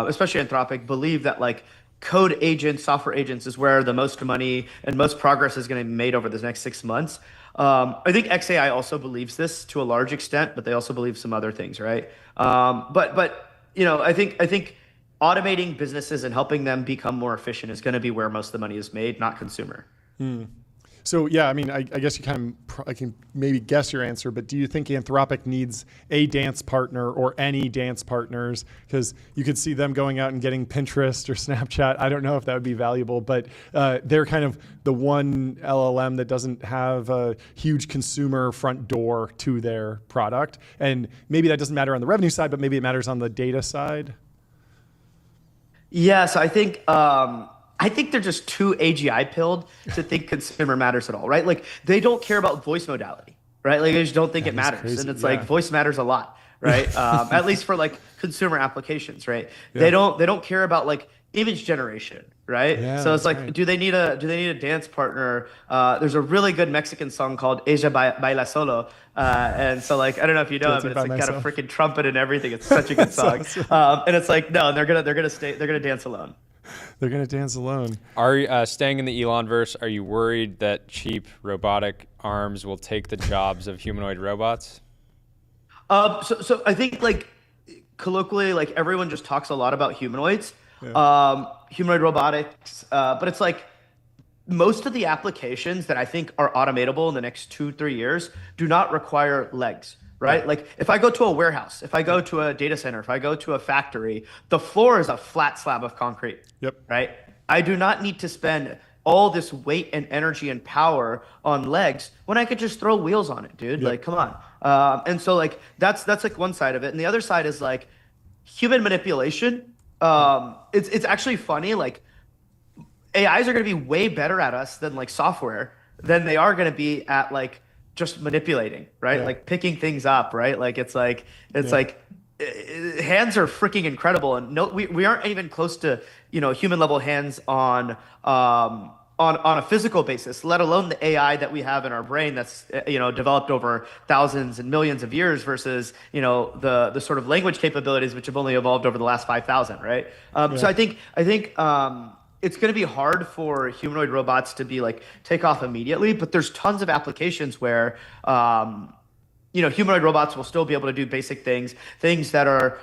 especially Anthropic, believe that like code agents, software agents is where the most money and most progress is going to be made over the next 6 months. I think XAI also believes this to a large extent, but they also believe some other things, right? But I think automating businesses and helping them become more efficient is going to be where most of the money is made, not consumer. So yeah, I mean, I guess I can maybe guess your answer, but do you think Anthropic needs a dance partner or any dance partners? Because you could see them going out and getting Pinterest or Snapchat. I don't know if that would be valuable, but they're kind of the one LLM that doesn't have a huge consumer front door to their product. And maybe that doesn't matter on the revenue side, but maybe it matters on the data side. Yes, I think they're just too AGI pilled to think consumer matters at all, right? Like they don't care about voice modality, right? Like they just don't think it matters. Crazy. And it's like voice matters a lot, right? At least for like consumer applications, right? Yeah. They don't care about like image generation, right? Yeah, so it's like, right. do they need a dance partner? There's a really good Mexican song called Ella Baila Solo. And so like, I don't know if you know it, but it's like got a freaking trumpet and everything. It's such a good song. And it's like, no, they're gonna dance alone. They're going to dance alone. Are staying in the Elon-verse, are you worried that cheap robotic arms will take the jobs of humanoid robots? So I think like colloquially, like everyone just talks a lot about humanoids, humanoid robotics, but it's like most of the applications that I think are automatable in the next 2-3 years do not require legs. Right? Like if I go to a warehouse, if I go to a data center, if I go to a factory, the floor is a flat slab of concrete. Yep. Right? I do not need to spend all this weight and energy and power on legs when I could just throw wheels on it, dude. Yep. Like, come on. And so like that's like one side of it. And the other side is like human manipulation. It's actually funny. Like AIs are going to be way better at us than like software than they are going to be at like just manipulating, right? Yeah. Like picking things up, right? Like it's like hands are freaking incredible, and no, we aren't even close to human level hands on a physical basis, let alone the AI that we have in our brain that's developed over thousands and millions of years versus the sort of language capabilities which have only evolved over the last 5,000, right? So I think it's going to be hard for humanoid robots to be like take off immediately, but there's tons of applications where humanoid robots will still be able to do basic things that are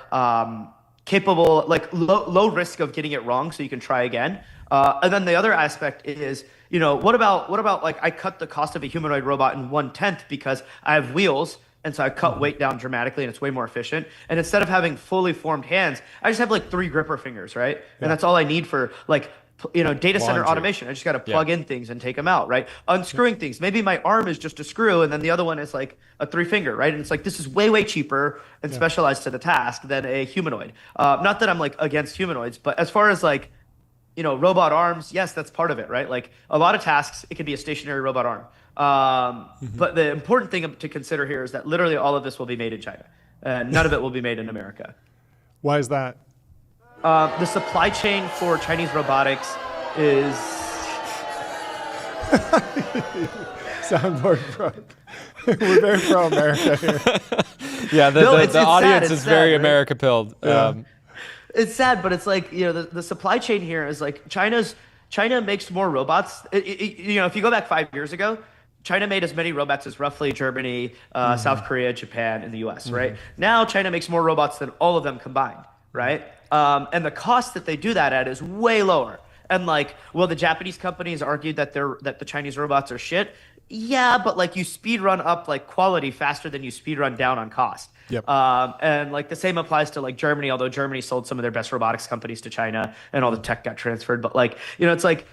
capable, like low risk of getting it wrong, so you can try again. And then the other aspect is, what about like I cut the cost of a humanoid robot in 1/10 because I have wheels. And so I cut weight down dramatically, and it's way more efficient. And instead of having fully formed hands, I just have like 3 gripper fingers, right? Yeah. And that's all I need for like data center automation. I just got to plug in things and take them out, right? Unscrewing things. Maybe my arm is just a screw, and then the other one is like a 3-finger, right? And it's like, this is way, way cheaper and specialized to the task than a humanoid. Not that I'm like against humanoids, but as far as like, robot arms, yes, that's part of it, right? Like a lot of tasks, it could be a stationary robot arm. But the important thing to consider here is that literally all of this will be made in China. None of it will be made in America. Why is that? The supply chain for Chinese robotics is... Soundboard pro. We're very pro-America here. Yeah, the audience is very right? America-pilled. Yeah. It's sad, but it's like, the supply chain here is like China makes more robots. If you go back 5 years ago, China made as many robots as roughly Germany, South Korea, Japan, and the US, right? Now China makes more robots than all of them combined, right? And the cost that they do that at is way lower. And like, well, the Japanese companies argued that the Chinese robots are shit. Yeah, but like you speed run up like quality faster than you speed run down on cost. Yep. And like the same applies to like Germany, although Germany sold some of their best robotics companies to China and all the tech got transferred. But like, it's like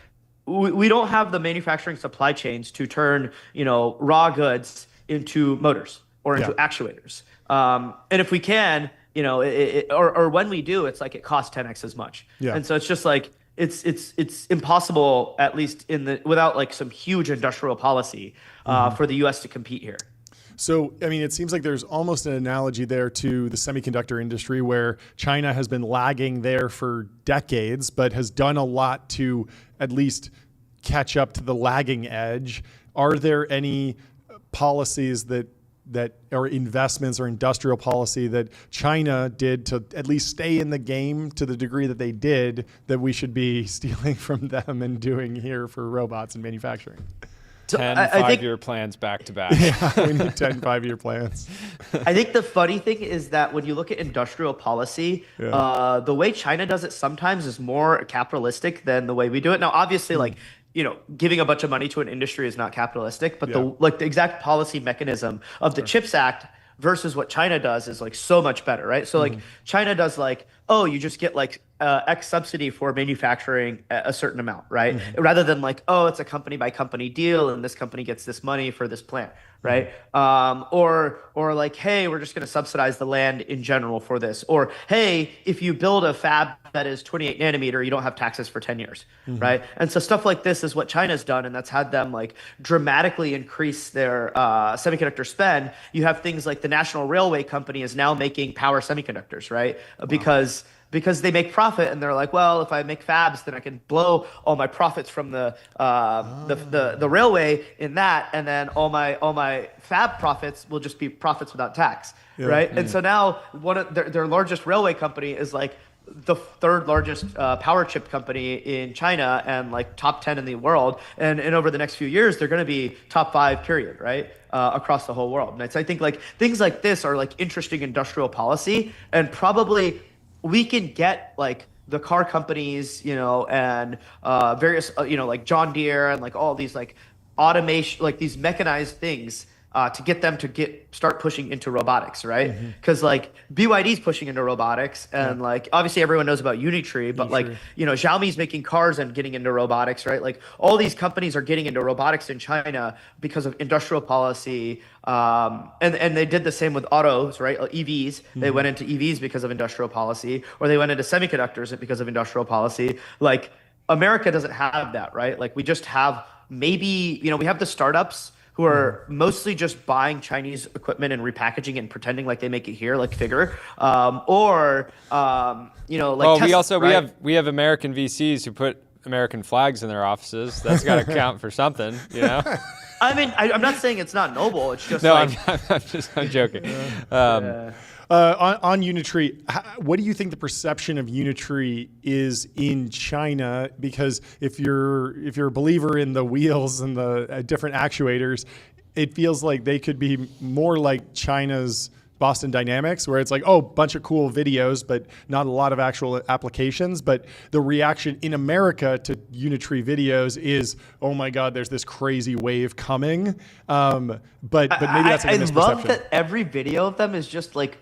we don't have the manufacturing supply chains to turn, raw goods into motors or into actuators. And if we can, or when we do, it's like it costs 10x as much. Yeah. And so it's just like, it's impossible, at least without like some huge industrial policy for the US to compete here. So, I mean, it seems like there's almost an analogy there to the semiconductor industry where China has been lagging there for decades, but has done a lot to at least catch up to the lagging edge. Are there any policies that or investments or industrial policy that China did to at least stay in the game to the degree that they did that we should be stealing from them and doing here for robots and manufacturing? 10 5-year plans back to back. Yeah, we need 10 5-year plans. I think the funny thing is that when you look at industrial policy, the way China does it sometimes is more capitalistic than the way we do it. Now, obviously, like giving a bunch of money to an industry is not capitalistic, but the exact policy mechanism of the CHIPS Act versus what China does is like so much better, right? So like China does like, oh, you just get like X subsidy for manufacturing a certain amount, right? Rather than like, oh, it's a company by company deal and this company gets this money for this plant, right? Or like, hey, we're just going to subsidize the land in general for this. Or hey, if you build a fab that is 28 nanometer, you don't have taxes for 10 years, right? And so stuff like this is what China's done, and that's had them like dramatically increase their semiconductor spend. You have things like the National Railway Company is now making power semiconductors, right? Because they make profit, and they're like, well, if I make fabs, then I can blow all my profits from the railway in that, and then all my fab profits will just be profits without tax, right? And so now one of their largest railway company is like the third largest power chip company in China and like top 10 in the world, and over the next few years they're going to be top 5 period, right? Across the whole world. And I think like things like this are like interesting industrial policy, and probably we can get like the car companies, and various, like John Deere and like all these like automation, like these mechanized things to get them to start pushing into robotics, right? Because like BYD's pushing into robotics, and like obviously everyone knows about Unitree, but like Xiaomi's making cars and getting into robotics, right? Like all these companies are getting into robotics in China because of industrial policy, and they did the same with autos, right? EVs, they went into EVs because of industrial policy, or they went into semiconductors because of industrial policy. Like America doesn't have that, right? Like we just have maybe we have the startups who are mostly just buying Chinese equipment and repackaging it and pretending like they make it here, like Figure, like Tesla, right? we have American VCs who put American flags in their offices. That's got to count for something, I mean, I'm not saying it's not noble. It's just I'm joking. On Unitree, what do you think the perception of Unitree is in China? Because if you're a believer in the wheels and the different actuators, it feels like they could be more like China's Boston Dynamics, where it's like, oh, bunch of cool videos, but not a lot of actual applications. But the reaction in America to Unitree videos is, oh my God, there's this crazy wave coming. But maybe that's like a misperception. I love that every video of them is just like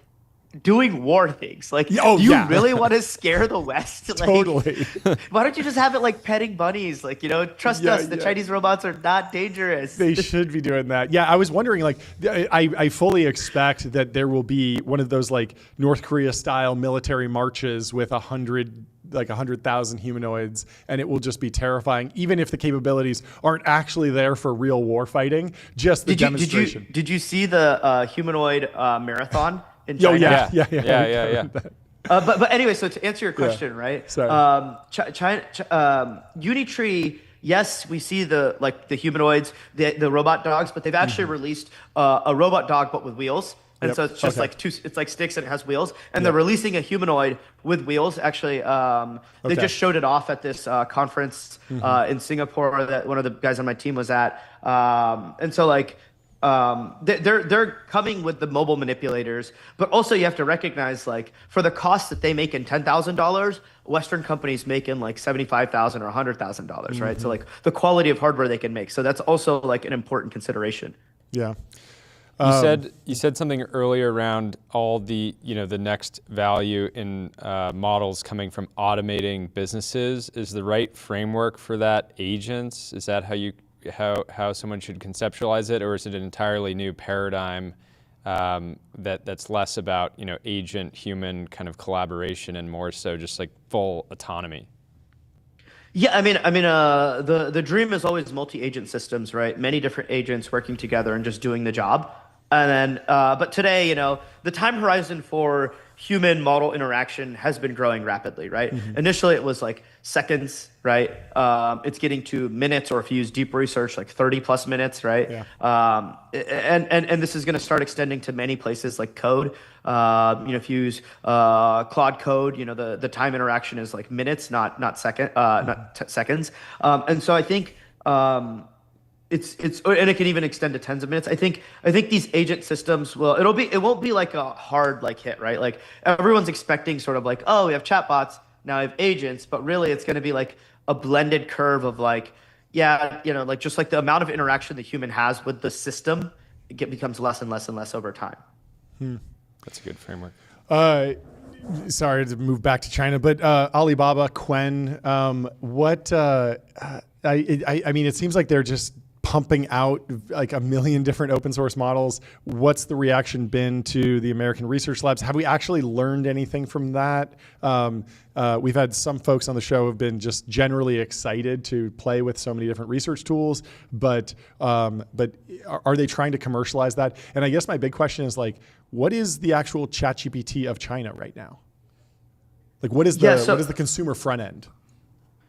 doing war things. Like, you really want to scare the West? Like, totally. Why don't you just have it like petting bunnies? Like, trust us, the Chinese robots are not dangerous. They should be doing that. Yeah, I was wondering, like, I fully expect that there will be one of those like North Korea style military marches with 100,000 humanoids, and it will just be terrifying, even if the capabilities aren't actually there for real war fighting, just the demonstration. Did you see the humanoid marathon in China? Yeah. But anyway, so to answer your question, right? Sorry. Unitree, yes, we see the humanoids, the robot dogs, but they've actually released a robot dog but with wheels. And so it's just like it's like sticks and it has wheels. And they're releasing a humanoid with wheels. Actually, they just showed it off at this conference in Singapore that one of the guys on my team was at. And so like they're coming with the mobile manipulators, but also you have to recognize, like, for the cost that they make in $10,000, Western companies make in like $75,000 or $100,000, right? So like the quality of hardware they can make. So that's also like an important consideration. Yeah. You said something earlier around all the the next value in models coming from automating businesses. Is the right framework for that agents? Is that how someone should conceptualize it, or is it an entirely new paradigm that's less about agent human kind of collaboration and more so just like full autonomy? Yeah, I mean, the dream is always multi-agent systems, right? Many different agents working together and just doing the job. And then, but today, the time horizon for human model interaction has been growing rapidly, right? Initially, it was like seconds, right? It's getting to minutes, or if you use deep research, like 30 plus minutes, right? Yeah. And this is going to start extending to many places like code. If you use Claude Code, the time interaction is like minutes, not seconds. And so I think it's and it can even extend to tens of minutes. I think these agent systems it won't be like a hard like hit, right? Like everyone's expecting sort of like, oh, we have chatbots, now we have agents, but really it's going to be like a blended curve of like yeah, like just like the amount of interaction the human has with the system, becomes less and less and less over time. That's a good framework. Sorry to move back to China, but Alibaba, Quen, I mean, it seems like they're just pumping out like a million different open source models. What's the reaction been to the American research labs? Have we actually learned anything from that? We've had some folks on the show who have been just generally excited to play with so many different research tools, but are they trying to commercialize that? And I guess my big question is like, what is the actual ChatGPT of China right now? Like, what is the consumer front end?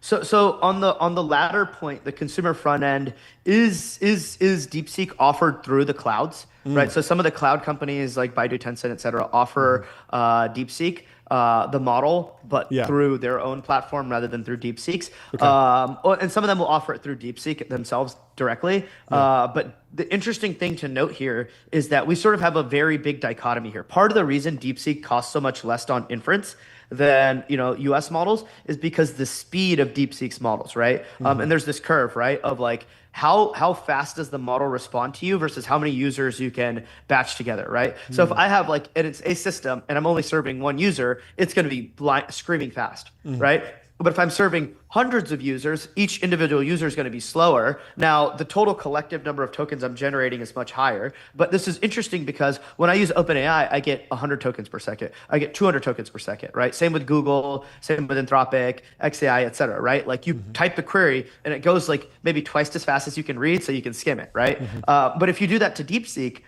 So on the latter point, the consumer front end is DeepSeek offered through the clouds, right? So some of the cloud companies like Baidu, Tencent, et cetera, offer DeepSeek, the model, but through their own platform rather than through DeepSeek's. Okay. And some of them will offer it through DeepSeek themselves directly. But the interesting thing to note here is that we sort of have a very big dichotomy here. Part of the reason DeepSeek costs so much less on inference than US models is because the speed of DeepSeek's models, right? And there's this curve, right, of like how fast does the model respond to you versus how many users you can batch together, right? So if I have like, and it's a system and I'm only serving one user, it's going to be screaming fast, right? But if I'm serving hundreds of users, each individual user is going to be slower. Now, the total collective number of tokens I'm generating is much higher. But this is interesting because when I use OpenAI, I get 100 tokens per second. I get 200 tokens per second, right? Same with Google, same with Anthropic, XAI, et cetera, right? Like you type the query and it goes like maybe twice as fast as you can read, so you can skim it, right? But if you do that to DeepSeek,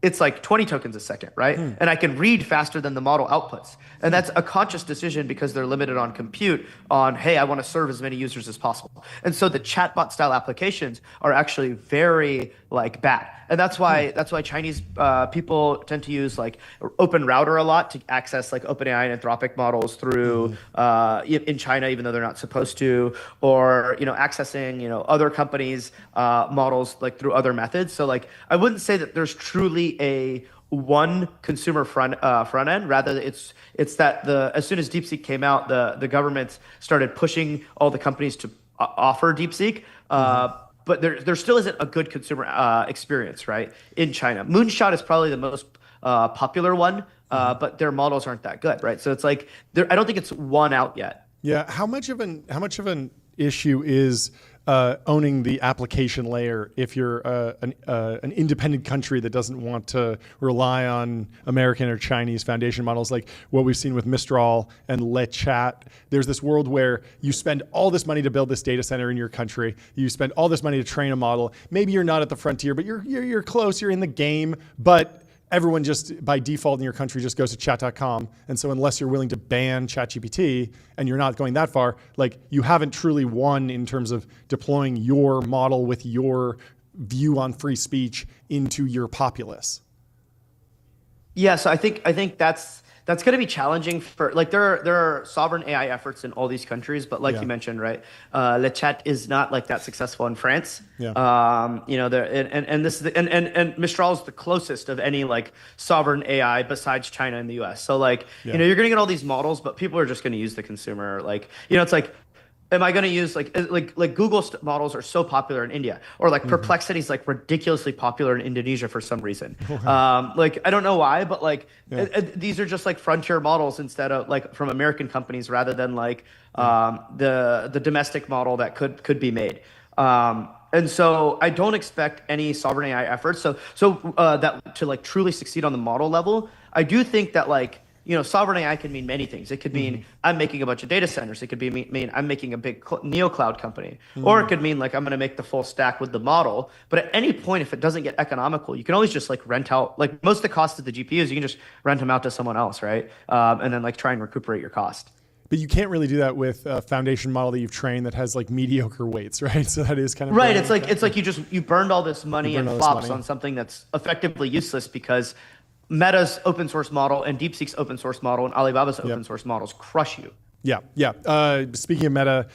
it's like 20 tokens a second, right? And I can read faster than the model outputs. And that's a conscious decision because they're limited on compute on, hey, I want to serve as many users as possible. And so the chatbot style applications are actually very like bad. And that's why Chinese people tend to use like Open Router a lot to access like OpenAI and Anthropic models through in China, even though they're not supposed to, or accessing other companies' models like through other methods. So like I wouldn't say that there's truly a one consumer front end. Rather, it's that as soon as DeepSeek came out, the government started pushing all the companies to offer DeepSeek. But there still isn't a good consumer experience, right, in China. Moonshot is probably the most popular one, but their models aren't that good, right? So it's like I don't think it's won out yet. Yeah, how much of an issue is owning the application layer if you're an independent country that doesn't want to rely on American or Chinese foundation models like what we've seen with Mistral and LeChat? There's this world where you spend all this money to build this data center in your country. You spend all this money to train a model. Maybe you're not at the frontier, but you're close. You're in the game, but everyone just by default in your country just goes to chat.com. And so unless you're willing to ban ChatGPT and you're not going that far, like you haven't truly won in terms of deploying your model with your view on free speech into your populace. Yeah, so I think that's going to be challenging for like there are sovereign AI efforts in all these countries, but like you mentioned, right, LeChat is not like that successful in France. And Mistral is the closest of any like sovereign AI besides China and the US. So like you're going to get all these models, but people are just going to use the consumer. Like it's like, am I going to use like Google models are so popular in India, or like Perplexity is like ridiculously popular in Indonesia for some reason. Like I don't know why, but like these are just like frontier models instead of like from American companies rather than like the domestic model that could be made. And so I don't expect any sovereign AI efforts. So that to like truly succeed on the model level, I do think that like. Sovereign AI can mean many things. It could mean I'm making a bunch of data centers. It could mean I'm making a big neo cloud company. Or it could mean like I'm going to make the full stack with the model. But at any point, if it doesn't get economical, you can always just like rent out, like most of the cost of the GPUs, you can just rent them out to someone else, right? And then like try and recuperate your cost. But you can't really do that with a foundation model that you've trained that has like mediocre weights, right? So that is kind of right. It's like you burned all this money and flops on something that's effectively useless because Meta's open source model and DeepSeek's open source model and Alibaba's open source models crush you. Yeah. Speaking of Meta,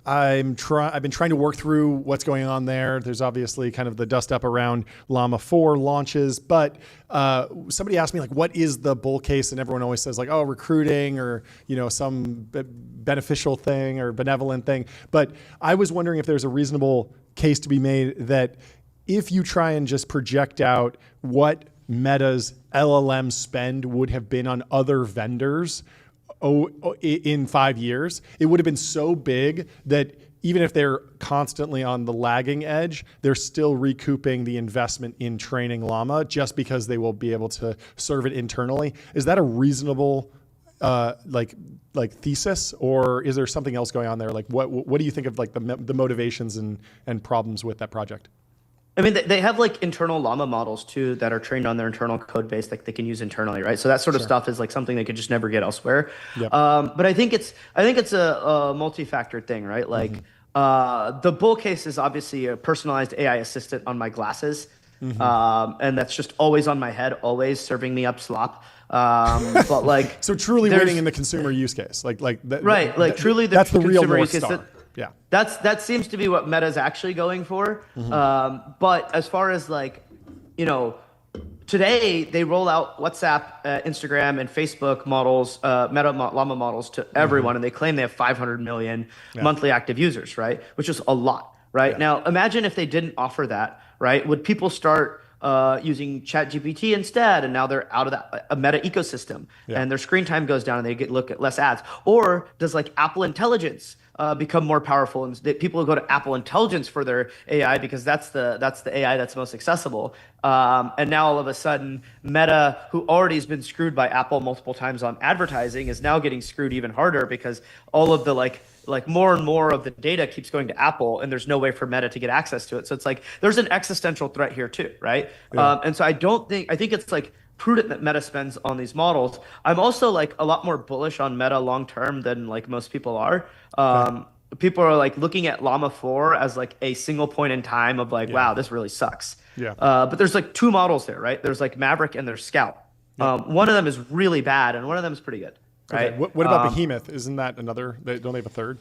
I've been trying to work through what's going on there. There's obviously kind of the dust up around Llama 4 launches, but somebody asked me like, what is the bull case? And everyone always says like, oh, recruiting or some beneficial thing or benevolent thing. But I was wondering if there's a reasonable case to be made that if you try and just project out what Meta's LLM spend would have been on other vendors in 5 years, it would have been so big that even if they're constantly on the lagging edge, they're still recouping the investment in training Llama just because they will be able to serve it internally. Is that a reasonable like thesis, or is there something else going on there? Like what do you think of like the motivations and problems with that project? I mean, they have like internal Llama models too that are trained on their internal code base that they can use internally, right? So that sort of stuff is like something they could just never get elsewhere. Yep. But I think it's a multi-factor thing, right? Like the bull case is obviously a personalized AI assistant on my glasses, and that's just always on my head, always serving me up slop. But like, so truly winning in the consumer use case, truly that's the real North Star. Yeah, that seems to be what Meta's actually going for. But as far as like, today they roll out WhatsApp, Instagram, and Facebook models, Meta Llama models to everyone, and they claim they have 500 million monthly active users, right? Which is a lot, right? Now imagine if they didn't offer that, right? Would people start using ChatGPT instead, and now they're out of a Meta ecosystem, and their screen time goes down, and they look at less ads? Or does like Apple Intelligence become more powerful, and people go to Apple Intelligence for their AI because that's the AI that's most accessible? And now all of a sudden, Meta, who already has been screwed by Apple multiple times on advertising, is now getting screwed even harder because all of the like more and more of the data keeps going to Apple, and there's no way for Meta to get access to it. So it's like there's an existential threat here too, right? And so I think it's like prudent that Meta spends on these models. I'm also like a lot more bullish on Meta long term than like most people are. People are like looking at Llama 4 as like a single point in time of like, wow, this really sucks. But there's like two models there, right? There's like Maverick and there's Scout. One of them is really bad and one of them is pretty good, right? Okay. What about Behemoth? Isn't that another? Don't they have a third?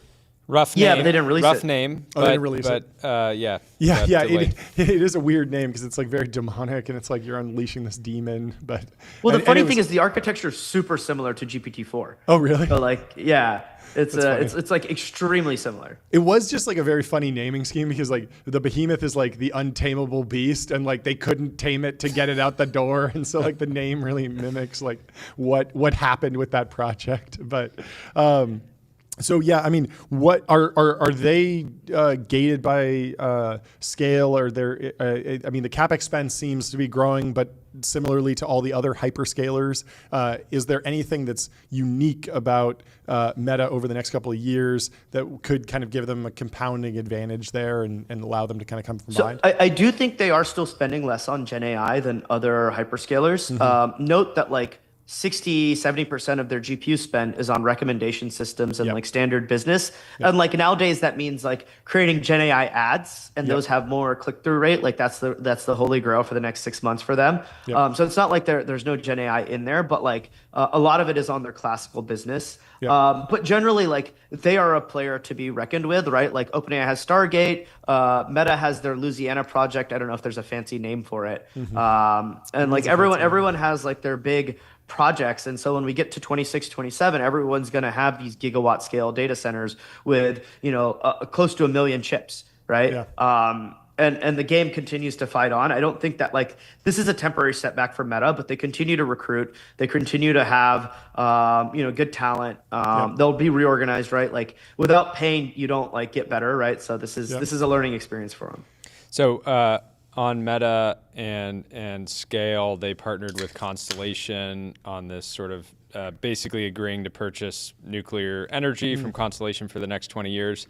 Rough name. Yeah, but they didn't release it. Rough name. Oh, they didn't release it. Yeah. It is a weird name because it's like very demonic, and it's like you're unleashing this demon. But well, the funny thing is the architecture is super similar to GPT-4. Oh, really? So like, yeah, it's like extremely similar. It was just like a very funny naming scheme because like the Behemoth is like the untamable beast, and like they couldn't tame it to get it out the door, and so like the name really mimics like what happened with that project. But so yeah, I mean, what are they gated by scale? Or they're I mean, the CapEx spend seems to be growing, but similarly to all the other hyperscalers, is there anything that's unique about Meta over the next couple of years that could kind of give them a compounding advantage there and allow them to kind of come from behind? I do think they are still spending less on Gen AI than other hyperscalers. Note that like 60-70% of their GPU spend is on recommendation systems and like standard business. And like nowadays that means like creating Gen AI ads, and those have more click-through rate. Like that's the holy grail for the next 6 months for them. So it's not like there's no Gen AI in there, but like a lot of it is on their classical business. But generally, like they are a player to be reckoned with, right? Like OpenAI has Stargate, Meta has their Louisiana project. I don't know if there's a fancy name for it. And like everyone has like their big projects. And so when we get to 26, 27, everyone's going to have these gigawatt scale data centers with, close to 1 million chips, right? And the game continues to fight on. I don't think that like this is a temporary setback for Meta, but they continue to recruit. They continue to have, good talent. They'll be reorganized, right? Like without pain, you don't like get better, right? So this is a learning experience for them. So on Meta and Scale, they partnered with Constellation on this sort of basically agreeing to purchase nuclear energy from Constellation for the next 20 years.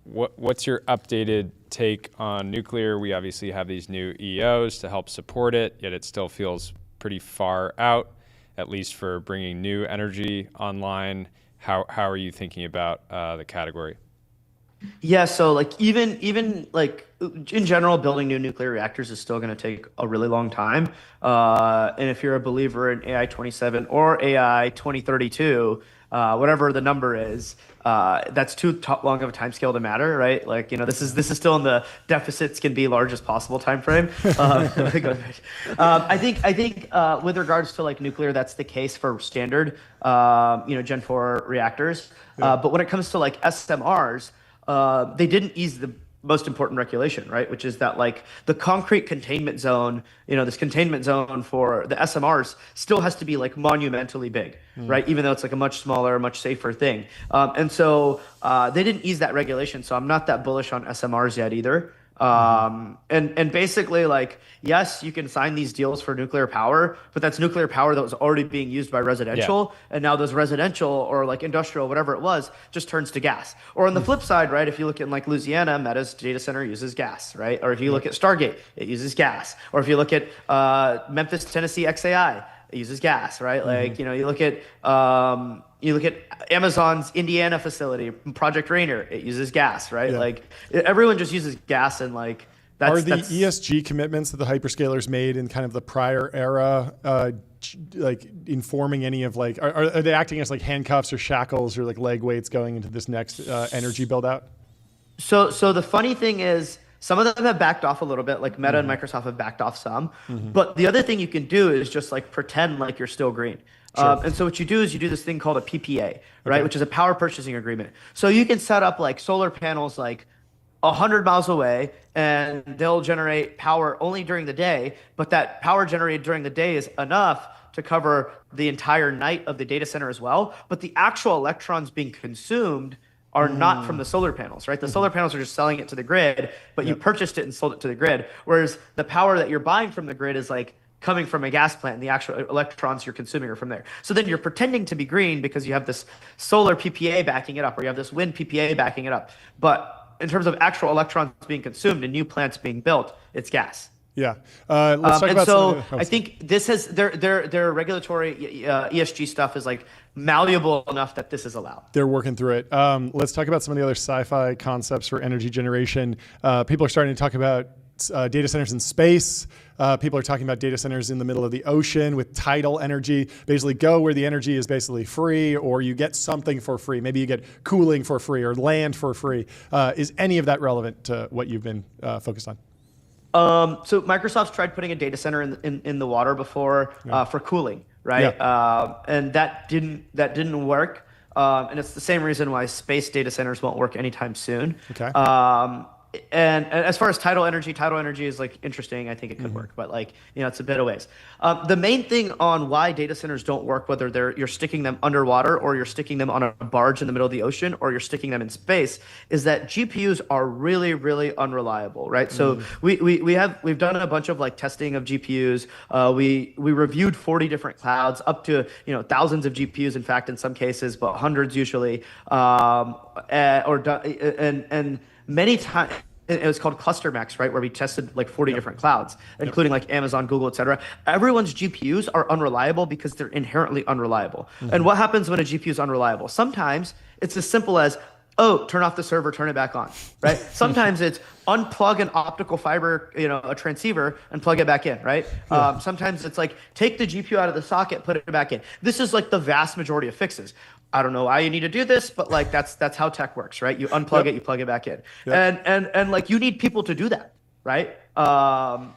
What's your updated take on nuclear? We obviously have these new EOs to help support it, yet it still feels pretty far out, at least for bringing new energy online. How are you thinking about the category? Yeah, so like even like in general, building new nuclear reactors is still going to take a really long time. And if you're a believer in AI 27 or AI 2032, whatever the number is, that's too long of a time scale to matter, right? Like, this is still in the deficits can be largest possible time frame. I think with regards to like nuclear, that's the case for standard, Gen 4 reactors. But when it comes to like SMRs, they didn't ease the most important regulation, right? Which is that like the concrete containment zone, this containment zone for the SMRs still has to be like monumentally big, right? Even though it's like a much smaller, much safer thing. And so they didn't ease that regulation. So I'm not that bullish on SMRs yet either. And basically like, yes, you can sign these deals for nuclear power, but that's nuclear power that was already being used by residential. Yeah. And now those residential or like industrial, whatever it was, just turns to gas. Or on the flip side, right? If you look in like Louisiana, Meta's data center uses gas, right? Or if you look at Stargate, it uses gas. Or if you look at Memphis, Tennessee, XAI, it uses gas, right? Like, you look at Amazon's Indiana facility, Project Rainier, it uses gas, right? Yeah. Like everyone just uses gas, and like that's ESG commitments that the hyperscalers made in kind of the prior era, like informing any of like, are they acting as like handcuffs or shackles or like leg weights going into this next energy build out? So the funny thing is, some of them have backed off a little bit, like Meta and Microsoft have backed off some. But the other thing you can do is just like pretend like you're still green. Sure. And so what you do is you do this thing called a PPA, right? Which is a power purchasing agreement. So you can set up like solar panels like 100 miles away, and they'll generate power only during the day, but that power generated during the day is enough to cover the entire night of the data center as well. But the actual electrons being consumed are not from the solar panels, right? The solar panels are just selling it to the grid, but you purchased it and sold it to the grid. Whereas the power that you're buying from the grid is like coming from a gas plant, and the actual electrons you're consuming are from there. So then you're pretending to be green because you have this solar PPA backing it up, or you have this wind PPA backing it up. But in terms of actual electrons being consumed and new plants being built, it's gas. Yeah. Let's talk about so I think this has their regulatory ESG stuff is like malleable enough that this is allowed. They're working through it. Let's talk about some of the other sci-fi concepts for energy generation. People are starting to talk about data centers in space. People are talking about data centers in the middle of the ocean with tidal energy. Basically go where the energy is basically free, or you get something for free. Maybe you get cooling for free or land for free. Is any of that relevant to what you've been focused on? So Microsoft's tried putting a data center in the water before for cooling, right? Yeah. And that didn't work. And it's the same reason why space data centers won't work anytime soon. Okay. And as far as tidal energy is like interesting. I think it could work, but like, it's a bit of ways. The main thing on why data centers don't work, whether you're sticking them underwater or you're sticking them on a barge in the middle of the ocean or you're sticking them in space, is that GPUs are really, really unreliable, right? So we've done a bunch of like testing of GPUs. We reviewed 40 different clouds, up to thousands of GPUs, in fact, in some cases, but hundreds usually, and many times. It was called Cluster Max, right? Where we tested like 40 different clouds, including like Amazon, Google, et cetera. Everyone's GPUs are unreliable because they're inherently unreliable. And what happens when a GPU is unreliable? Sometimes it's as simple as, turn off the server, turn it back on, right? Sometimes it's unplug an optical fiber, a transceiver, and plug it back in, right? Sometimes it's like, take the GPU out of the socket, put it back in. This is like the vast majority of fixes. I don't know why you need to do this, but like that's how tech works, right? You unplug it, you plug it back in, and like you need people to do that, right?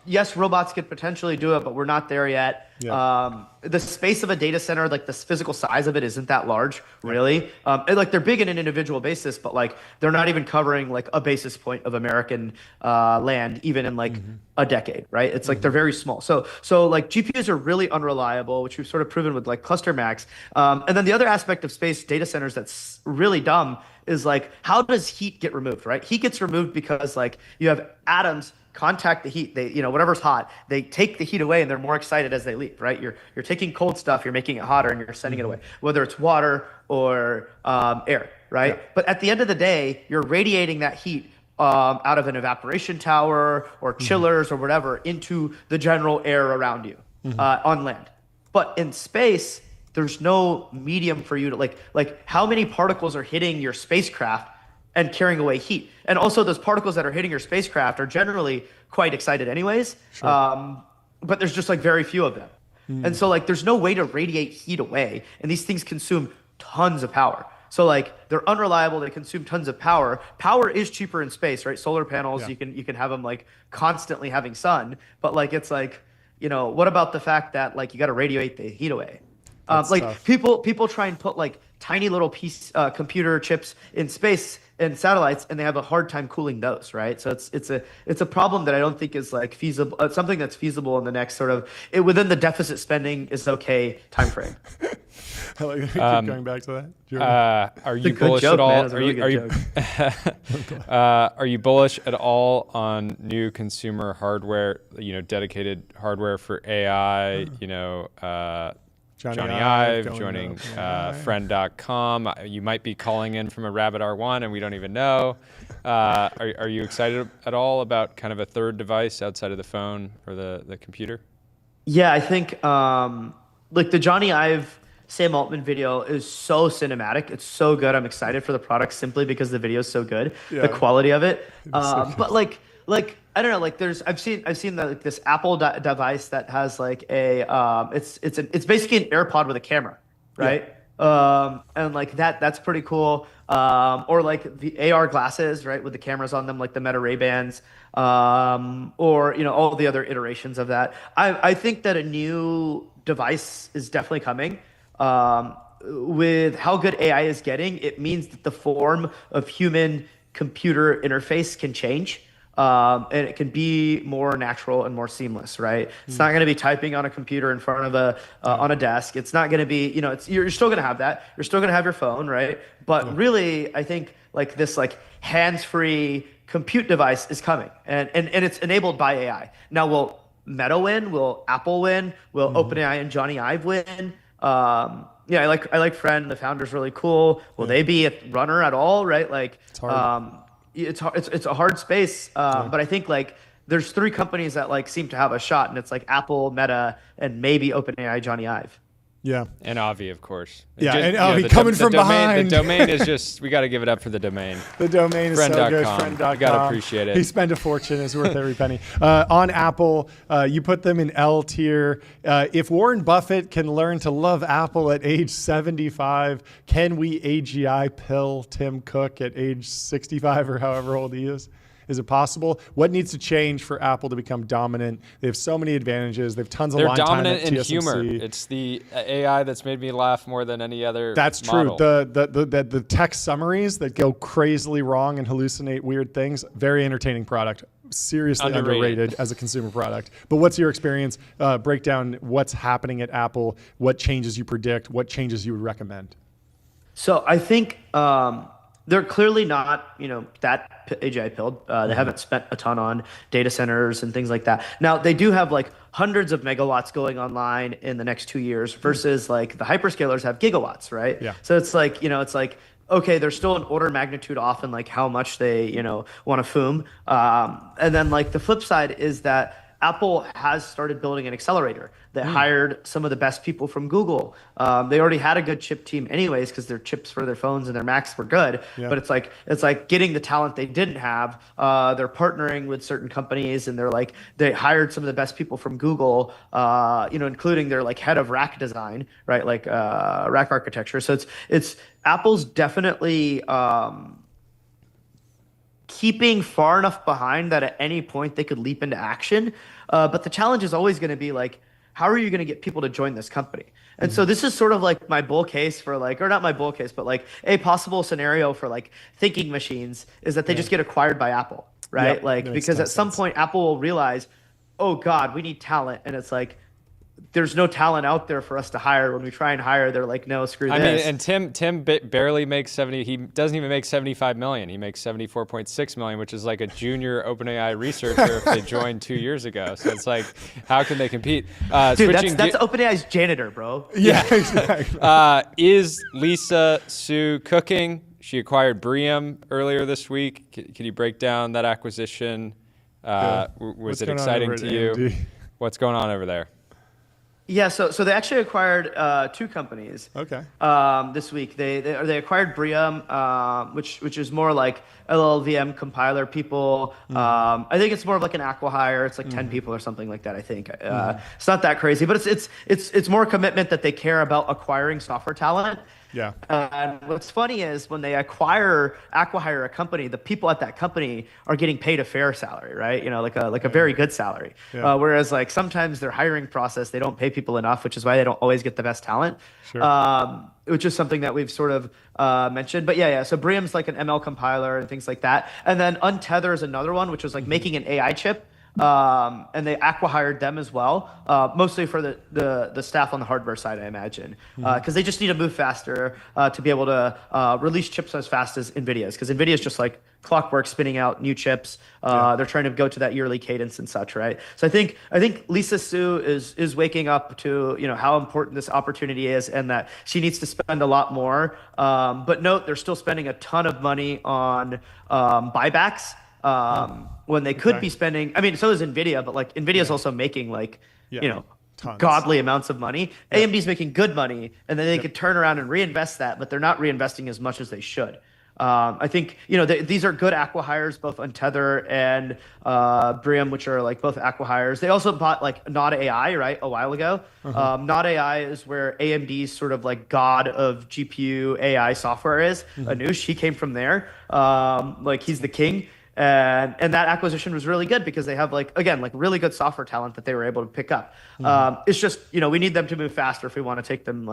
Yes, robots could potentially do it, but we're not there yet. The space of a data center, like the physical size of it, isn't that large, really. And like they're big in an individual basis, but like they're not even covering like a basis point of American land, even in like a decade, right? It's like they're very small. So like GPUs are really unreliable, which we've sort of proven with like Cluster Max. And then the other aspect of space data centers that's really dumb is like, how does heat get removed, right? Heat gets removed because like you have atoms contact the heat. They, whatever's hot, they take the heat away and they're more excited as they leave, right? You're taking cold stuff, you're making it hotter, and you're sending it away, whether it's water or air, right? But at the end of the day, you're radiating that heat out of an evaporation tower or chillers or whatever into the general air around you on land. But in space, there's no medium for you to like how many particles are hitting your spacecraft and carrying away heat. And also those particles that are hitting your spacecraft are generally quite excited anyways, but there's just like very few of them. And so like there's no way to radiate heat away, and these things consume tons of power. So like they're unreliable, they consume tons of power. Power is cheaper in space, right? Solar panels, you can have them like constantly having sun, but like it's like, you know, what about the fact that like you got to radiate the heat away? Like tough. people try and put like tiny little computer chips in space and satellites, and they have a hard time cooling those, right? So it's a problem that I don't think is like feasible. Something that's feasible in the next sort of within the deficit spending is okay time frame. I like keep going back to that. Are you bullish at all? Are you bullish at all on new consumer hardware? You know, dedicated hardware for AI. You know. Johnny Ive joining friend.com. You might be calling in from a Rabbit R1 and we don't even know. Are you excited at all about kind of a third device outside of the phone or the computer? Yeah, I think like the Johnny Ive Sam Altman video is so cinematic. It's so good. I'm excited for the product simply because the video is so good, the quality of it. But like I don't know, like I've seen this Apple device that has like it's basically an AirPod with a camera, right? And like that's pretty cool. Or like the AR glasses, right, with the cameras on them, like the Meta Ray-Bans, or you know all the other iterations of that. I think that a new device is definitely coming. With how good AI is getting, it means that the form of human-computer interface can change. And it can be more natural and more seamless, right? It's not going to be typing on a computer in front of on a desk. It's not going to be, you know, you're still going to have that. You're still going to have your phone, right? But really, I think like this like hands-free compute device is coming, and it's enabled by AI. Now, will Meta win? Will Apple win? Will OpenAI and Johnny Ive win? Yeah, I like Friend. The founder's really cool. Will they be a runner at all? Right? Like, it's hard. It's a hard space, but I think like there's three companies that like seem to have a shot, and it's like Apple, Meta, and maybe OpenAI, Johnny Ive. Yeah, and Avi, of course. Yeah, and Avi coming from behind. The domain is just, we got to give it up for the domain. The domain is so good. Friend.com. You got to appreciate it. He spent a fortune. It's worth every penny. On Apple, you put them in L tier. If Warren Buffett can learn to love Apple at age 75, can we AGI pill Tim Cook at age 65 or however old he is? Is it possible? What needs to change for Apple to become dominant? They have so many advantages. They have tons of line time at TSMC. They're dominant in humor. It's the AI that's made me laugh more than any other That's model. True. The text summaries that go crazily wrong and hallucinate weird things, very entertaining product. Seriously underrated as a consumer product. But what's your experience? Break down what's happening at Apple, what changes you predict, what changes you would recommend. So I think they're clearly not, you know, that AGI pilled. They haven't spent a ton on data centers and things like that. Now they do have like hundreds of megawatts going online in the next 2 years versus like the hyperscalers have gigawatts, right? Yeah. So it's like, you know, it's like, okay, they're still an order of magnitude off in like how much they, you know, want to foom. And then like the flip side is that Apple has started building an accelerator that hired some of the best people from Google. They already had a good chip team anyways because their chips for their phones and their Macs were good. Yeah. But it's like getting the talent they didn't have. They're partnering with certain companies, and they hired some of the best people from Google, you know, including their like head of rack design, right? Like rack architecture. So it's Apple's definitely keeping far enough behind that at any point they could leap into action. But the challenge is always going to be like, how are you going to get people to join this company? And so this is sort of like my bull case for like, or not my bull case, but like a possible scenario for like thinking machines is that they just get acquired by Apple, right? Yep, like, because at some point Apple will realize, oh God, we need talent. And it's like, there's no talent out there for us to hire. When we try and hire, they're like, no, screw this. I mean, and Tim barely makes 70. He doesn't even make 75 million. He makes 74.6 million, which is like a junior OpenAI researcher if they joined 2 years ago. So it's like, how can they compete? Dude, that's OpenAI's janitor, bro. Yeah, exactly. Is Lisa Su cooking? She acquired Bream earlier this week. Can you break down that acquisition? Was it exciting to you? What's going on over there? Yeah, so they actually acquired two companies. Okay. This week they acquired Bream, which is more like LLVM compiler people. I think it's more of like an acqui-hire. It's like 10 people or something like that. I think it's not that crazy, but it's more commitment that they care about acquiring software talent. Yeah. And what's funny is when they acquire a company, the people at that company are getting paid a fair salary, right? Like a very good salary. Yeah. Whereas like sometimes their hiring process, they don't pay people enough, which is why they don't always get the best talent. Sure. Which is something that we've sort of mentioned. But yeah. So Brium's like an ML compiler and things like that. And then Untether is another one, which was like making an AI chip. And they acqui-hired them as well, mostly for the staff on the hardware side, I imagine, because they just need to move faster to be able to release chips as fast as NVIDIA's, because NVIDIA is just like clockwork spinning out new chips. They're trying to go to that yearly cadence and such, right? So I think Lisa Su is waking up to how important this opportunity is, and that she needs to spend a lot more. But note, they're still spending a ton of money on buybacks. When they could be spending, I mean, so is NVIDIA, but like NVIDIA is also making like, Tons. godly amounts of money. AMD's making good money, and then they could turn around and reinvest that, but they're not reinvesting as much as they should. I think, these are good acqui-hires, both Untether and Brium, which are like both acqui-hires. They also bought like Nod AI, right, a while ago. Nod AI is where AMD's sort of like god of GPU AI software is. Anush, he came from there. Like he's the king. And that acquisition was really good because they have really good software talent that they were able to pick up. It's just, we need them to move faster if we want to take them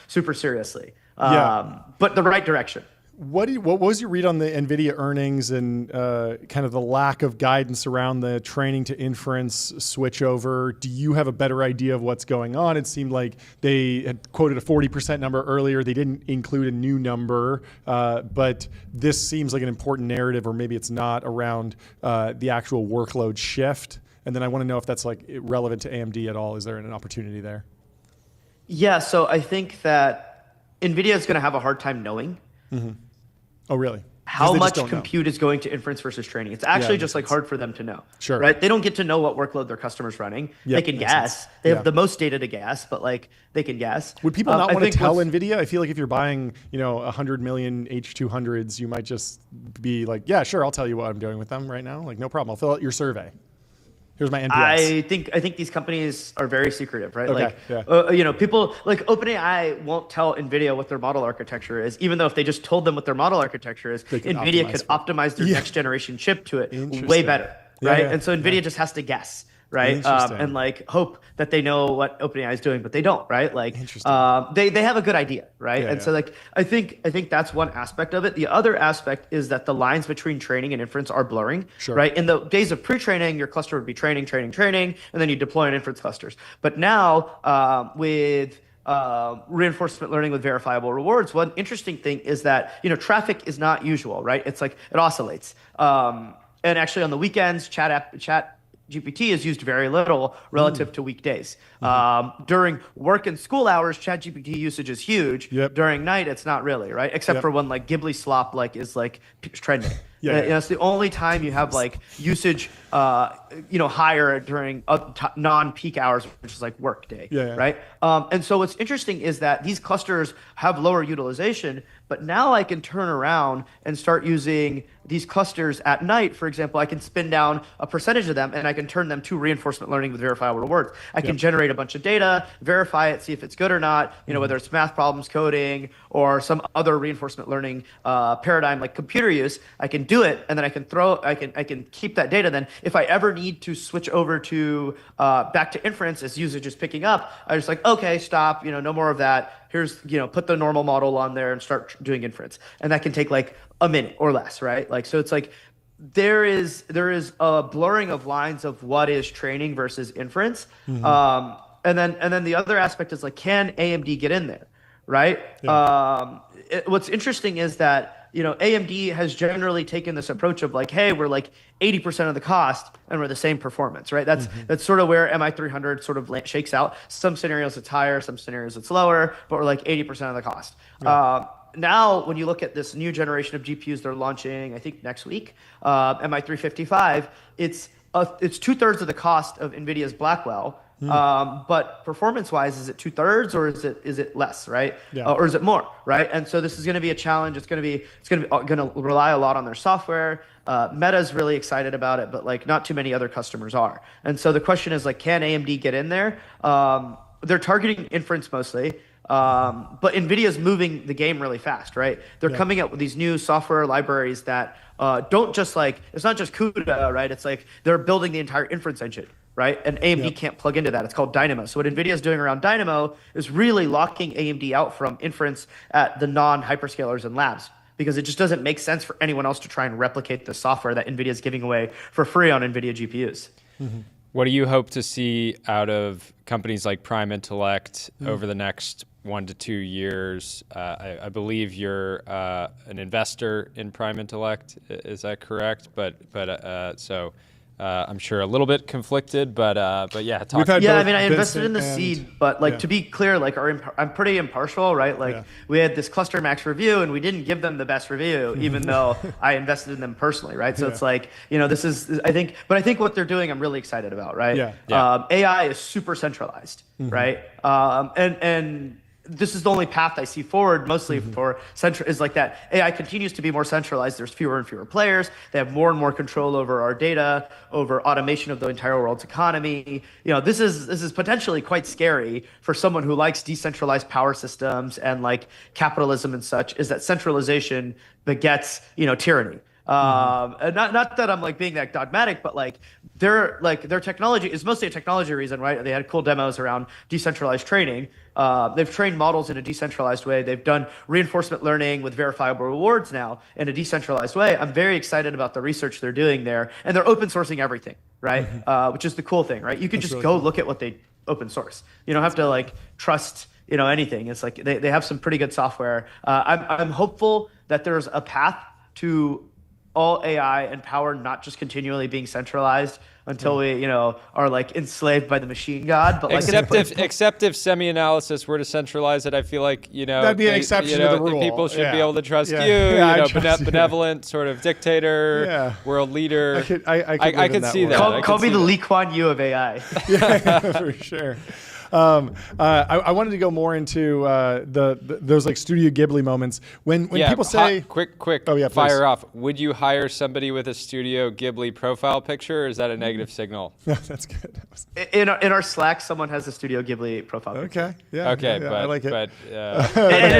super seriously. But the right direction. What was your read on the NVIDIA earnings and kind of the lack of guidance around the training to inference switchover? Do you have a better idea of what's going on? It seemed like they had quoted a 40% number earlier. They didn't include a new number, but this seems like an important narrative, or maybe it's not, around the actual workload shift. And then I want to know if that's like relevant to AMD at all. Is there an opportunity there? Yeah, so I think that NVIDIA is going to have a hard time knowing. Oh, really? How much compute is going to inference versus training? It's actually just like hard for them to know. Sure. Right? They don't get to know what workload their customer's running. They can guess. They have the most data to guess, but like they can guess. Would people not want to tell NVIDIA? I feel like if you're buying, 100 million H200s, you might just be like, yeah, sure, I'll tell you what I'm doing with them right now. Like, no problem. I'll fill out your survey. Here's my NPS. I think these companies are very secretive, right? Okay, People like OpenAI won't tell NVIDIA what their model architecture is, even though if they just told them what their model architecture is, NVIDIA could optimize their next generation chip to it way better, right? And so NVIDIA just has to guess. Right, and like hope that they know what OpenAI is doing, but they don't, right? Like, they have a good idea, right? So like I think that's one aspect of it. The other aspect is that the lines between training and inference are blurring, right? In the days of pre-training, your cluster would be training, and then you deploy in inference clusters. But now with reinforcement learning with verifiable rewards, one interesting thing is that traffic is not usual, right? It's like it oscillates, and actually on the weekends, chat GPT is used very little relative to weekdays. During work and school hours, ChatGPT usage is huge. During night, it's not really, right? Except for when like Ghibli slop is trending. It's the only time you have like usage, higher during non-peak hours, which is like work day, right? And so what's interesting is that these clusters have lower utilization, but now I can turn around and start using these clusters at night. For example, I can spin down a percentage of them and I can turn them to reinforcement learning with verifiable rewards. I can generate a bunch of data, verify it, see if it's good or not, whether it's math problems, coding, or some other reinforcement learning paradigm like computer use. I can do it, and then I can keep that data. Then if I ever need to switch over to back to inference as usage is picking up, I just like, okay, stop, no more of that. Here's, put the normal model on there and start doing inference. And that can take like a minute or less, right? Like, so it's like, there is a blurring of lines of what is training versus inference. And then the other aspect is like, can AMD get in there, right? What's interesting is that, AMD has generally taken this approach of like, hey, we're like 80% of the cost and we're the same performance, right? That's sort of where MI300 sort of shakes out. Some scenarios it's higher, some scenarios it's lower, but we're like 80% of the cost. Now, when you look at this new generation of GPUs they're launching, I think next week, MI355, it's 2/3 of the cost of NVIDIA's Blackwell. But performance-wise, is it 2/3 or is it less, right? Or is it more, right? And so this is going to be a challenge. It's going to rely a lot on their software. Meta's really excited about it, but like not too many other customers are. And so the question is like, can AMD get in there? They're targeting inference mostly. But NVIDIA's moving the game really fast, right? They're coming up with these new software libraries that don't just it's not just CUDA, right? It's like they're building the entire inference engine, right? And AMD can't plug into that. It's called Dynamo. So what NVIDIA is doing around Dynamo is really locking AMD out from inference at the non-hyperscalers and labs, because it just doesn't make sense for anyone else to try and replicate the software that NVIDIA is giving away for free on NVIDIA GPUs. What do you hope to see out of companies like Prime Intellect over the next 1 to 2 years? I believe you're an investor in Prime Intellect. Is that correct? So I'm sure a little bit conflicted, but yeah. I invested in the seed, but to be clear, I'm pretty impartial, right? We had this Cluster Max review, and we didn't give them the best review, even though I invested in them personally, right? So it's this is I think what they're doing, I'm really excited about, right? AI is super centralized, right? And this is the only path I see forward, mostly for is that AI continues to be more centralized. There's fewer and fewer players. They have more and more control over our data, over automation of the entire world's economy. This is potentially quite scary for someone who likes decentralized power systems and capitalism and such. Is that centralization begets tyranny? And not that I'm being that dogmatic, but their technology is mostly a technology reason, right? They had cool demos around decentralized training. They've trained models in a decentralized way. They've done reinforcement learning with verifiable rewards now in a decentralized way. I'm very excited about the research they're doing there, and they're open sourcing everything, right? Which is the cool thing, right? You can just go look at what they open source. You don't have to trust anything. It's they have some pretty good software. I'm hopeful that there's a path to all AI and power not just continually being centralized until we, are enslaved by the machine god. But except if SemiAnalysis were to centralize it, I feel that'd be an exception to the rule. People should be able to trust you. Benevolent sort of dictator, world leader. I could see that. Call me the Lee Kuan Yew of AI. For sure. I wanted to go more into those Studio Ghibli moments when people say quick please. Fire off. Would you hire somebody with a Studio Ghibli profile picture, or is that a negative signal? That's good. In our Slack, someone has a Studio Ghibli profile picture. But I like it. And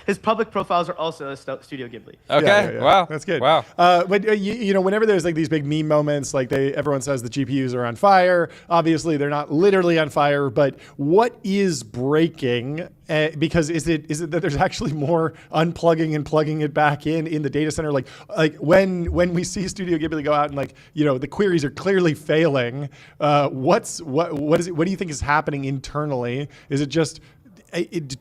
his public profiles are also a Studio Ghibli. Okay. Wow. That's good. Wow. But whenever there's these big meme moments, everyone says the GPUs are on fire. Obviously, they're not literally on fire, but what is breaking? Because is it that there's actually more unplugging and plugging it back in the data center? When we see Studio Ghibli go out and the queries are clearly failing, what do you think is happening internally? Is it just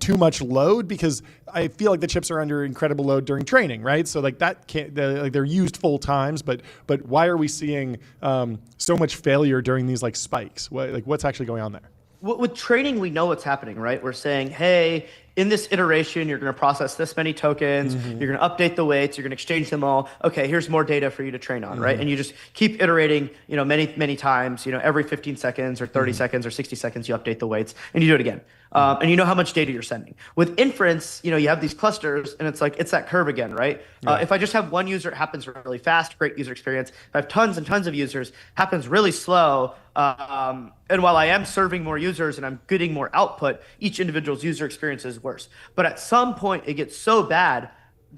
too much load? Because I feel like the chips are under incredible load during training, right? So that can't, they're used full times, but why are we seeing so much failure during these spikes? What's actually going on there? With training, we know what's happening, right? We're saying, hey, in this iteration, you're going to process this many tokens, you're going to update the weights, you're going to exchange them all. Okay, here's more data for you to train on, right? And you just keep iterating, many, many times, every 15 seconds or 30 seconds or 60 seconds, you update the weights and you do it again. And you know how much data you're sending. With inference, you have these clusters and it's that curve again, right? If I just have one user, it happens really fast, great user experience. If I have tons and tons of users, it happens really slow. And while I am serving more users and I'm getting more output, each individual's user experience is worse. But at some point, it gets so bad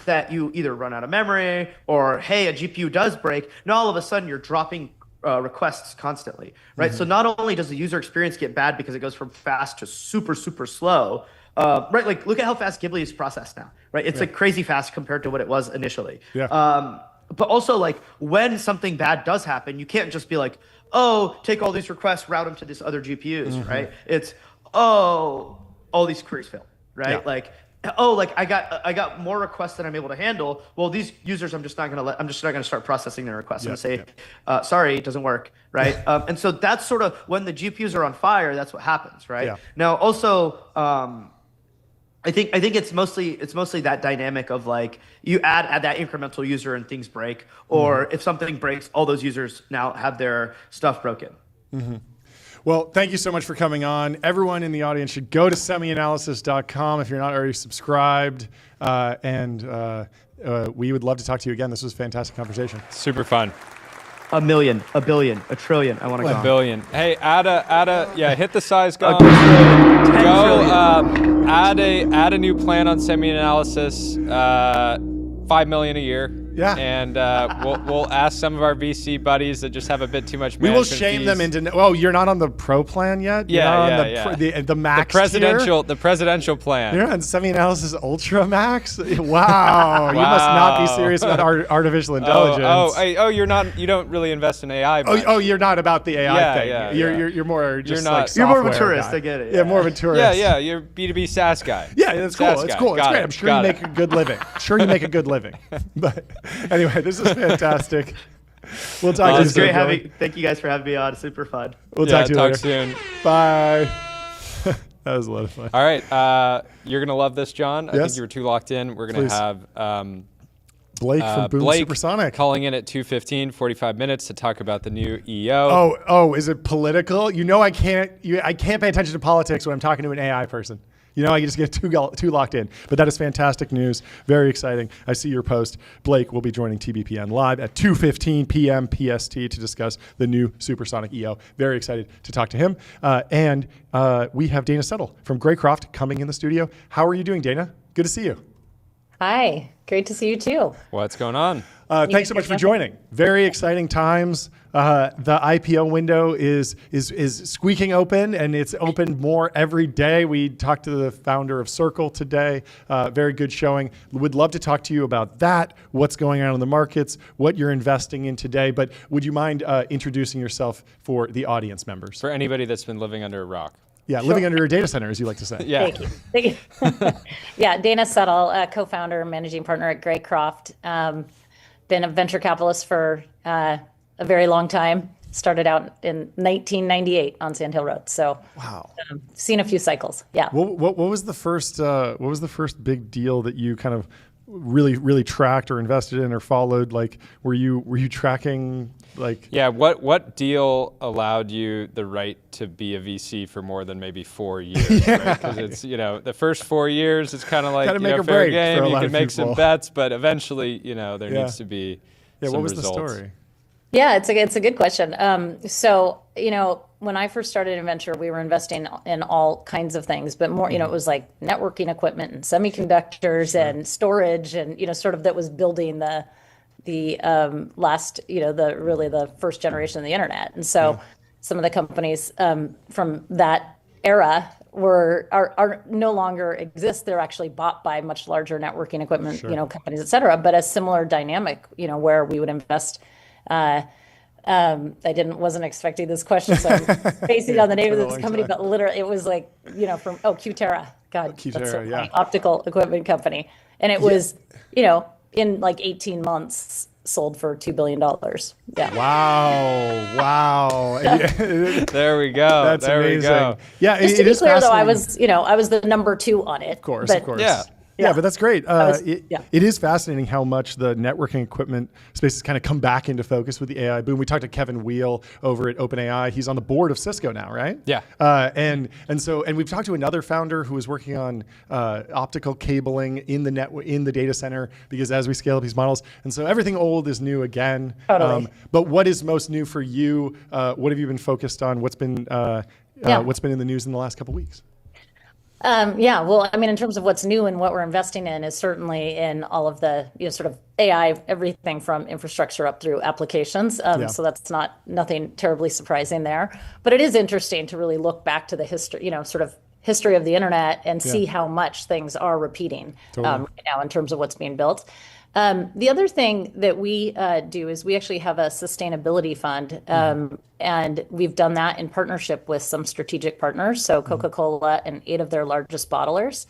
that you either run out of memory or, hey, a GPU does break. Now all of a sudden, you're dropping requests constantly, right? So not only does the user experience get bad because it goes from fast to super, super slow, right? Look at how fast Ghibli is processed now, right? It's crazy fast compared to what it was initially. But also when something bad does happen, you can't just be take all these requests, route them to this other GPUs, right? It's, all these queries fail, right? I got more requests than I'm able to handle. Well, these users, I'm just not gonna start processing their requests. I'm gonna say, sorry, it doesn't work, right? And so that's sort of when the GPUs are on fire, that's what happens, right? Now, also, I think it's mostly that dynamic of you add that incremental user and things break, or if something breaks, all those users now have their stuff broken. Well, thank you so much for coming on. Everyone in the audience should go to semianalysis.com if you're not already subscribed. And we would love to talk to you again. This was a fantastic conversation. Super fun. a million, a billion, a trillion. I want to go. A billion. Hey, hit the size gong. Add a new plan on SemiAnalysis. 5 million a year. Yeah. And we'll ask some of our VC buddies that just have a bit too much We management will shame fees. them into, oh, you're not on the pro plan yet? You're not on the max the presidential plan. You're on SemiAnalysis Ultra Max? Wow. You must not be serious about artificial intelligence. You don't really invest in AI. You're not about the AI thing. Yeah, you're more just You're more of a software tourist. guy. I get it. Yeah, more of a tourist. Yeah, you're B2B SaaS guy. Yeah, that's cool. SaaS It's guy. cool. It's Got great. it. I'm sure you make a good living. But anyway, this is fantastic. We'll talk to you It's soon. great thank you guys for having me on. Super fun. We'll talk to you later. soon. Bye. That was a lot of fun. All right, you're gonna love this, John. I Yes. think you were too locked in. We're gonna Please. have Blake from Boom Blake Supersonic calling in at 2:15, 45 minutes to talk about the new EO. Oh, is it political? I can't pay attention to politics when I'm talking to an AI person. I just get too locked in. But that is fantastic news. Very exciting. I see your post. Blake will be joining TBPN live at 2:15 p.m. PST to discuss the new Supersonic EO. Very excited to talk to him. And we have Dana Settle from Greycroft coming in the studio. How are you doing, Dana? Good to see you. Hi, great to see you too. What's going on? Thanks so much for joining. Very exciting times. The IPO window is squeaking open, and it's opened more every day. We talked to the founder of Circle today. Very good showing. Would love to talk to you about that, what's going on in the markets, what you're investing in today. But would you mind introducing yourself for the audience members? For anybody that's been living under a rock. Yeah, living under a data center, as you like to say. Yeah. Thank you. Yeah, Dana Settle, co-founder, managing partner at Greycroft. Been a venture capitalist for a very long time. Started out in 1998 on Sand Hill Road. So, wow, seen a few cycles. Yeah. What was the first? What was the first big deal that you kind of really tracked or invested in or followed? Like, were you tracking? Like, yeah, what deal allowed you the right to be a VC for more than maybe 4 years? Because it's the first 4 years it's kind of like fair game. You can make some bets, but eventually there needs to be some what was results. The story? Yeah, it's a good question. So when I first started in venture, we were investing in all kinds of things, but more it was like networking equipment and semiconductors and storage, and sort of that was building the last the first generation of the internet. And so some of the companies from that era are no longer exist. They're actually bought by much larger networking equipment companies, et cetera. But a similar dynamic where we would invest. I wasn't expecting this question, so I'm spacing on the name of this company, but literally it was like from Qterra. God, Qterra, that's so funny. Optical equipment company, and it was in like 18 months sold for $2 billion. Yeah. Wow. There we go. That's amazing. We go. Yeah. Just to be clear, though, I was the number 2 on it. Of course. Yeah, but that's great. It is fascinating how much the networking equipment space has kind of come back into focus with the AI boom. We talked to Kevin Wheel over at OpenAI. He's on the board of Cisco now, right? Yeah. And we've talked to another founder who is working on optical cabling in the data center, because as we scale up these models, and so everything old is new again. Totally. But what is most new for you? What have you been focused on? What's been in the news in the last couple of weeks? Well, I mean, in terms of what's new and what we're investing in is certainly in all of the sort of AI, everything from infrastructure up through applications. So that's nothing terribly surprising there. But it is interesting to really look back to the history, sort of history of the internet and see how much things are repeating now in terms of what's being built. The other thing that we do is we actually have a sustainability fund, and we've done that in partnership with some strategic partners, so Coca-Cola and 8 of their largest bottlers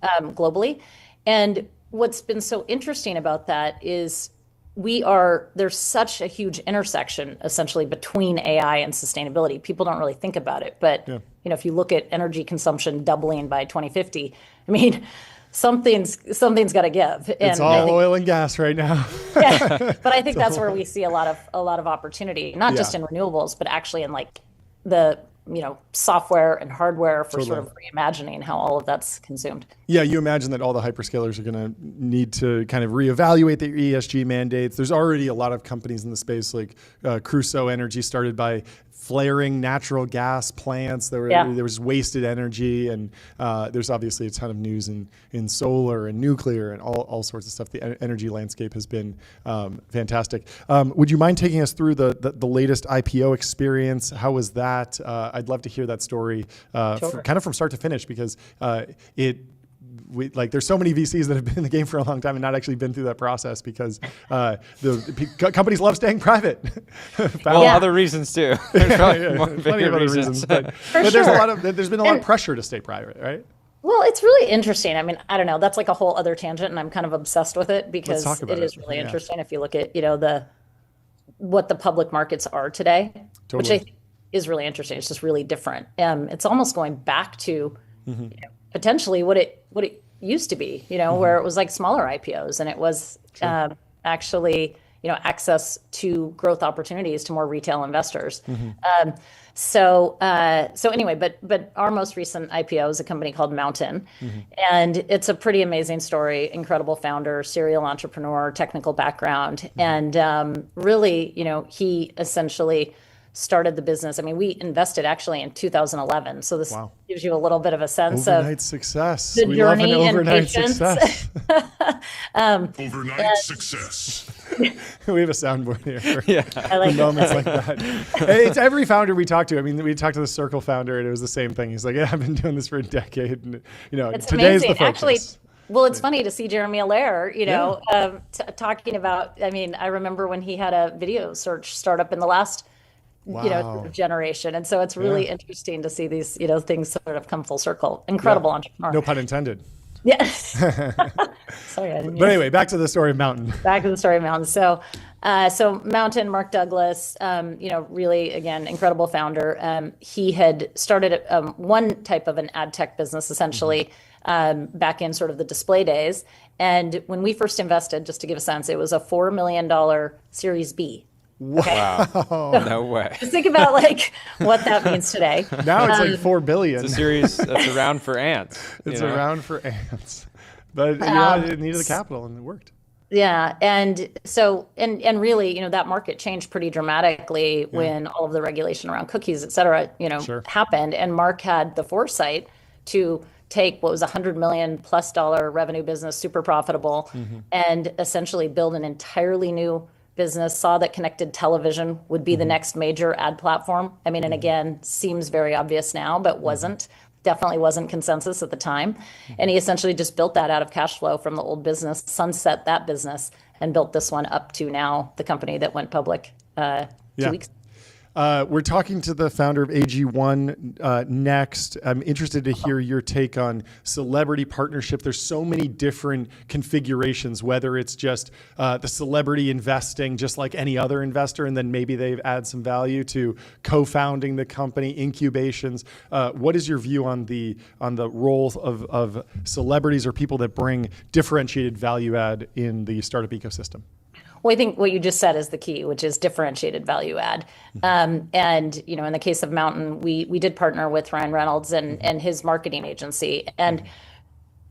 globally. And what's been so interesting about that is there's such a huge intersection essentially between AI and sustainability. People don't really think about it, but if you look at energy consumption doubling by 2050, I mean, something's got to give. And it's all oil and gas right now. But I think that's where we see a lot of opportunity, not just in renewables, but actually in like the software and hardware for sort of reimagining how all of that's consumed. Yeah, you imagine that all the hyperscalers are going to need to kind of reevaluate their ESG mandates. There's already a lot of companies in the space, like Crusoe Energy, started by flaring natural gas plants. There was wasted energy, and there's obviously a ton of news in solar and nuclear and all sorts of stuff. The energy landscape has been fantastic. Would you mind taking us through the latest IPO experience? How was that? I'd love to hear that story kind of from start to finish, because there's so many VCs that have been in the game for a long time and not actually been through that process, because the companies love staying private. Other reasons too. There's probably plenty of other reasons, but there's been a lot of pressure to stay private, right? Well, it's really interesting. I mean, I don't know. That's like a whole other tangent, and I'm kind of obsessed with it because it is really interesting. If you look at what the public markets are today, which I think is really interesting. It's just really different. It's almost going back to potentially what it used to be, where it was like smaller IPOs, and it was actually, access to growth opportunities to more retail investors. So anyway, but our most recent IPO is a company called Mountain, and it's a pretty amazing story. Incredible founder, serial entrepreneur, technical background, and really, he essentially started the business. I mean, we invested actually in 2011. So this gives you a little bit of a sense overnight of success. The we journey love an overnight and patience. Success. Overnight success. We have a soundboard here for, I like moments like that. It's every founder we talk to. I mean, we talked to the Circle founder, and it was the same thing. He's like, I've been doing this for a decade. And, it's today's amazing. the focus. Actually, well, it's funny to see Jeremy Allaire, talking about, I mean, I remember when he had a video search startup in the last generation. And so it's really interesting to see these, things sort of come full circle. Incredible entrepreneur. No pun intended. Yeah. Sorry, I didn't. But anyway, back to the story of Mountain. So Mountain, Mark Douglas, really, again, incredible founder. He had started one type of an ad tech business, essentially, back in sort of the display days. And when we first invested, just to give a sense, it was a $4 million Series B. Okay. Wow. No way. Just think about what that means today. Now it's like 4 billion. It's a series that's around for ants. It's around for ants. But it needed the capital, and it worked. Yeah. And so, and really, that market changed pretty dramatically when all of the regulation around cookies, et cetera, happened. And Mark had the foresight to take what was $100 million plus revenue business, super profitable, and essentially build an entirely new business, saw that connected television would be the next major ad platform. I mean, and again, seems very obvious now, but definitely wasn't consensus at the time. And he essentially just built that out of cash flow from the old business, sunset that business, and built this one up to now the company that went public 2 weeks ago. We're talking to the founder of AG1 next. I'm interested to hear your take on celebrity partnership. There's so many different configurations, whether it's just the celebrity investing just like any other investor, and then maybe they add some value to co-founding the company, incubations. What is your view on the role of celebrities or people that bring differentiated value add in the startup ecosystem? Well, I think what you just said is the key, which is differentiated value add. And, in the case of Mountain, we did partner with Ryan Reynolds and his marketing agency. And,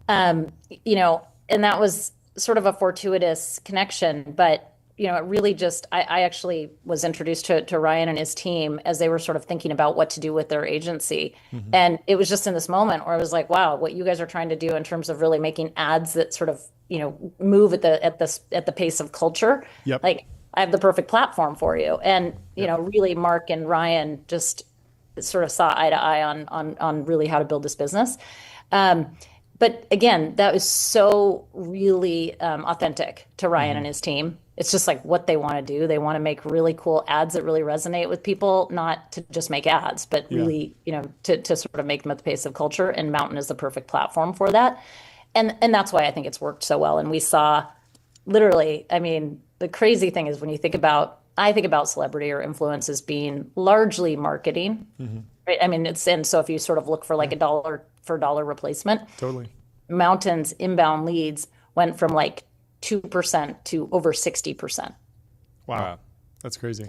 and that was sort of a fortuitous connection. But, it really just, I actually was introduced to Ryan and his team as they were sort of thinking about what to do with their agency. And it was just in this moment where I was like, wow, what you guys are trying to do in terms of really making ads that sort of, move at the pace of culture. Yep. Like, I have the perfect platform for you. And, really Mark and Ryan just sort of saw eye to eye on really how to build this business. But again, that was so really authentic to Ryan and his team. It's just like what they want to do. They want to make really cool ads that really resonate with people, not to just make ads, but really, to sort of make them at the pace of culture. And Mountain is the perfect platform for that. And that's why I think it's worked so well. And we saw literally, I mean, the crazy thing is when you think about, I think about celebrity or influence as being largely marketing, right? I mean, and so if you sort of look for like a dollar for dollar replacement, totally. Mountain's inbound leads went from like 2% to over 60%. Wow. That's crazy.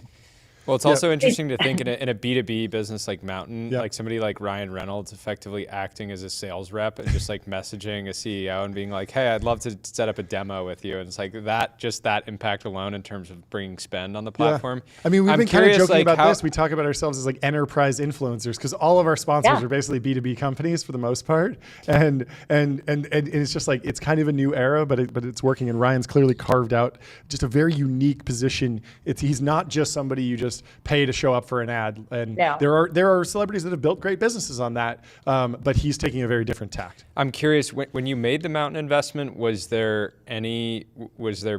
Well, it's also interesting to think in a B2B business like Mountain, like somebody like Ryan Reynolds effectively acting as a sales rep and just like messaging a CEO and being like, hey, I'd love to set up a demo with you. And it's like that impact alone in terms of bringing spend on the platform. I mean, we've been kind of joking about this. We talk about ourselves as like enterprise influencers because all of our sponsors are basically B2B companies for the most part. And it's just like, it's kind of a new era, but it's working. And Ryan's clearly carved out just a very unique position. He's not just somebody you just pay to show up for an ad. And there are celebrities that have built great businesses on that, but he's taking a very different tact. I'm curious, when you made the Mountain investment, was there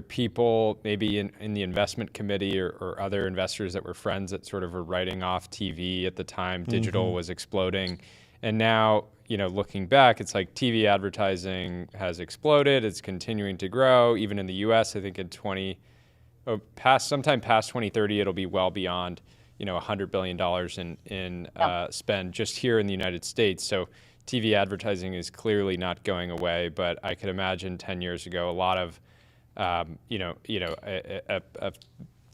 people maybe in the investment committee or other investors that were friends that sort of were writing off TV at the time? Digital was exploding. And now, looking back, it's like TV advertising has exploded. It's continuing to grow. Even in the US, I think sometime past 2030, it'll be well beyond, $100 billion in spend just here in the United States. So TV advertising is clearly not going away, but I could imagine 10 years ago, a lot of, a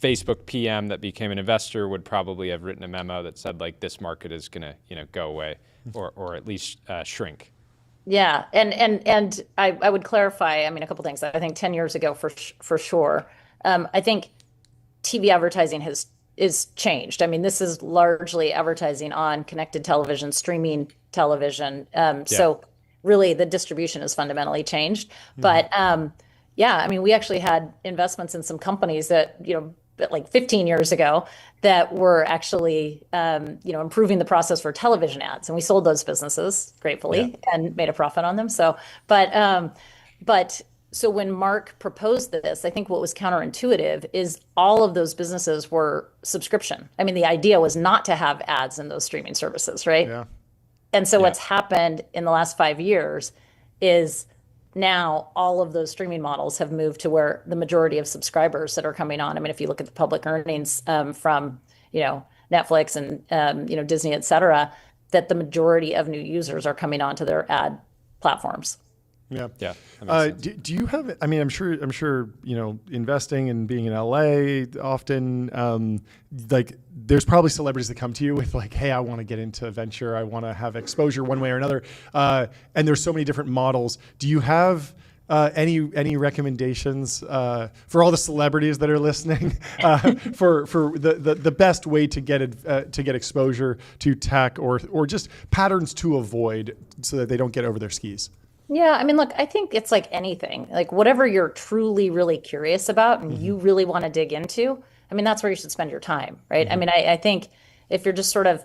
Facebook PM that became an investor would probably have written a memo that said like, this market is going to, go away or at least shrink. Yeah. And I would clarify, a couple things. I think 10 years ago for sure. I think TV advertising is changed. This is largely advertising on connected television, streaming television. So really the distribution has fundamentally changed. But we actually had investments in some companies that, like 15 years ago that were actually, improving the process for television ads. And we sold those businesses gratefully and made a profit on them. So when Mark proposed this, I think what was counterintuitive is all of those businesses were subscription. The idea was not to have ads in those streaming services, right? Yeah. And so what's happened in the last 5 years is now all of those streaming models have moved to where the majority of subscribers that are coming on, if you look at the public earnings from, Netflix and, Disney, et cetera, that the majority of new users are coming onto their ad platforms. Yeah. Do you have? I'm sure. Investing and being in LA often, there's probably celebrities that come to you with like, hey, I want to get into venture. I want to have exposure one way or another. And there's so many different models. Do you have any recommendations for all the celebrities that are listening for the best way to get exposure to tech or just patterns to avoid so that they don't get over their skis? Yeah, look, I think it's like anything, like whatever you're truly, really curious about and you really want to dig into, that's where you should spend your time, right? I think if you're just sort of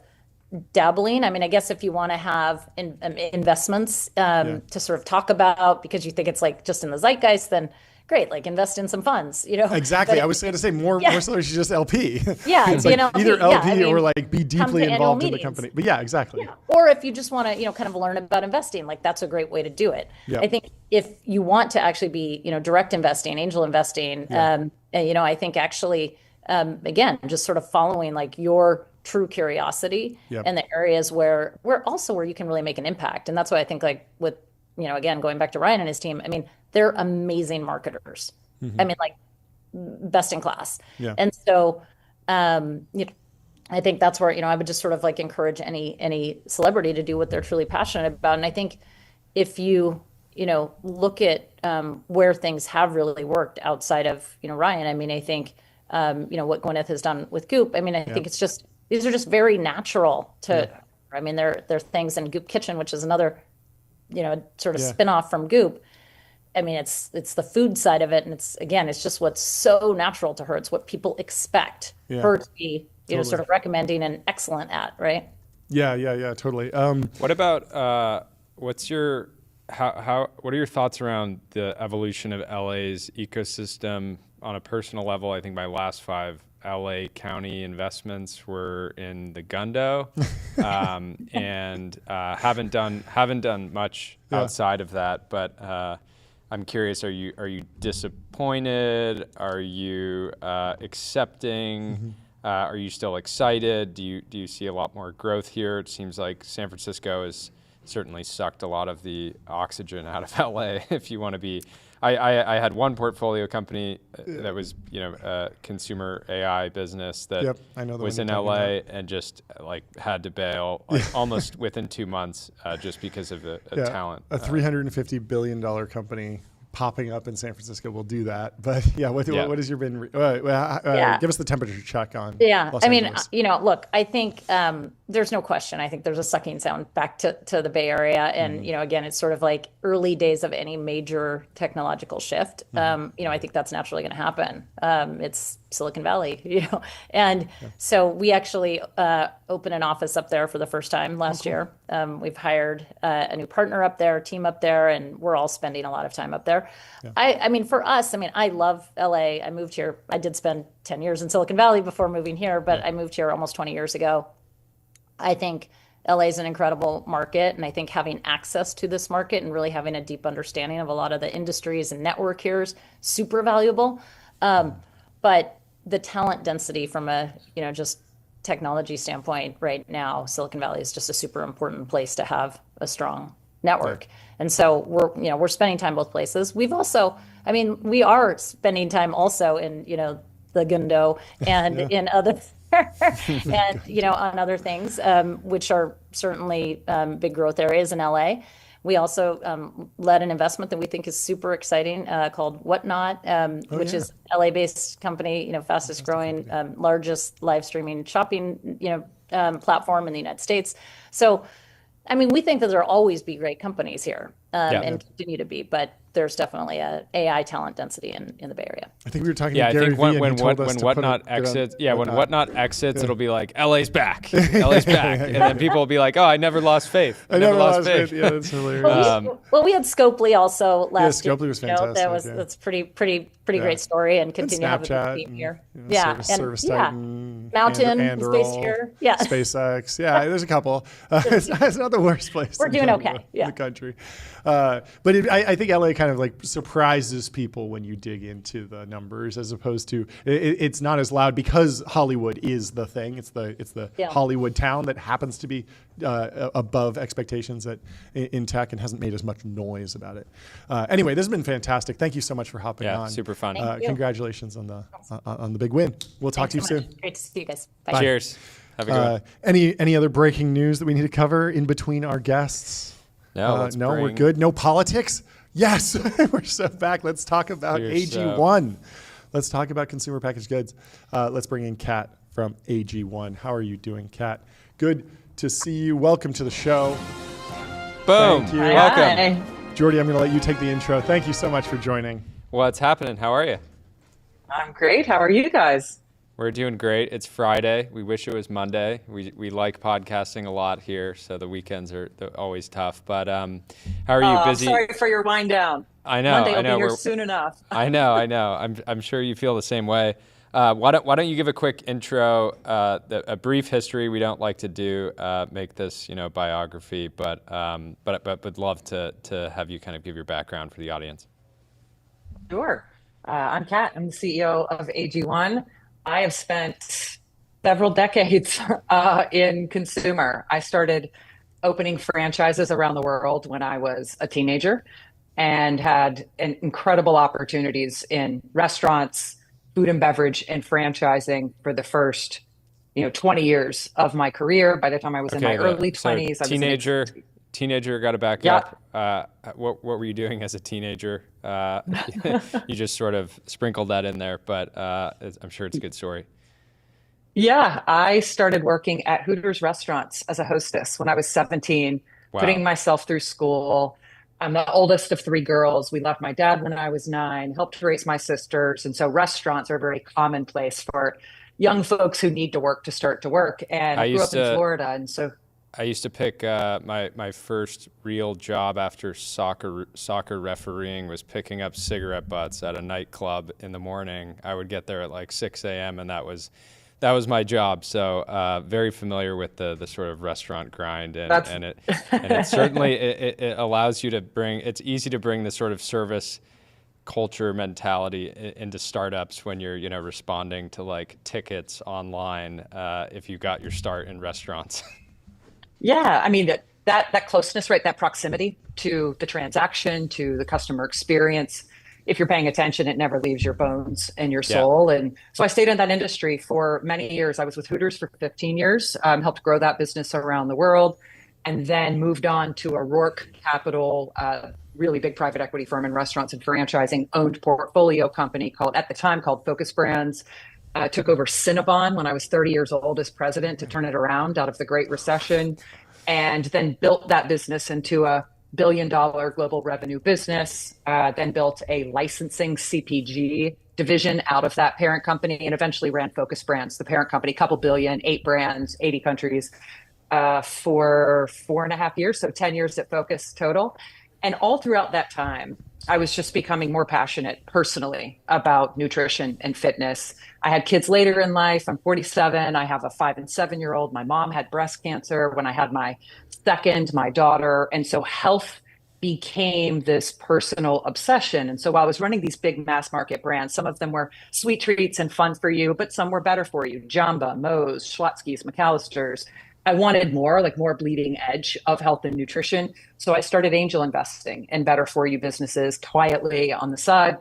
dabbling, I guess if you want to have investments to sort of talk about because you think it's like just in the zeitgeist, then great, like invest in some funds, Exactly. But I was going to say more celebrities should just LP. Yeah. It's like either LP or like be deeply involved in the company. But yeah, exactly. Yeah. Or if you just want to, kind of learn about investing, like that's a great way to do it. Yeah. I think if you want to actually be, direct investing, angel investing, I think actually, again, just sort of following like your true curiosity and the areas where you can really make an impact. And that's why I think like with, again, going back to Ryan and his team, they're amazing marketers. Best in class. Yeah. And so, I think that's where, I would just sort of like encourage any celebrity to do what they're truly passionate about. And I think if you, look at where things have really worked outside of, Ryan, I think, what Gwyneth has done with Goop, I think it's just, these are just very natural to, there are things in Goop Kitchen, which is another, sort of spin-off from Goop. It's the food side of it. And it's just what's so natural to her. It's what people expect her to be, sort of recommending and excellent at, right? Yeah, totally. What about, what are your thoughts around the evolution of LA's ecosystem on a personal level? I think my last 5 LA County investments were in the Gundo, and haven't done much outside of that. But I'm curious: are you disappointed? Are you accepting? Are you still excited? Do you see a lot more growth here? It seems like San Francisco is certainly sucked a lot of the oxygen out of LA. If you want to be, I had one portfolio company that was, a consumer AI business that was in LA and just like had to bail almost within 2 months just because of the talent. A $350 billion company popping up in San Francisco will do that. But what has your been? Give us the temperature check on. Yeah, Los Angeles. Look, I think there's no question. I think there's a sucking sound back to the Bay Area, and again, it's sort of like early days of any major technological shift. I think that's naturally going to happen. It's Silicon Valley, and so we actually opened an office up there for the first time last year. We've hired a new partner up there, team up there, and we're all spending a lot of time up there. For us, I love LA. I moved here. I did spend 10 years in Silicon Valley before moving here, but I moved here almost 20 years ago. I think LA is an incredible market, and I think having access to this market and really having a deep understanding of a lot of the industries and network here is super valuable. But the talent density from a just technology standpoint right now, Silicon Valley is just a super important place to have a strong network. And so we're spending time both places. We've also, we are spending time also in, the Gundo and in other, and, on other things, which are certainly big growth areas in LA. We also led an investment that we think is super exciting called Whatnot, which is LA-based company, fastest growing, largest live streaming shopping, platform in the United States. So, we think that there'll always be great companies here and continue to be, but there's definitely a AI talent density in the Bay Area. I think we were talking to Gary Vee, when Whatnot exits, when Whatnot exits, it'll be like LA's back, LA's back, and then people will be like, oh, I never lost faith. I never lost faith. Yeah, that's hilarious. Well, we had Scopely also last year. Scopely was fantastic. That's pretty great story, and continue to have a good team here. Service Titan, Mountain is based here. Yeah, SpaceX. Yeah, there's a couple. It's not the worst place. We're doing okay. In the country, but I think LA kind of like surprises people when you dig into the numbers, as opposed to it's not as loud because Hollywood is the thing. It's the Hollywood town that happens to be above expectations in tech and hasn't made as much noise about it. Anyway, this has been fantastic. Thank you so much for hopping on. Yeah, super fun. Congratulations on the big win. We'll talk to you soon. Great to see you guys. Bye. Cheers. Have a good one. Any other breaking news that we need to cover in between our guests? No, we're good. No politics? Yes, we're so back. Let's talk about AG1. Let's talk about consumer packaged goods. Let's bring in Kat from AG1. How are you doing, Kat? Good to see you. Welcome to the show. Boom. Thank you. Welcome. Jordy, I'm going to let you take the intro. Thank you so much for joining. What's happening? How are you? I'm great. How are you guys? We're doing great. It's Friday. We wish it was Monday. We like podcasting a lot here, so the weekends are always tough. But how are you? Busy? Sorry for your wind down. I know. Monday I know. Will be here soon enough. I know. I'm sure you feel the same way. Why don't you give a quick intro, a brief history? We don't like to do make this biography, but would love to have you kind of give your background for the audience. Sure. I'm Kat. I'm the CEO of AG1. I have spent several decades in consumer. I started opening franchises around the world when I was a teenager and had incredible opportunities in restaurants, food and beverage, and franchising for the first 20 years of my career. By the time I was in my early 20s, I was teenager, got to back up. What were you doing as a teenager? You just sort of sprinkled that in there, but I'm sure it's a good story. Yeah, I started working at Hooters restaurants as a hostess when I was 17, putting myself through school. I'm the oldest of 3 girls. We left my dad when I was 9, helped raise my sisters. And so restaurants are a very common place for young folks who need to work to start to work. And I grew up in Florida. And so I used to pick my first real job after soccer refereeing was picking up cigarette butts at a nightclub in the morning. I would get there at like 6 a.m. and that was my job. So very familiar with the sort of restaurant grind, and it certainly it allows you to bring. It's easy to bring the sort of service culture mentality into startups when you're responding to like tickets online if you got your start in restaurants. Yeah, I mean, that closeness, right? That proximity to the transaction, to the customer experience. If you're paying attention, it never leaves your bones and your soul. Yeah. And so I stayed in that industry for many years. I was with Hooters for 15 years, helped grow that business around the world, and then moved on to a Rourke Capital, really big private equity firm in restaurants and franchising, owned portfolio company at the time called Focus Brands. Took over Cinnabon when I was 30 years old as president to turn it around out of the Great Recession, and then built that business into a $1 billion global revenue business, then built a licensing CPG division out of that parent company, and eventually ran Focus Brands, the parent company, couple billion, 8 brands, 80 countries, for 4.5 years, so 10 years at Focus total. And all throughout that time, I was just becoming more passionate personally about nutrition and fitness. I had kids later in life. I'm 47. I have a 5 and 7-year-old. My mom had breast cancer when I had my second, my daughter. And so health became this personal obsession. And so while I was running these big mass market brands, some of them were sweet treats and fun for you, but some were better for you. Jamba, Moe's, Schlotzsky's, McAllister's. I wanted more, like more bleeding edge of health and nutrition. So I started angel investing in better for you businesses quietly on the side.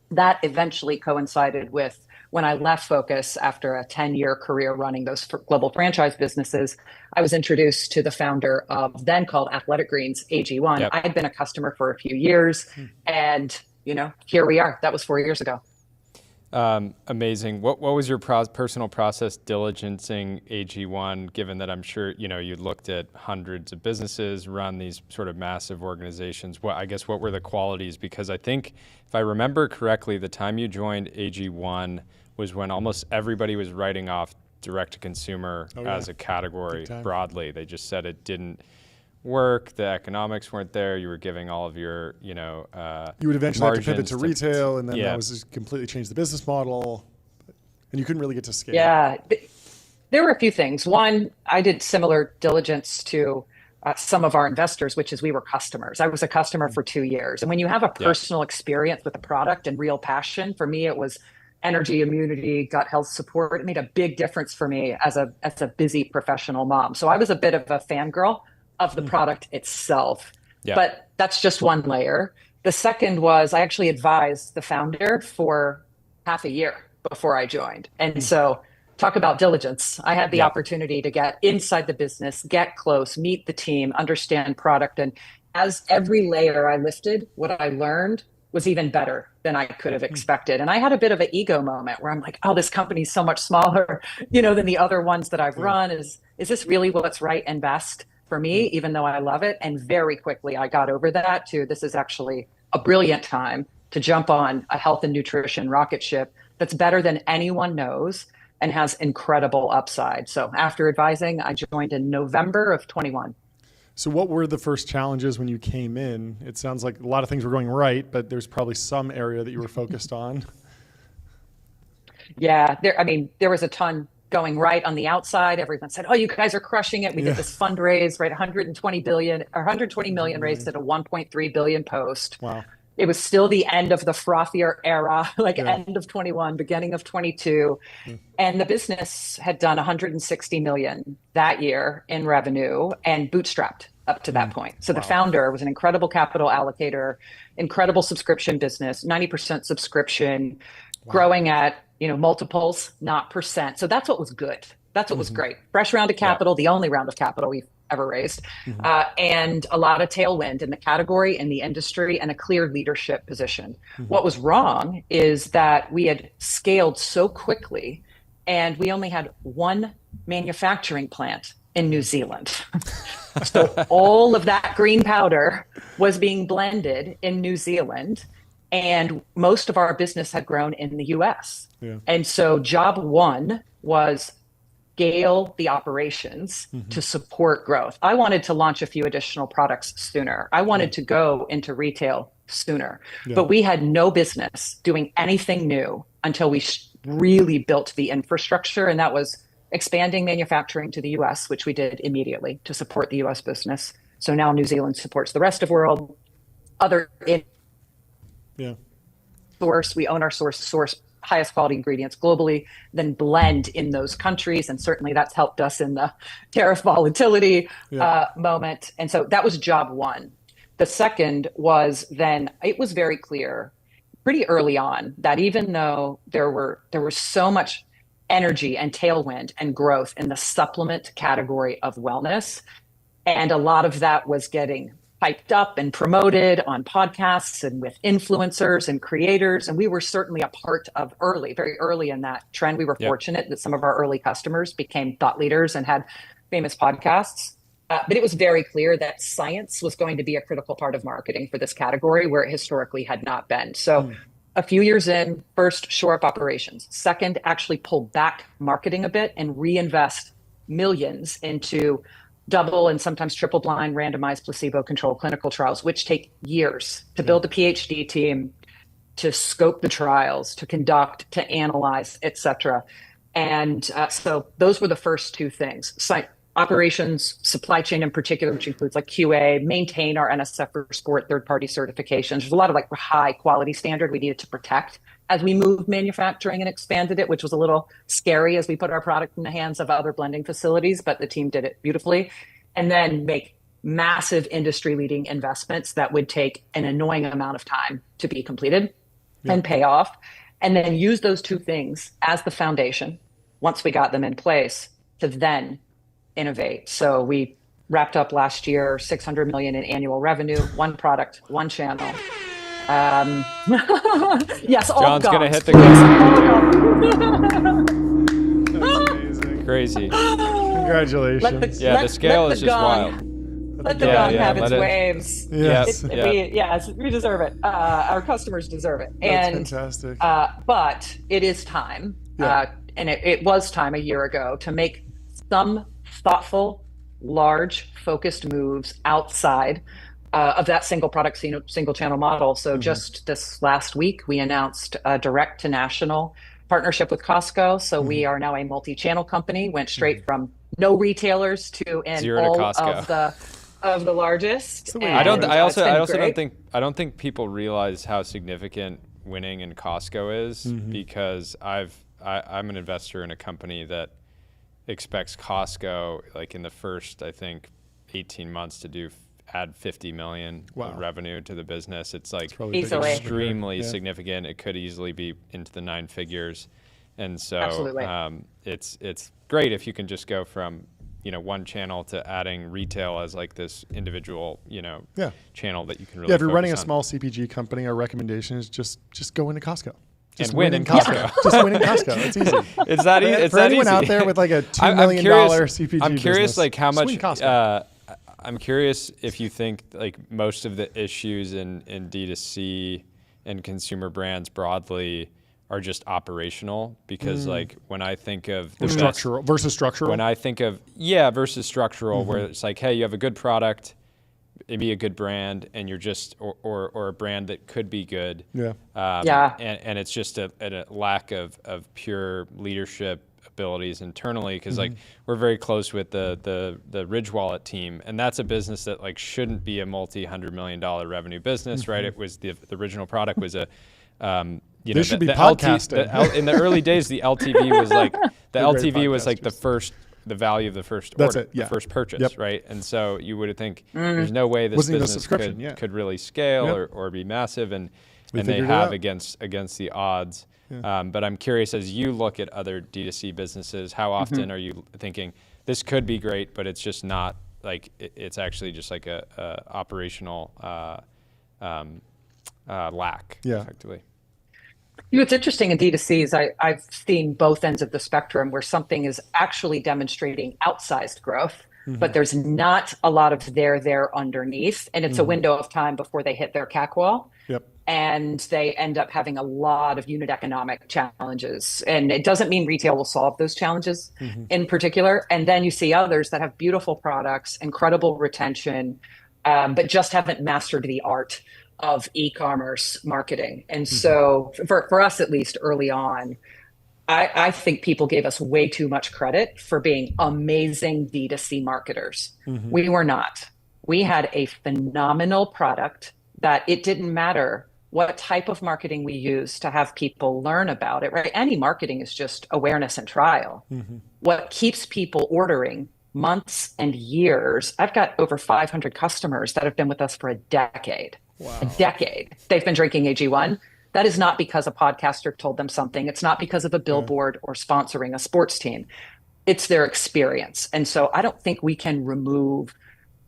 That eventually coincided with when I left Focus after a 10-year career running those global franchise businesses. I was introduced to the founder of then called Athletic Greens, AG1. Yep. I had been a customer for a few years, and here we are. That was 4 years ago. Amazing. What was your personal process diligencing AG1, given that I'm sure, you looked at hundreds of businesses, run these sort of massive organizations? What were the qualities? Because I think, if I remember correctly, the time you joined AG1 was when almost everybody was writing off direct-to-consumer as a category broadly. They just said it didn't work, the economics weren't there, you were giving all of your, you would eventually have to pivot to retail, and then that was just completely changed the business model, and you couldn't really get to scale. Yeah, there were a few things. One, I did similar diligence to some of our investors, which is we were customers. I was a customer for 2 years. And when you have a personal experience with a product and real passion, for me, it was energy, immunity, gut health support. It made a big difference for me as a busy professional mom. So I was a bit of a fangirl of the product itself. Yeah. But that's just one layer. The second was I actually advised the founder for half a year before I joined. And so talk about diligence. I had the opportunity to get inside the business, get close, meet the team, understand product. And as every layer I lifted, what I learned was even better than I could have expected. And I had a bit of an ego moment where I'm like, oh, this company's so much smaller, than the other ones that I've run. Is this really what's right and best for me, even though I love it? And very quickly I got over that to this is actually a brilliant time to jump on a health and nutrition rocket ship that's better than anyone knows and has incredible upside. So after advising, I joined in November of 21. So what were the first challenges when you came in? It sounds like a lot of things were going right, but there's probably some area that you were focused on. Yeah, there was a ton going right on the outside. Everyone said, oh, you guys are crushing it. We did this fundraise, right? 120 million raised at a 1.3 billion post. Wow. It was still the end of the frothier era, end of 21, beginning of 22. And the business had done 160 million that year in revenue and bootstrapped up to that point. So the founder was an incredible capital allocator, incredible subscription business, 90% subscription, growing at multiples, not percent. So that's what was good. That's what was great. Fresh round of capital, the only round of capital we've ever raised, and a lot of tailwind in the category, in the industry, and a clear leadership position. What was wrong is that we had scaled so quickly and we only had one manufacturing plant in New Zealand. So all of that green powder was being blended in New Zealand, and most of our business had grown in the US. And so job one was scale the operations to support growth. I wanted to launch a few additional products sooner. I wanted to go into retail sooner, but we had no business doing anything new until we really built the infrastructure. And that was expanding manufacturing to the US, which we did immediately to support the US business. So now New Zealand supports the rest of the world. We own our source highest quality ingredients globally, then blend in those countries. And certainly that's helped us in the tariff volatility moment. And so that was job one. The second was then it was very clear pretty early on that even though there was so much energy and tailwind and growth in the supplement category of wellness, and a lot of that was getting hyped up and promoted on podcasts and with influencers and creators. And we were certainly a part of very early in that trend. We were fortunate that some of our early customers became thought leaders and had famous podcasts. But it was very clear that science was going to be a critical part of marketing for this category where it historically had not been. So a few years in, first, shore up operations. Second, actually pull back marketing a bit and reinvest millions into double and sometimes triple blind randomized placebo-controlled clinical trials, which take years to build a PhD team, to scope the trials, to conduct, to analyze, et cetera. And so those were the first two things. Operations, supply chain in particular, which includes like QA, maintain our NSF for sport third-party certifications. There's a lot of like high quality standard we needed to protect as we moved manufacturing and expanded it, which was a little scary as we put our product in the hands of other blending facilities, but the team did it beautifully. And then make massive industry-leading investments that would take an annoying amount of time to be completed and pay off. And then use those two things as the foundation, once we got them in place, to then innovate. So we wrapped up last year, $600 million in annual revenue, one product, one channel. Yes, all John's gone. Gonna hit the That's amazing. Crazy. Congratulations. The scale is just wild. Let the gong have its waves. Yes. We deserve it. Our customers deserve it. That's fantastic. But it is time, and it was time a year ago to make some thoughtful, large, focused moves outside of that single product, single channel model. So just this last week, we announced a direct to national partnership with Costco. So we are now a multi-channel company, went straight from no retailers to Zero to all Costco. of the largest. I don't think people realize how significant winning in Costco is, because I'm an investor in a company that expects Costco, like in the first, I think, 18 months to add 50 million of revenue to the business. It's like extremely significant. It could easily be into the 9 figures. And so it's great if you can just go from, one channel to adding retail as like this individual, channel that you can really if you're running a on. small CPG company, our recommendation is just go into Costco. Just win in Costco. Just win in Costco. It's easy. It's that easy. For anyone out there with like a $2 million CPG I'm curious, business, like how much. Costco. I'm curious if you think like most of the issues in D2C and consumer brands broadly are just operational, because like when I think of the structural versus structural. When I think of versus structural, where it's like, hey, you have a good product, it'd be a good brand, and you're just or a brand that could be good. And it's just a lack of pure leadership abilities internally, because like we're very close with the Ridge Wallet team, and that's a business that like shouldn't be a multi-$100 million revenue business, right? It was the original product was a this should be podcasting. in the early days, the LTV was like the value of the first order, the first purchase, right? And so you would think there's no way this business could really scale or be massive, and they have against the odds. But I'm curious, as you look at other D2C businesses, how often are you thinking this could be great, but it's just not, like it's actually just like a operational lack, effectively? What's interesting in D2C is I've seen both ends of the spectrum where something is actually demonstrating outsized growth, but there's not a lot of there underneath, and it's a window of time before they hit their CAC wall. And they end up having a lot of unit economic challenges. And it doesn't mean retail will solve those challenges in particular. And then you see others that have beautiful products, incredible retention, but just haven't mastered the art of e-commerce marketing. And so for us, at least early on, I think people gave us way too much credit for being amazing D2C marketers. We were not. We had a phenomenal product that it didn't matter what type of marketing we use to have people learn about it, right? Any marketing is just awareness and trial. What keeps people ordering months and years? I've got over 500 customers that have been with us for a decade. Wow. A decade. They've been drinking AG1. That is not because a podcaster told them something. It's not because of a billboard or sponsoring a sports team. It's their experience. And so I don't think we can remove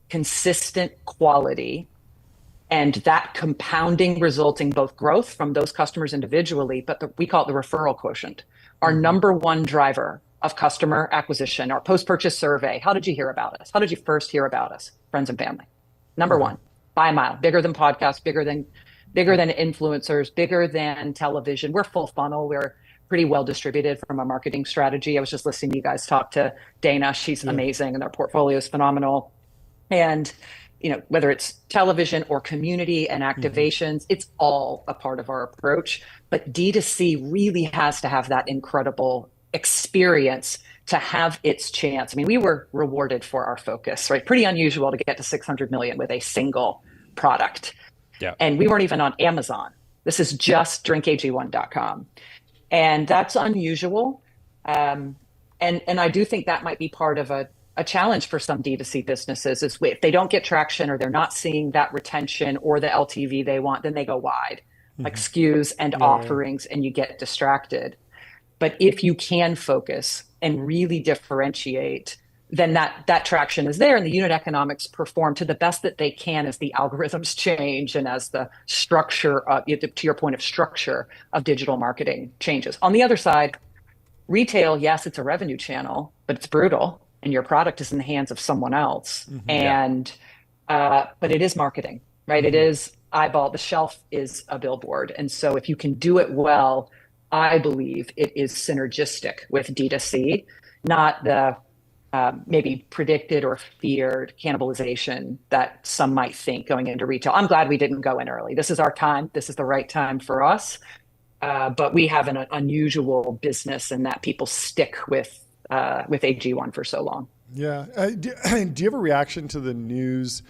consistent quality and that compounding resulting both growth from those customers individually, but we call it the referral quotient. Our number one driver of customer acquisition, our post-purchase survey. How did you hear about us? How did you first hear about us? Friends and family. Number one, by a mile, bigger than podcasts, bigger than influencers, bigger than television. We're full funnel. We're pretty well distributed from a marketing strategy. I was just listening to you guys talk to Dana. She's amazing and their portfolio is phenomenal. And whether it's television or community and activations, it's all a part of our approach. But D2C really has to have that incredible experience to have its chance. I mean, we were rewarded for our focus, right? Pretty unusual to get to 600 million with a single product. Yeah. And we weren't even on Amazon. This is just drinkag1.com. And that's unusual. And I do think that might be part of a challenge for some D2C businesses is if they don't get traction or they're not seeing that retention or the LTV they want, then they go wide, like SKUs and offerings, and you get distracted. But if you can focus and really differentiate, then that traction is there and the unit economics perform to the best that they can as the algorithms change and as the structure, to your point of structure of digital marketing changes. On the other side, retail, yes, it's a revenue channel, but it's brutal and your product is in the hands of someone else. And, but it is marketing, right? It is eyeball, the shelf is a billboard. And so if you can do it well, I believe it is synergistic with D2C, not the maybe predicted or feared cannibalization that some might think going into retail. I'm glad we didn't go in early. This is our time. This is the right time for us. But we have an unusual business in that people stick with AG1 for so long. Yeah. Do you have a reaction to the news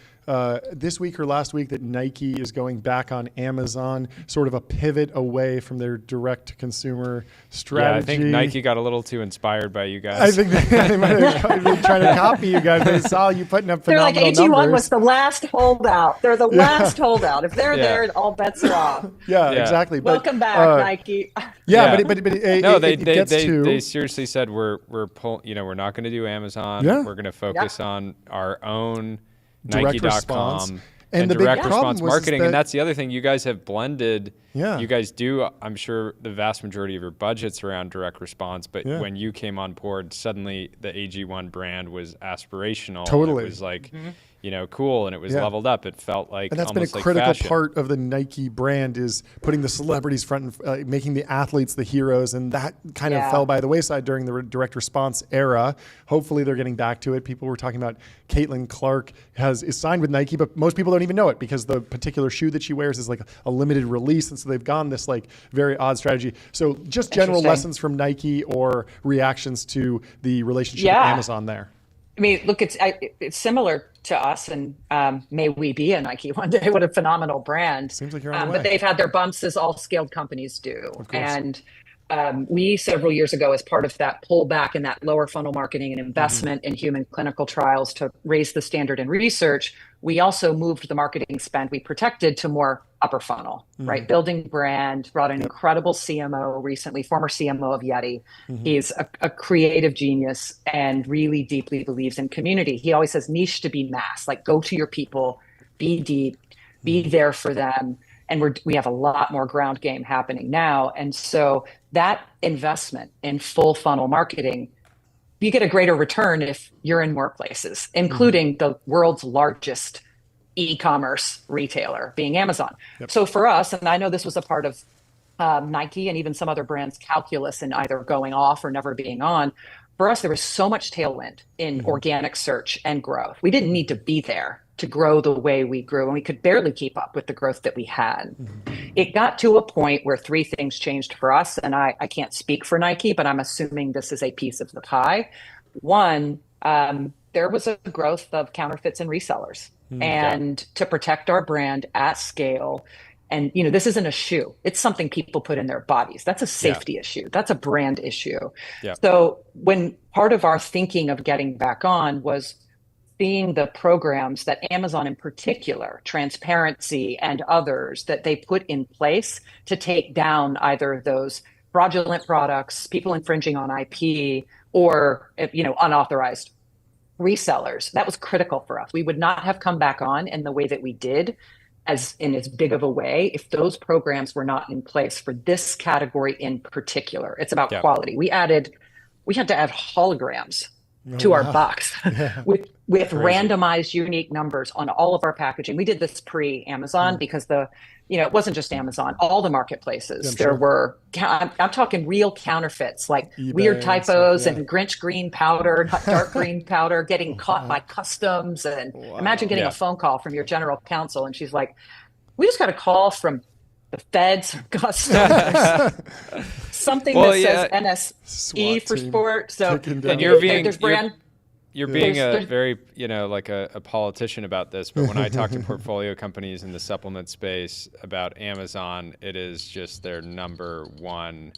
this week or last week that Nike is going back on Amazon, sort of a pivot away from their direct-to-consumer strategy? Yeah, I think Nike got a little too inspired by you guys. I think they might have been trying to copy you guys. They saw you putting up phenomenal numbers. They're like, AG1 was the last holdout. They're the last holdout. If they're there, all bets are off. Yeah, exactly. Welcome back, Nike. They seriously said we're not going to do Amazon. Yeah. We're going to focus on our own Nike.com and direct response marketing. And that's the other thing. You guys have blended. Yeah. You guys do, I'm sure, the vast majority of your budgets around direct response. But when you came on board, suddenly the AG1 brand was aspirational. Totally. It was like, cool, and it was leveled up. It felt like and that's been a critical part of the Nike brand is putting the celebrities front and making the athletes the heroes, and that kind of fell by the wayside during the direct response era. Hopefully, they're getting back to it. People were talking about Caitlin Clark is signed with Nike, but most people don't even know it because the particular shoe that she wears is like a limited release, and so they've gone this like very odd strategy. So, just general lessons from Nike or reactions to the relationship with Amazon there. I mean, look, it's similar to us, and may we be a Nike one day. What a phenomenal brand. Seems like you're on the way. But they've had their bumps as all scaled companies do. And we, several years ago, as part of that pullback in that lower funnel marketing and investment in human clinical trials to raise the standard in research, we also moved the marketing spend we protected to more upper funnel, right? Building brand, brought an incredible CMO recently, former CMO of Yeti. He's a creative genius and really deeply believes in community. He always says niche to be mass, like go to your people, be deep, be there for them. And we have a lot more ground game happening now. And so that investment in full funnel marketing, you get a greater return if you're in more places, including the world's largest e-commerce retailer being Amazon. So for us, and I know this was a part of Nike and even some other brands' calculus in either going off or never being on, for us, there was so much tailwind in organic search and growth. We didn't need to be there to grow the way we grew, and we could barely keep up with the growth that we had. It got to a point where three things changed for us, and I can't speak for Nike, but I'm assuming this is a piece of the pie. One, there was a growth of counterfeits and resellers. And to protect our brand at scale, And, this isn't a shoe. It's something people put in their bodies. That's a safety issue. That's a brand issue. Yeah. So when part of our thinking of getting back on was seeing the programs that Amazon in particular, Transparency and others, that they put in place to take down either those fraudulent products, people infringing on IP, or, unauthorized resellers. That was critical for us. We would not have come back on in the way that we did, as big of a way, if those programs were not in place for this category in particular. It's about quality. We had to add holograms to our box with randomized unique numbers on all of our packaging. We did this pre-Amazon because it wasn't just Amazon, all the marketplaces. There were, I'm talking real counterfeits, like eBay weird typos and Grinch green powder, dark green powder, getting caught by customs. And imagine getting a phone call from your general counsel and she's like, we just got a call from the feds, customs, something that says NSE for sport. So and you're being a very, like a politician about this, but when I talk to portfolio companies in the supplement space about Amazon, it is just their number one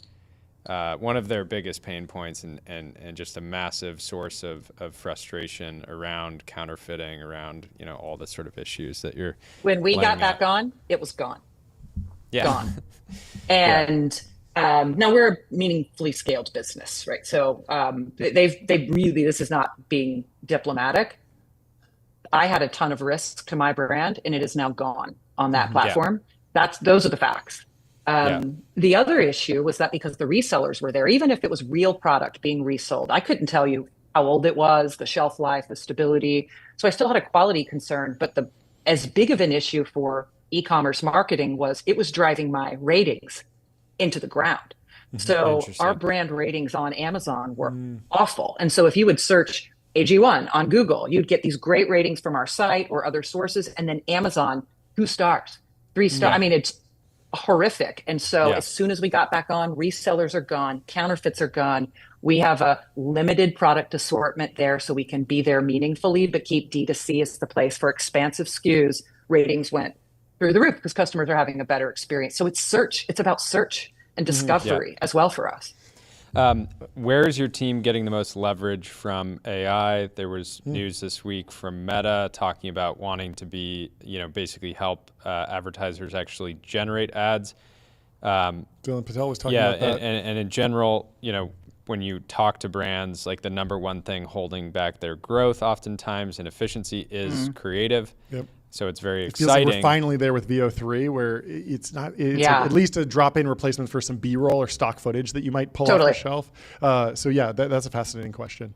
of their biggest pain points and just a massive source of frustration around counterfeiting, around, all the sort of issues that you're When we got back on, it was gone. Yeah. Gone. And now we're a meaningfully scaled business, right? So they've really, this is not being diplomatic. I had a ton of risk to my brand and it is now gone on that platform. Those are the facts. The other issue was that because the resellers were there, even if it was real product being resold, I couldn't tell you how old it was, the shelf life, the stability. So I still had a quality concern, but as big of an issue for e-commerce marketing was it was driving my ratings into the ground. So our brand ratings on Amazon were awful. And so if you would search AG1 on Google, you'd get these great ratings from our site or other sources. And then Amazon, 2 stars, 3 stars. I mean, it's horrific. And so as soon as we got back on, resellers are gone, counterfeits are gone. We have a limited product assortment there so we can be there meaningfully, but keep D2C as the place for expansive SKUs. Ratings went through the roof because customers are having a better experience. So it's search. It's about search and discovery as well for us. Where is your team getting the most leverage from AI? There was news this week from Meta talking about wanting to be, basically help advertisers actually generate ads. Dylan Patel was talking about that. And in general, when you talk to brands, like the number one thing holding back their growth oftentimes and efficiency is creative. Yep. So it's very exciting. Feels like we're finally there with VO3, where it's at least a drop-in replacement for some B-roll or stock footage that you might pull off the shelf. That's a fascinating question.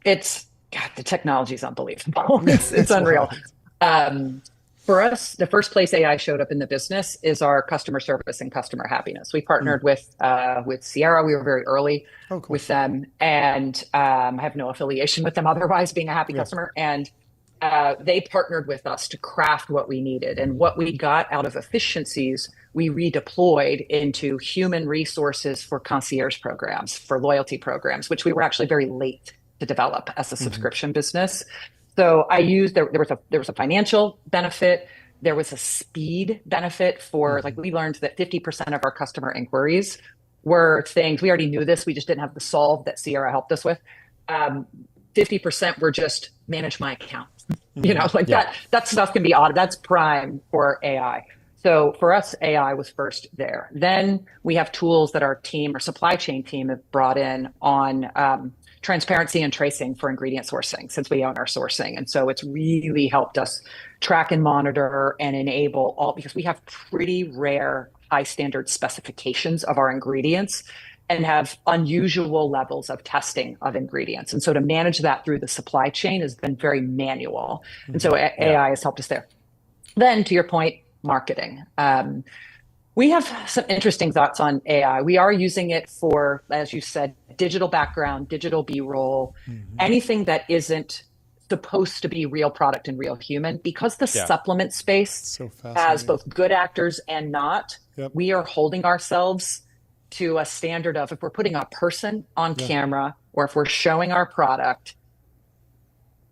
The technology is unbelievable. It's unreal. For us, the first place AI showed up in the business is our customer service and customer happiness. We partnered with Sierra. We were very early with them, and I have no affiliation with them otherwise, being a happy customer. And they partnered with us to craft what we needed, and what we got out of efficiencies, we redeployed into human resources for concierge programs, for loyalty programs, which we were actually very late to develop as a subscription business. So I used, there was a financial benefit. There was a speed benefit for, like, we learned that 50% of our customer inquiries were things, we already knew this, we just didn't have the solve that Sierra helped us with. 50% were just manage my account. That stuff can be automated. That's prime for AI. So for us, AI was first there. Then we have tools that our supply chain team have brought in on transparency and tracing for ingredient sourcing, since we own our sourcing. And so it's really helped us track and monitor and enable all, because we have pretty rare high standard specifications of our ingredients and have unusual levels of testing of ingredients. And so to manage that through the supply chain has been very manual. And so AI has helped us there. Then to your point, marketing. We have some interesting thoughts on AI. We are using it for, as you said, digital background, digital B-roll, anything that isn't supposed to be real product and real human. Because the supplement space has both good actors and not, we are holding ourselves to a standard of, if we're putting a person on camera or if we're showing our product,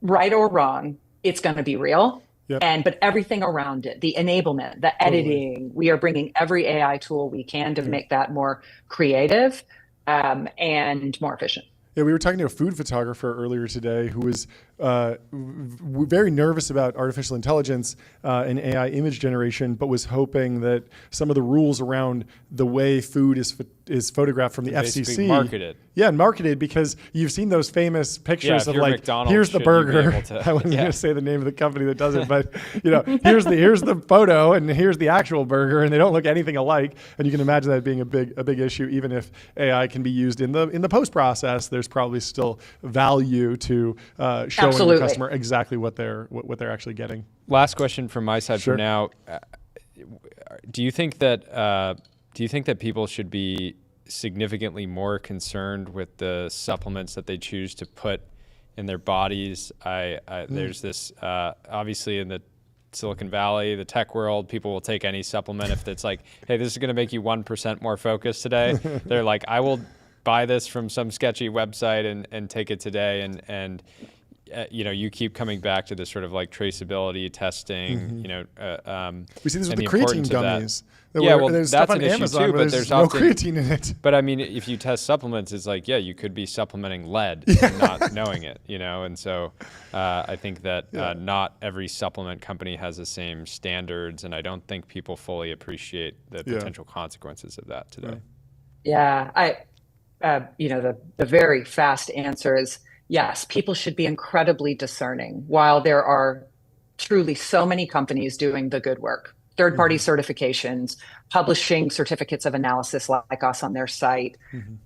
right or wrong, it's going to be real. But everything around it, the enablement, the editing, we are bringing every AI tool we can to make that more creative and more efficient. Yeah, we were talking to a food photographer earlier today who was very nervous about artificial intelligence and AI image generation, but was hoping that some of the rules around the way food is photographed from the FCC marketed. Yeah, and marketed, because you've seen those famous pictures of like, McDonald's, here's the burger. I wasn't going to say the name of the company that does it, but here's the photo and here's the actual burger, and they don't look anything alike. And you can imagine that being a big issue. Even if AI can be used in the post process, there's probably still value to showing the customer exactly what they're actually getting. Last question from my side for now. Do you think that people should be significantly more concerned with the supplements that they choose to put in their bodies? There's this obviously in the Silicon Valley, the tech world, people will take any supplement if it's like, hey, this is going to make you 1% more focused today. They're like, I will buy this from some sketchy website and take it today. And you keep coming back to this sort of like traceability testing. We see this with the creatine gummies. There's that's an issue Amazon too, but there's no often creatine in it. But I mean, if you test supplements, it's like, you could be supplementing lead and not knowing it, and so I think that not every supplement company has the same standards, and I don't think people fully appreciate the potential consequences of that today. The very fast answer is yes, people should be incredibly discerning. While there are truly so many companies doing the good work, third-party certifications, publishing certificates of analysis like us on their site,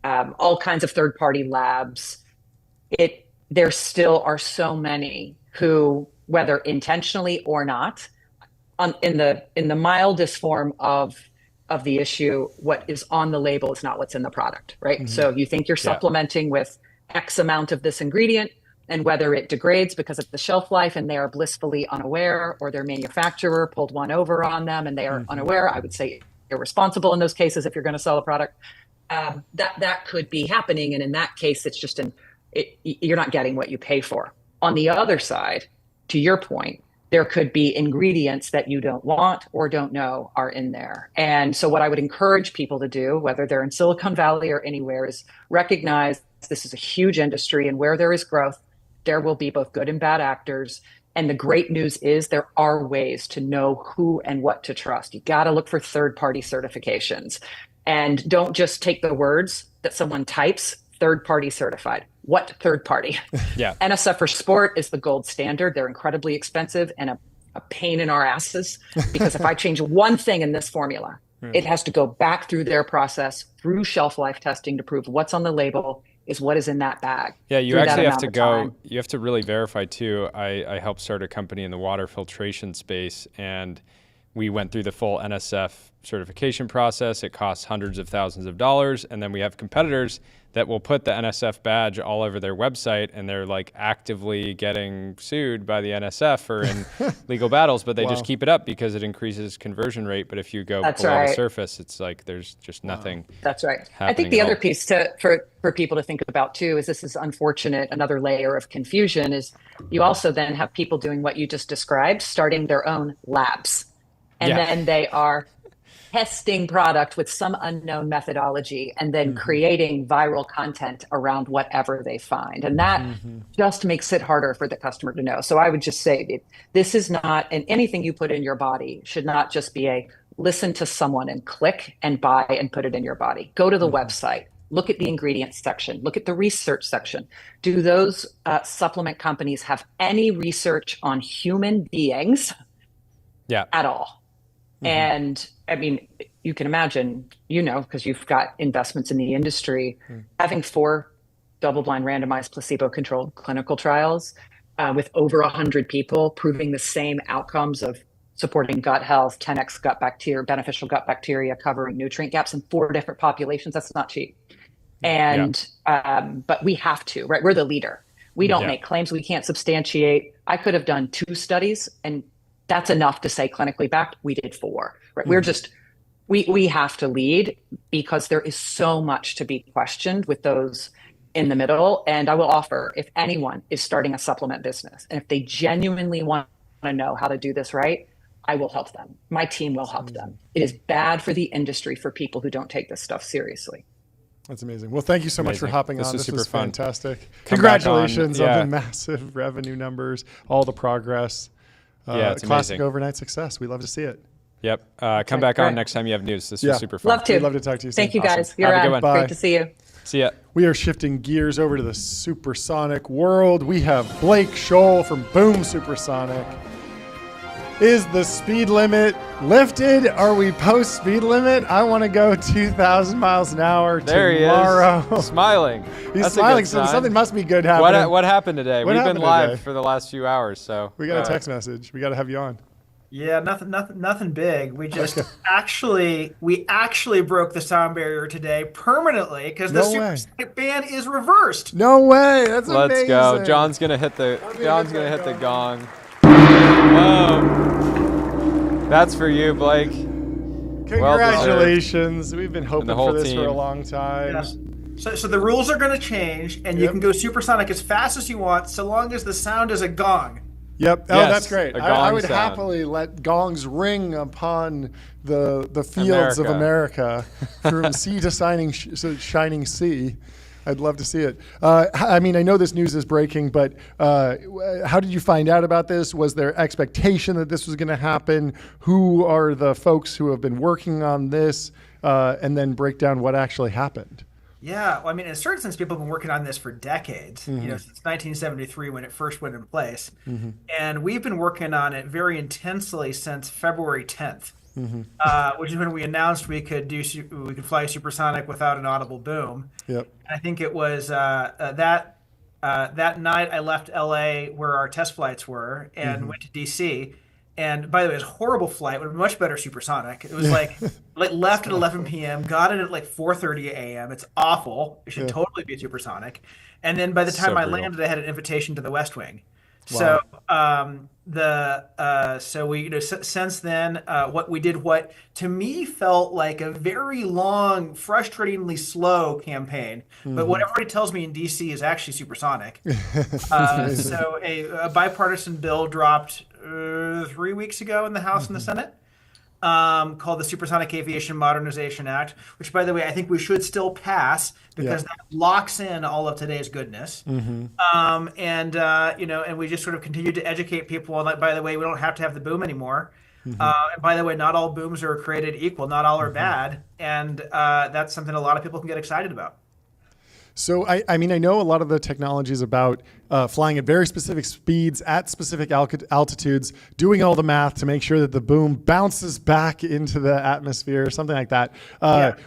all kinds of third-party labs, there still are so many who, whether intentionally or not, in the mildest form of the issue, what is on the label is not what's in the product, right? So you think you're supplementing with X amount of this ingredient, and whether it degrades because of the shelf life and they are blissfully unaware, or their manufacturer pulled one over on them and they are unaware, I would say irresponsible in those cases if you're going to sell a product. That could be happening, and in that case, it's just you're not getting what you pay for. On the other side, to your point, there could be ingredients that you don't want or don't know are in there. And so what I would encourage people to do, whether they're in Silicon Valley or anywhere, is recognize this is a huge industry, and where there is growth, there will be both good and bad actors. And the great news is there are ways to know who and what to trust. You got to look for third-party certifications, and don't just take the words that someone types, third-party certified. What third party? NSF for sport is the gold standard. They're incredibly expensive and a pain in our asses, because if I change one thing in this formula, it has to go back through their process, through shelf life testing to prove what's on the label is what is in that bag. Yeah, you actually have to go, you have to really verify too. I helped start a company in the water filtration space, and we went through the full NSF certification process. It costs hundreds of thousands of dollars. And then we have competitors that will put the NSF badge all over their website, and they're like actively getting sued by the NSF or in legal battles, but they just keep it up because it increases conversion rate. But if you go below the surface, it's like there's just nothing. That's right. I think the other piece for people to think about too is, this is unfortunate. Another layer of confusion is you also then have people doing what you just described, starting their own labs. And then they are testing product with some unknown methodology and then creating viral content around whatever they find. And that just makes it harder for the customer to know. So I would just say this is not, and anything you put in your body should not just be a listen to someone and click and buy and put it in your body. Go to the website, look at the ingredients section, look at the research section. Do those supplement companies have any research on human beings at all? And I mean, you can imagine, because you've got investments in the industry, having 4 double-blind randomized placebo-controlled clinical trials with over 100 people proving the same outcomes of supporting gut health, 10x gut bacteria, beneficial gut bacteria, covering nutrient gaps in 4 different populations. That's not cheap. And but we have to, right? We're the leader. We don't make claims we can't substantiate. I could have done 2 studies, and that's enough to say clinically backed. We did 4, right? We're just, we have to lead, because there is so much to be questioned with those in the middle. And I will offer, if anyone is starting a supplement business, and if they genuinely want to know how to do this right, I will help them. My team will help them. It is bad for the industry for people who don't take this stuff seriously. That's amazing. Well, thank you so much for hopping on. This was fun. Fantastic. Come Congratulations on the massive revenue numbers, all the progress. It's classic amazing. overnight success. We love to see it. Yep. Come back on next time you have news. This was super fun. Love to. We'd love to talk to you soon. Thank you guys. Awesome. You're Have a good on. one. Great to see you. See ya. We are shifting gears over to the supersonic world. We have Blake Scholl from Boom Supersonic. Is the speed limit lifted? Are we post speed limit? I want to go 2,000 miles an hour tomorrow. He is. Smiling. He's That's smiling, a good so sign. something must be good happening. What happened today? What We've happened been live today? for the last few hours, so We got a text message. We got to have you on. Yeah, nothing big. We just actually broke the sound barrier today permanently because the supersonic ban is reversed. No way! That's amazing. Let's go. John's gonna hit the gong. Boom. That's for you, Blake. Congratulations. We've been hoping whole for this team. for a long time. Yes. So the rules are going to change, and you can go supersonic as fast as you want, so long as the sound is a gong. Yep. Oh, Yes, that's great. a I gong would sound. happily let gongs ring upon the fields of America from sea to shining sea. I'd love to see it. I mean, I know this news is breaking, but how did you find out about this? Was there expectation that this was going to happen? Who are the folks who have been working on this? And then break down what actually happened. Yeah, well, I mean, in a certain sense, people have been working on this for decades, since 1973 when it first went in place. And we've been working on it very intensely since February 10th, which is when we announced we could fly supersonic without an audible boom. Yep. And I think it was that night I left LA where our test flights were and went to DC. And by the way, it was a horrible flight, but much better supersonic. It was like left at 11 p.m., got it at like 4:30 a.m. It's awful. It should totally be supersonic. And then by the time I landed, I had an invitation to the West Wing. Wow. So we since then what we did what to me felt like a very long, frustratingly slow campaign, but what everybody tells me in DC is actually supersonic. So a bipartisan bill dropped 3 weeks ago in the House and the Senate. Called the Supersonic Aviation Modernization Act, which, by the way, I think we should still pass because that locks in all of today's goodness. And we just sort of continue to educate people on that. By the way, we don't have to have the boom anymore. And by the way, not all booms are created equal. Not all are bad, and that's something a lot of people can get excited about. So, I mean, I know a lot of the technology is about flying at very specific speeds at specific altitudes, doing all the math to make sure that the boom bounces back into the atmosphere, something like that.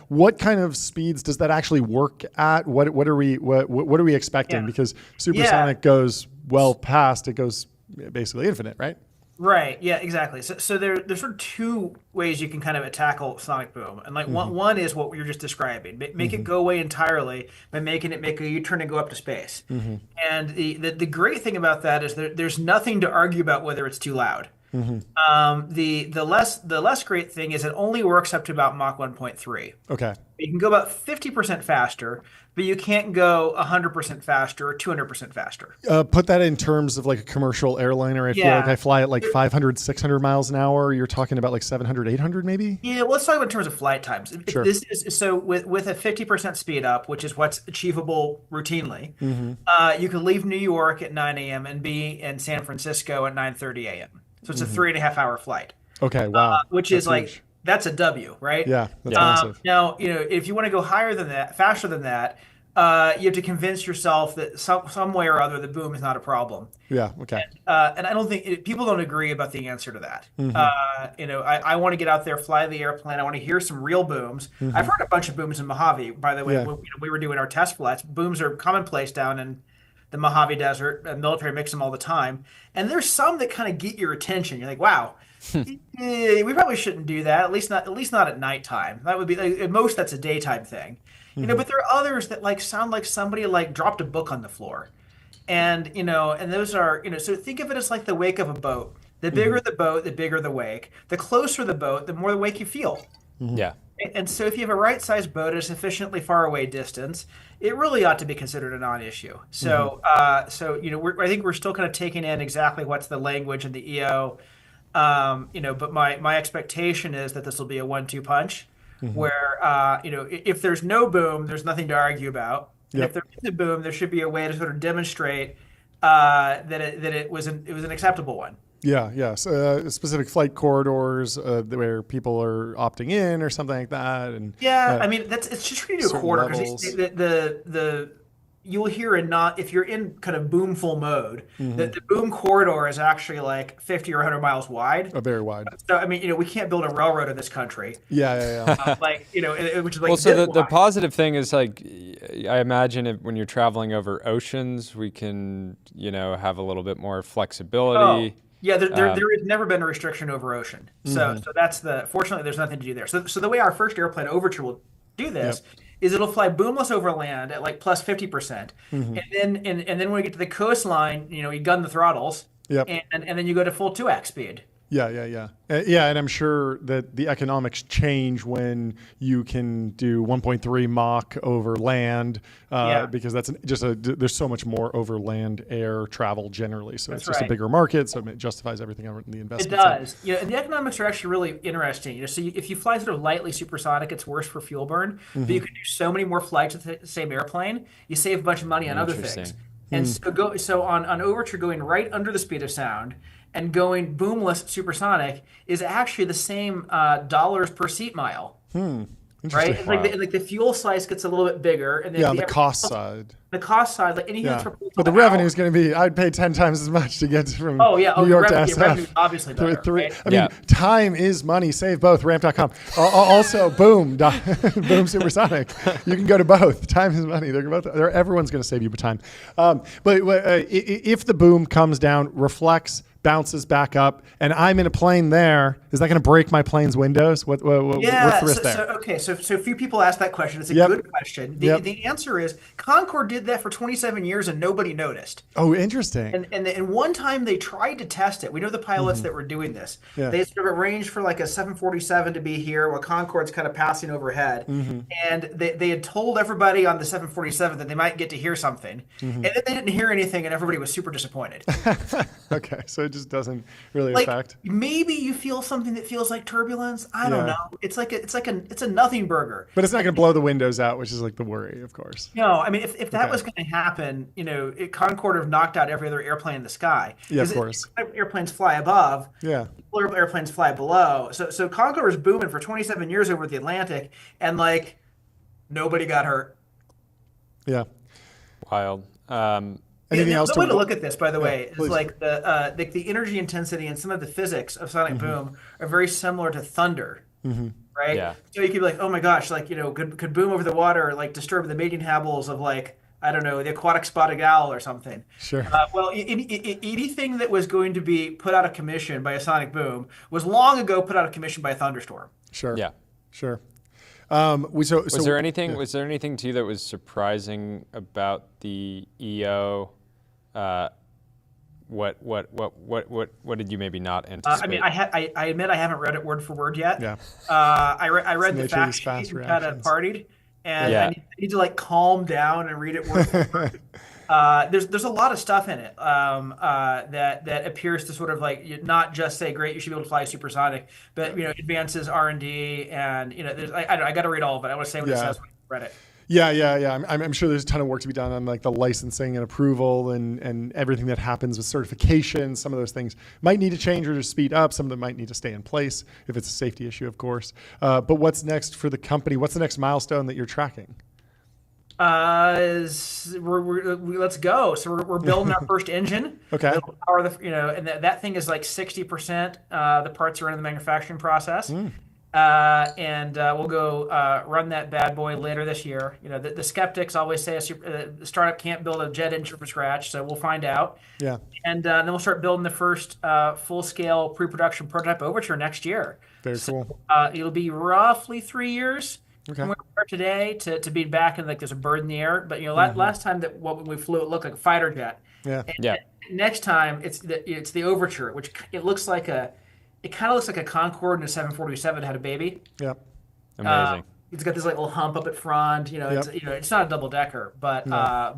What kind of speeds does that actually work at? What are we expecting? Because supersonic goes well past, it goes basically infinite, right? Right. Yeah, exactly. So there's sort of two ways you can kind of tackle sonic boom. And one is what you're just describing. Make it go away entirely by making it make a U-turn and go up to space. And the great thing about that is there's nothing to argue about whether it's too loud. The less great thing is it only works up to about Mach 1.3. Okay. You can go about 50% faster, but you can't go 100% faster or 200% faster. Put that in terms of like a commercial airliner. I feel like I fly at like 500, 600 miles an hour. You're talking about like 700, 800 maybe? Yeah, well, let's talk about in terms of flight times. Sure. This is so with a 50% speed up, which is what's achievable routinely, you can leave New York at 9 a.m. and be in San Francisco at 9:30 a.m. So it's a 3.5 hour flight. Okay, wow. Which is like huge. That's a W, right? Yeah, that's massive. Now, if you want to go higher than that, faster than that, you have to convince yourself that some way or other the boom is not a problem. Yeah, okay. And I don't think people don't agree about the answer to that. I want to get out there, fly the airplane. I want to hear some real booms. I've heard a bunch of booms in Mojave. By the way, we were doing our test flights. Booms are commonplace down in the Mojave Desert. Military mix them all the time. And there's some that kind of get your attention. You're like, wow. We probably shouldn't do that. At least not at nighttime. That would be at most that's a daytime thing, But there are others that like sound like somebody like dropped a book on the floor, and and those are So think of it as like the wake of a boat. The bigger the boat, the bigger the wake. The closer the boat, the more the wake you feel. Yeah. And so if you have a right-sized boat at a sufficiently far away distance, it really ought to be considered a non-issue. So, I think we're still kind of taking in exactly what's the language in the EO. But my expectation is that this will be a 1-2 punch, where if there's no boom, there's nothing to argue about. And if there is a boom, there should be a way to sort of demonstrate that it was an acceptable one. Yeah. So, specific flight corridors where people are opting in or something like that. And I mean, it's just really a quarter because you'll hear if you're in kind of boomful mode, that the boom corridor is actually like 50 or 100 miles wide. Very wide. So I mean, we can't build a railroad in this country. Yeah. Which is like. Well, so the positive thing is like, I imagine when you're traveling over oceans, we can have a little bit more flexibility. Oh. Yeah, there has never been a restriction over ocean. So that's fortunately there's nothing to do there. So the way our first airplane Overture will do this is it'll fly boomless over land at like plus 50%. And then when we get to the coastline, you gun the throttles and then you go to full 2x speed. Yeah. And I'm sure that the economics change when you can do 1.3 Mach over land because that's there's so much more over land air travel generally. So it's just a bigger market, so it justifies everything in the investment. It does. And the economics are actually really interesting. So if you fly sort of lightly supersonic, it's worse for fuel burn, but you can do so many more flights with the same airplane, you save a bunch of money on other things. And so on Overture, going right under the speed of sound and going boomless supersonic is actually the same dollars per seat mile. Right? It's like the fuel slice gets a little bit bigger. And then on the cost side. The cost side, like anything that's proposed. But the revenue is going to be, I'd pay 10 times as much to get from New York to SF. Revenue obviously better, right? I mean, time is money. Save both. Ramp.com. Also, Boom Supersonic. You can go to both. Time is money. Everyone's going to save you time. But if the boom comes down, reflects, bounces back up, and I'm in a plane there, is that going to break my plane's windows? What's the risk there? So a few people ask that question. It's a good question. The answer is Concorde did that for 27 years and nobody noticed. Oh, interesting. And one time they tried to test it. We know the pilots that were doing this. They sort of arranged for like a 747 to be here while Concorde's kind of passing overhead. And they had told everybody on the 747 that they might get to hear something. And then they didn't hear anything and everybody was super disappointed. Okay, so it just doesn't really like, affect. Maybe you feel something that feels like turbulence. I don't know. It's a nothing burger. But it's not going to blow the windows out, which is like the worry, of course. No, I mean, if that was going to happen, Concorde would have knocked out every other airplane in the sky. Yeah, of course. Airplanes fly above. Yeah. Airplanes fly below. So Concorde was booming for 27 years over the Atlantic, and like nobody got hurt. Yeah. Wild. Anything else? The way to look at this, by the way, is like the energy intensity and some of the physics of sonic boom are very similar to thunder, right? Yeah. So you could be like, oh my gosh, like could boom over the water like disturb the mating hables of like I don't know the aquatic spotted owl or something? Sure. Well, anything that was going to be put out of commission by a sonic boom was long ago put out of commission by a thunderstorm. Sure. Yeah. Sure. Was there anything to you that was surprising about the EO? What did you maybe not anticipate? I mean, I admit I haven't read it word for word yet. Yeah. I read the fact sheet and kind of partied, and I need to like calm down and read it word for word. There's a lot of stuff in it that appears to sort of like not just say great, you should be able to fly supersonic, but advances R&D and I got to read all of it. I want to say what it says when I read it. Yeah. I'm sure there's a ton of work to be done on like the licensing and approval and everything that happens with certification. Some of those things might need to change or to speed up. Some of them might need to stay in place if it's a safety issue, of course. But what's next for the company? What's the next milestone that you're tracking? Let's go. So we're building our first engine. Okay. Power and that thing is like 60%. The parts are in the manufacturing process. And we'll go run that bad boy later this year. The skeptics always say a startup can't build a jet engine from scratch, so we'll find out. Yeah. And then we'll start building the first full-scale pre-production prototype Overture next year. Very cool. It'll be roughly 3 years from where we are today to be back and like there's a bird in the air. But last time when we flew, it looked like a fighter jet. Yeah. And next time it's the Overture, which it kind of looks like a Concorde and a 747 had a baby. Yep. Amazing. It's got this like little hump up at front. It's not a double decker, but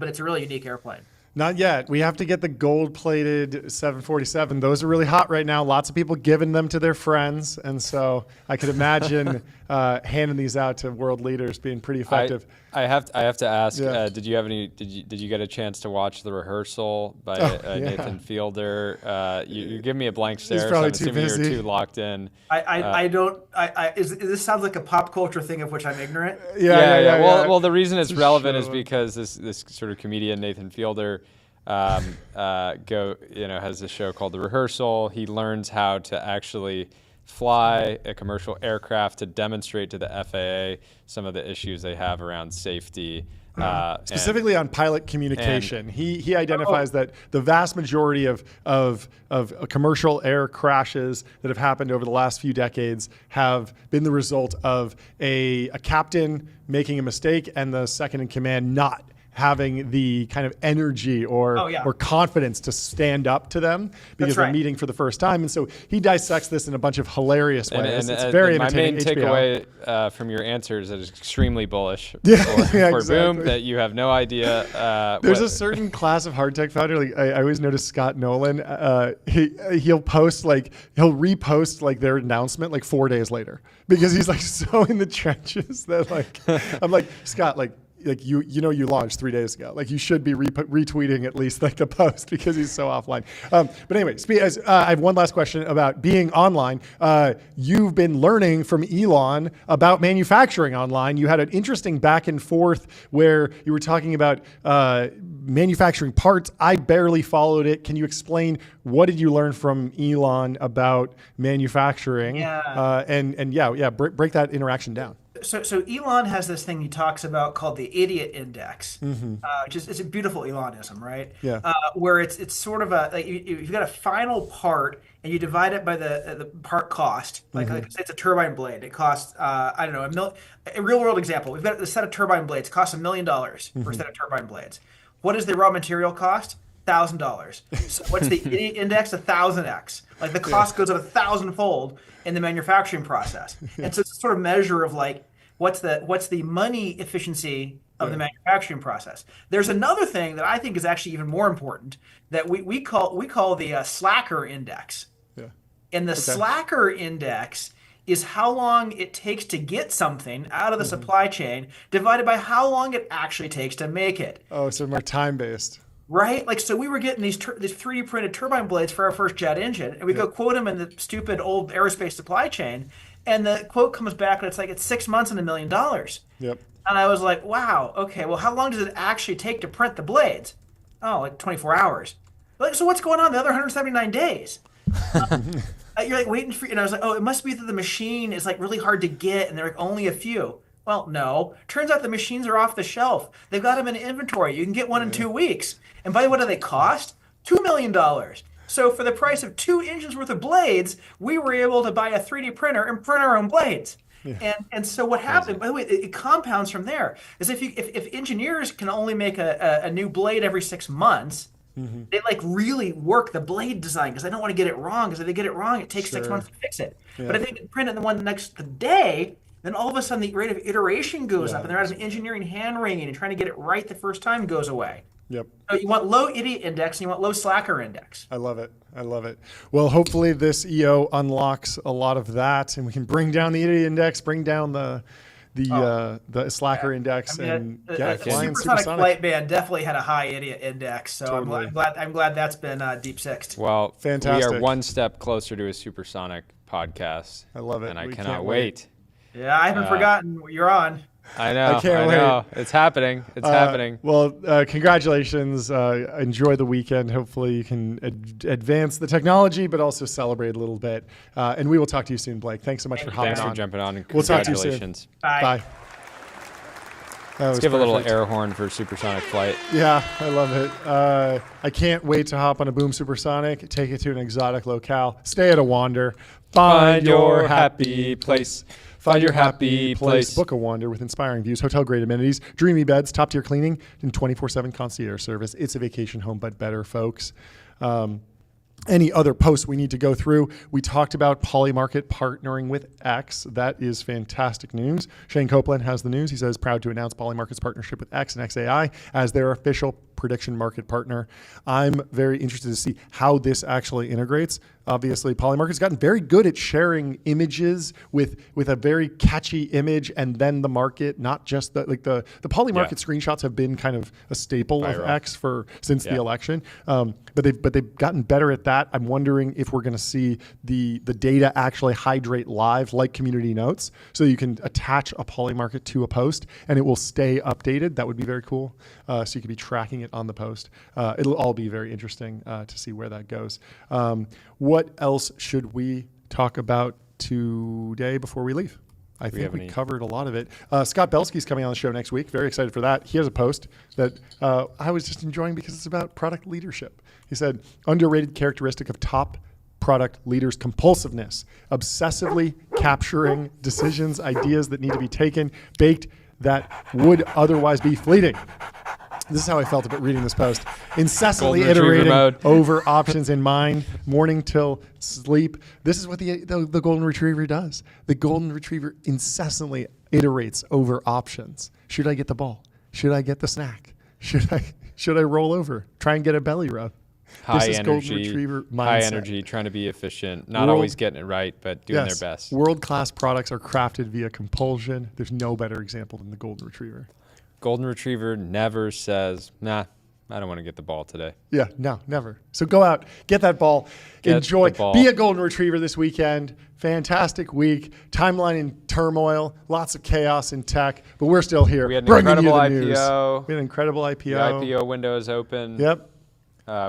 it's a really unique airplane. Not yet. We have to get the gold-plated 747. Those are really hot right now. Lots of people giving them to their friends, and so I could imagine handing these out to world leaders being pretty effective. I have to ask. Did you get a chance to watch the rehearsal by Nathan Fielder? You give me a blank stare. He's probably so too busy. You're too locked in. This sounds like a pop culture thing of which I'm ignorant. Yeah. Well, the reason it's relevant is because this sort of comedian Nathan Fielder has a show called The Rehearsal. He learns how to actually fly a commercial aircraft to demonstrate to the FAA some of the issues they have around safety. Specifically on pilot communication. He identifies that the vast majority of commercial air crashes that have happened over the last few decades have been the result of a captain making a mistake and the second in command not having the kind of energy or confidence to stand up to them because they're meeting for the first time. And so he dissects this in a bunch of hilarious ways. It's very entertaining. My main takeaway from your answers is extremely bullish for exactly. Boom, that you have no idea. There's a certain class of hard tech founder. Like I always notice Scott Nolan. He'll repost like their announcement like 4 days later because he's like so in the trenches that like I'm like, Scott, like you launched 3 days ago. Like you should be retweeting at least like the post because he's so offline. But anyway, I have one last question about being online. You've been learning from Elon about manufacturing online. You had an interesting back and forth where you were talking about manufacturing parts. I barely followed it. Can you explain what did you learn from Elon about manufacturing? Break that interaction down. So Elon has this thing he talks about called the idiot index, which is it's a beautiful Elonism, right? Yeah. Where it's sort of you've got a final part and you divide it by the part cost. Like say it's a turbine blade. It costs a real world example. We've got a set of turbine blades. It costs $1 million for a set of turbine blades. What is the raw material cost? $1,000. So what's the idiot index? 1,000x. Like the cost goes up 1,000-fold in the manufacturing process. And so it's a sort of measure of like what's the money efficiency of the manufacturing process. There's another thing that I think is actually even more important that we call the slacker index. Yeah. And the slacker index is how long it takes to get something out of the supply chain divided by how long it actually takes to make it. Oh, so more time-based. Right? Like, so we were getting these 3D printed turbine blades for our first jet engine, and we go quote them in the stupid old aerospace supply chain, and the quote comes back and it's 6 months and $1 million. Yep. And I was like, wow, okay, well, how long does it actually take to print the blades? Oh, like 24 hours. Like, so what's going on the other 179 days? You're like waiting for, and I was like, oh, it must be that the machine is like really hard to get, and there are only a few. Well, no. Turns out the machines are off the shelf. They've got them in inventory. You can get one in 2 weeks. And by the way, what do they cost? $2 million. So for the price of 2 engines worth of blades, we were able to buy a 3D printer and print our own blades. Yeah. And so what happened, by the way, it compounds from there, is if engineers can only make a new blade every 6 months, they like really work the blade design because they don't want to get it wrong, because if they get it wrong, it takes 6 months to fix it. Yeah. But if they can print it the one next day, then all of a sudden the rate of iteration goes up, and there's an engineering hand-wringing and trying to get it right the first time goes away. Yep. So you want low idiot index and you want low slacker index. I love it. Well, hopefully this EO unlocks a lot of that, and we can bring down the idiot index, bring down the slacker index, and flying Supersonic flight band definitely had a high idiot index. So totally. I'm glad that's been deep sixed. Well, fantastic. We are one step closer to a supersonic podcast. I love it, and I cannot wait. Yeah, I haven't forgotten what you're on. I know. I know. It's happening. It's happening. Well, congratulations. Enjoy the weekend. Hopefully you can advance the technology, but also celebrate a little bit. And we will talk to you soon, Blake. Thanks so much for hopping on. Thanks for jumping on. And we'll talk to you soon. Bye. Let's give a little air horn for supersonic flight. Yeah, I love it. I can't wait to hop on a Boom Supersonic, take it to an exotic locale, stay at a Wander, find your happy place. Find your happy place. Book a Wander with inspiring views, hotel-grade amenities, dreamy beds, top-tier cleaning, and 24/7 concierge service. It's a vacation home, but better, folks. any other posts we need to go through. We talked about Polymarket partnering with X. That is fantastic news. Shane Copeland has the news. He says, proud to announce Polymarket's partnership with X and XAI as their official prediction market partner. I'm very interested to see how this actually integrates. Obviously, Polymarket's gotten very good at sharing images with a very catchy image and then the market, not just the Polymarket screenshots have been kind of a staple of X since the election. But they've gotten better at that. I'm wondering if we're going to see the data actually hydrate live like community notes, so you can attach a Polymarket to a post and it will stay updated. That would be very cool. So you could be tracking it on the post. It'll all be very interesting to see where that goes. What else should we talk about today before we leave? I think we covered a lot of it. Scott Belsky's coming on the show next week. Very excited for that. He has a post that I was just enjoying because it's about product leadership. He said, underrated characteristic of top product leaders: compulsiveness, obsessively capturing decisions, ideas that need to be taken, baked that would otherwise be fleeting. This is how I felt about reading this post. Incessantly iterating over options in mind, morning till sleep. This is what the golden retriever does. The golden retriever incessantly iterates over options. Should I get the ball? Should I get the snack? Should I roll over? Try and get a belly rub? High energy, trying to be efficient, not always getting it right, but doing their best. World-class products are crafted via compulsion. There's no better example than the golden retriever. Golden retriever never says, nah, I don't want to get the ball today. Yeah, no, never. So go out, get that ball, enjoy, be a golden retriever this weekend. Fantastic week. Timeline in turmoil, lots of chaos in tech, but we're still here. We had an incredible IPO. We had an incredible IPO. The IPO window is open. Yep.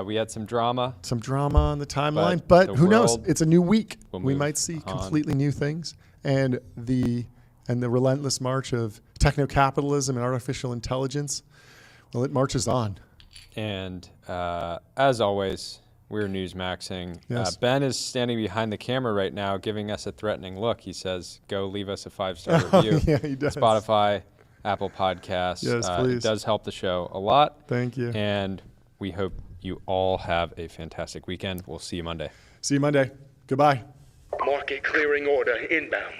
We had some drama. Some drama on the timeline, but who knows? It's a new week. We might see completely new things, and the relentless march of techno-capitalism and artificial intelligence, well, it marches on. And as always, we're Newsmaxing. Yes. Ben is standing behind the camera right now, giving us a threatening look. He says, go leave us a 5-star review. Yeah, he does. Spotify, Apple Podcasts. Yes, please. It does help the show a lot. Thank you. And we hope you all have a fantastic weekend. We'll see you Monday. See you Monday. Goodbye. Market clearing order inbound.